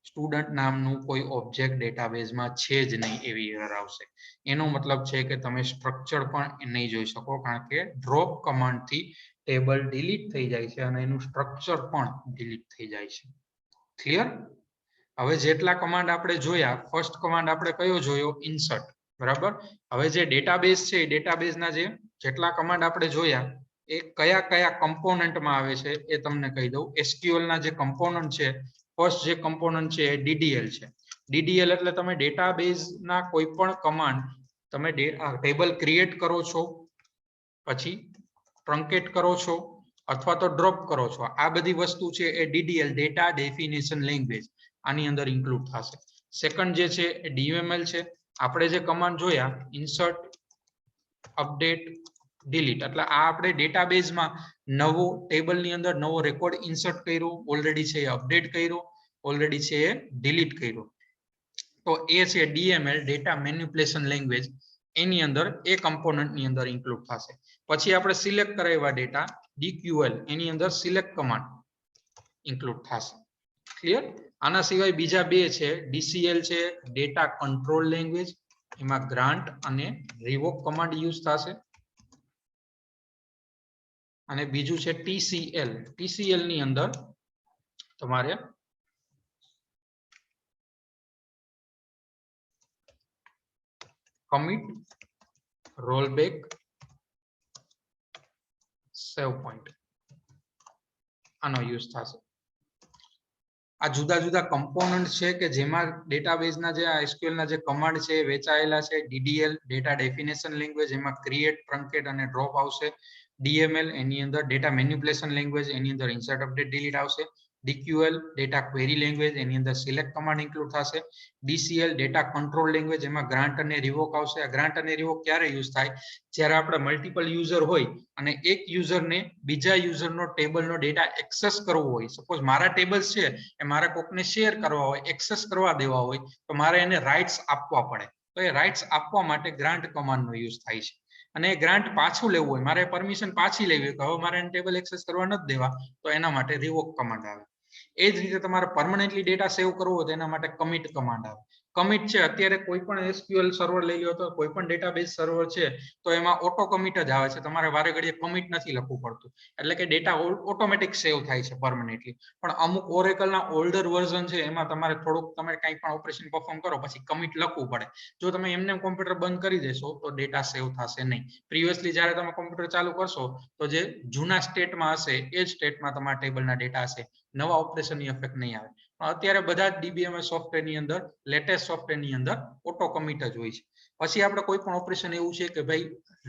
Student નામનું કોઈ ઓબ્જેક્ટ ડેટાબેઝમાં છે જ નહીં એવી એરર આવશે. એનો મતલબ છે કે તમે સ્ટ્રક્ચર પણ નહીં જોઈ શકો કારણ કે ડ્રોપ કમાન્ડથી ટેબલ ડિલીટ થઈ જાય છે અને એનું સ્ટ્રક્ચર પણ ડિલીટ થઈ જાય છે. ક્લિયર? હવે જેટલા કમાન્ડ આપણે જોયા, ફર્સ્ટ કમાન્ડ આપણે કયો જોયો? ઇન્સર્ટ. બરાબર? હવે જે ડેટાબેઝ છે એ ડેટાબેઝના જેટલા કમાન્ડ આપણે જોયા એ કયા કયા કમ્પોનન્ટમાં આવે છે એ તમને કહી દઉં. SQL ના જે કમ્પોનન્ટ છે, ફર્સ્ટ જે કમ્પોનન્ટ છે એ DDL છે. DDL એટલે તમે ડેટાબેઝના કોઈ પણ કમાન્ડ તમે ટેબલ ક્રિએટ કરો છો, પછી ટ્રંકેટ કરો છો અથવા તો ડ્રોપ કરો છો, આ બધી વસ્તુ છે એ DDL, ડેટા ડેફિનેશન લેંગ્વેજ, આની અંદર ઇન્ક્લુડ થશે. સેકન્ડ જે છે એ DML છે. આપણે જે કમાન્ડ જોયા ઇન્સર્ટ, અપડેટ ડિલીટ એટલે આ આપણે ડેટાબેઝમાં નવો ટેબલની અંદર નવો રેકોર્ડ ઇન્સર્ટ કર્યો, ઓલરેડી છે એ અપડેટ કર્યો, ઓલરેડી છે એ ડિલીટ કર્યો. તો એ છે ડીએમએલ ડેટા મેનિપ્યુલેશન લેંગ્વેજ, એની અંદર એ કમ્પોનન્ટની અંદર ઇન્ક્લુડ થશે. પછી આપણે સિલેક્ટ કરાવ્યા ડેટા ડીક્યુએલ, એની અંદર સિલેક્ટ કમાન્ડ ઇન્ક્લુડ થશે. ક્લિયર? આના સિવાય બીજા બે છે, ડીસીએલ છે ડેટા કંટ્રોલ લેંગ્વેજ, એમાં ગ્રાન્ટ અને રિવોક કમાન્ડ યુઝ થશે. અને બીજું છે ટીસીએલ, ટીસીએલ ની અંદર તમારે કમિટ, રોલબેક, સેવ પોઈન્ટ, આનો યુઝ થશે. આ જુદા જુદા કમ્પોનન્ટ છે કે જેમાં ડેટાબેઝના જે એસક્યુએલ ના જે કમાન્ડ છે વેચાયેલા છે. ડીડીએલ ડેટા ડેફિનેશન લેંગ્વેજ, એમાં ક્રિએટ, ટ્રંકેટ અને ડ્રોપ આવશે. ડીએમએલ એની અંદર ડેટા મેનિપ્યુલેશન લેંગ્વેજ, એની અંદર ઇન્સર્ટ, અપડેટ, ડિલીટ આવશે. ડીક્યુએલ ડેટા ક્વેરી લેંગ્વેજ, એની અંદર સિલેક્ટ કમાન્ડ ઇન્ક્લુડ થશે. ડીસીએલ ડેટા કંટ્રોલ લેંગ્વેજ, એમાં ગ્રાન્ટ અને રિવોક આવશે. આ ગ્રાન્ટ અને રિવોક ક્યારે યુઝ થાય? જ્યારે આપણે મલ્ટિપલ યુઝર હોય અને એક યુઝરને બીજા યુઝરનો ટેબલનો ડેટા એક્સેસ કરવો હોય. સપોઝ મારા ટેબલ્સ છે એ મારે કોકને શેર કરવા હોય, એક્સેસ કરવા દેવા હોય, તો મારે એને રાઇટ્સ આપવા પડે. તો એ રાઇટ્સ આપવા માટે ગ્રાન્ટ કમાન્ડનો યુઝ થાય છે. અને એ ગ્રાન્ટ પાછું લેવું હોય, મારે પરમિશન પાછી લેવી હોય, હવે મારે ટેબલ એક્સેસ કરવા નથી દેવા, તો એના માટે રિવોક કમાન્ડ આવે. એ જ રીતે તમારે પરમનન્ટલી ડેટા સેવ કરવો હોય તો એના માટે કમિટ કમાન્ડ આવે. કમિટ છે અત્યારે કોઈ પણ એસક્યુએલ સર્વર લઈ લો તો કોઈ પણ ડેટાબેઝ સર્વર છે તો એમાં ઓટો કમિટ જ આવે છે. તમારે વારે ઘડીએ કમિટ નથી લખવું પડતું, એટલે કે ડેટા ઓટોમેટિક સેવ થાય છે પરમનન્ટલી. પણ અમુક ઓરેકલના ઓલ્ડર વર્ઝન છે એમાં તમારે થોડુંક તમે કંઈ પણ ઓપરેશન પરફોર્મ કરો પછી કમિટ લખવું પડે. જો તમે એમને કોમ્પ્યુટર બંધ કરી દેશો તો ડેટા સેવ થશે નહીં. પ્રીવિયસલી જ્યારે તમે કોમ્પ્યુટર ચાલુ કરશો તો જે જૂના સ્ટેટમાં હશે એ જ સ્ટેટમાં તમારા ટેબલના ડેટા હશે, નવા ઓપરેશનની ઇફેક્ટ નહીં આવે. અત્યારે બધા જ ડીબીએમએસ સોફ્ટવેરની અંદર, લેટેસ્ટ સોફ્ટવેરની અંદર ઓટો કમિટ જ હોય છે. પછી આપણે કોઈ પણ ઓપરેશન એવું છે કે ભાઈ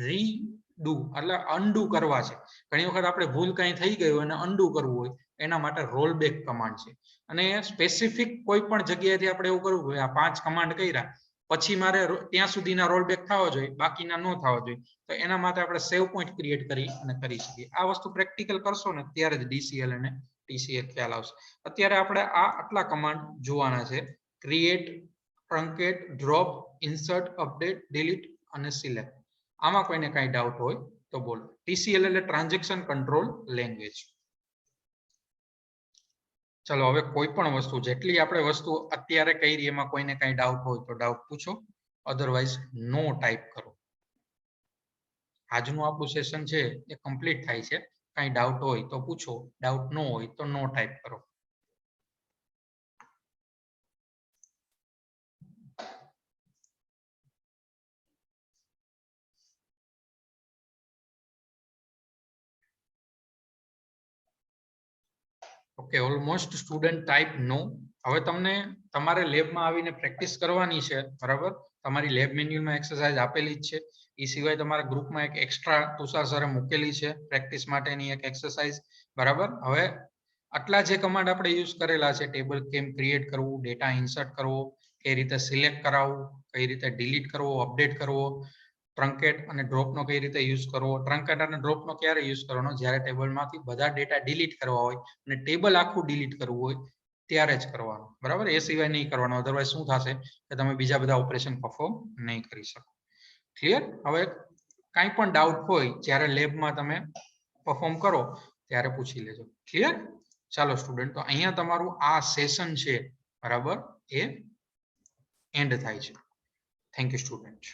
રીડુ એટલે અનડુ કરવા છે, ઘણી વખત આપણે ભૂલ કંઈ થઈ ગઈ હોય અને અનડુ કરવું હોય, એના માટે રોલબેક કમાન્ડ છે. અને સ્પેસિફિક કોઈ પણ જગ્યાએથી આપણે એવું કરવું હોય, આ 5 કમાન્ડ કર્યા પછી મારે ત્યાં સુધીના રોલબેક થવા જોઈએ, બાકીના ન થવા જોઈએ, તો એના માટે આપણે સેવ પોઈન્ટ ક્રિએટ કરી અને કરી શકીએ. આ વસ્તુ પ્રેક્ટિકલ કરશો ને ત્યારે જ ડીસીએલ અને ટીસીએલ ખ્યાલ આવશે. અત્યારે આપણે આ આટલા કમાન્ડ જોવાના છે: create, ટ્રંકેટ, drop, insert, update, delete અને સિલેક્ટ. આમાં કોઈને કાંઈ ડાઉટ હોય તો બોલો. ટીસીએલ એટલે ટ્રાન્ઝેક્શન કંટ્રોલ લેંગ્વેજ. ચલો હવે કોઈ પણ વસ્તુ, જેટલી આપણે વસ્તુ અત્યારે કરી એમાં કોઈને કાંઈ ડાઉટ હોય તો ડાઉટ પૂછો, અધરવાઇઝ નો ટાઈપ કરો. આજનું આપણું સેશન છે એ કમ્પ્લીટ થાય છે. કાંઈ ડાઉટ હોય તો પૂછો, ડાઉટ ન હોય તો નો ટાઈપ કરો. ઓકે, ઓલમોસ્ટ સ્ટુડન્ટ ટાઈપ નો. હવે તમને તમારે લેબમાં આવીને પ્રેક્ટિસ કરવાની છે, બરાબર? તમારી લેબ મેન્યુઅલમાં એક્સરસાઇઝ આપેલી જ છે. એ સિવાય તમારા ગ્રુપમાં એક એક્સ્ટ્રા તુષાર સરે મૂકેલી છે પ્રેક્ટિસ માટેની એક એક્સરસાઇઝ, બરાબર? હવે આટલા જે કમાન્ડ આપણે યુઝ કરેલા છે, ટેબલ કેમ ક્રિએટ કરવું, ડેટા ઇન્સર્ટ કરવો, કઈ રીતે સિલેક્ટ કરાવવું, કઈ રીતે ડિલીટ કરવો, અપડેટ કરવો, ટ્રંકેટ અને ડ્રોપનો કઈ રીતે યુઝ કરવો. ટ્રંકેટ અને ડ્રોપનો ક્યારે યુઝ કરવાનો? જ્યારે ટેબલમાંથી બધા ડેટા ડિલીટ કરવા હોય અને ટેબલ આખું ડિલીટ કરવું હોય ત્યારે જ કરવાનું, બરાબર? એ સિવાય નહીં કરવાનું, અધરવાઇઝ શું થશે કે તમે બીજા બધા ઓપરેશન પરફોર્મ નહીં કરી શકો. ક્લિયર? હવે કાંઈ પણ ડાઉટ હોય જ્યારે લેબમાં તમે પરફોર્મ કરો ત્યારે પૂછી લેજો. ક્લિયર? ચાલો સ્ટુડન્ટ, તો અહીંયા તમારું આ સેશન છે, બરાબર, એ એન્ડ થાય છે. Thank you student.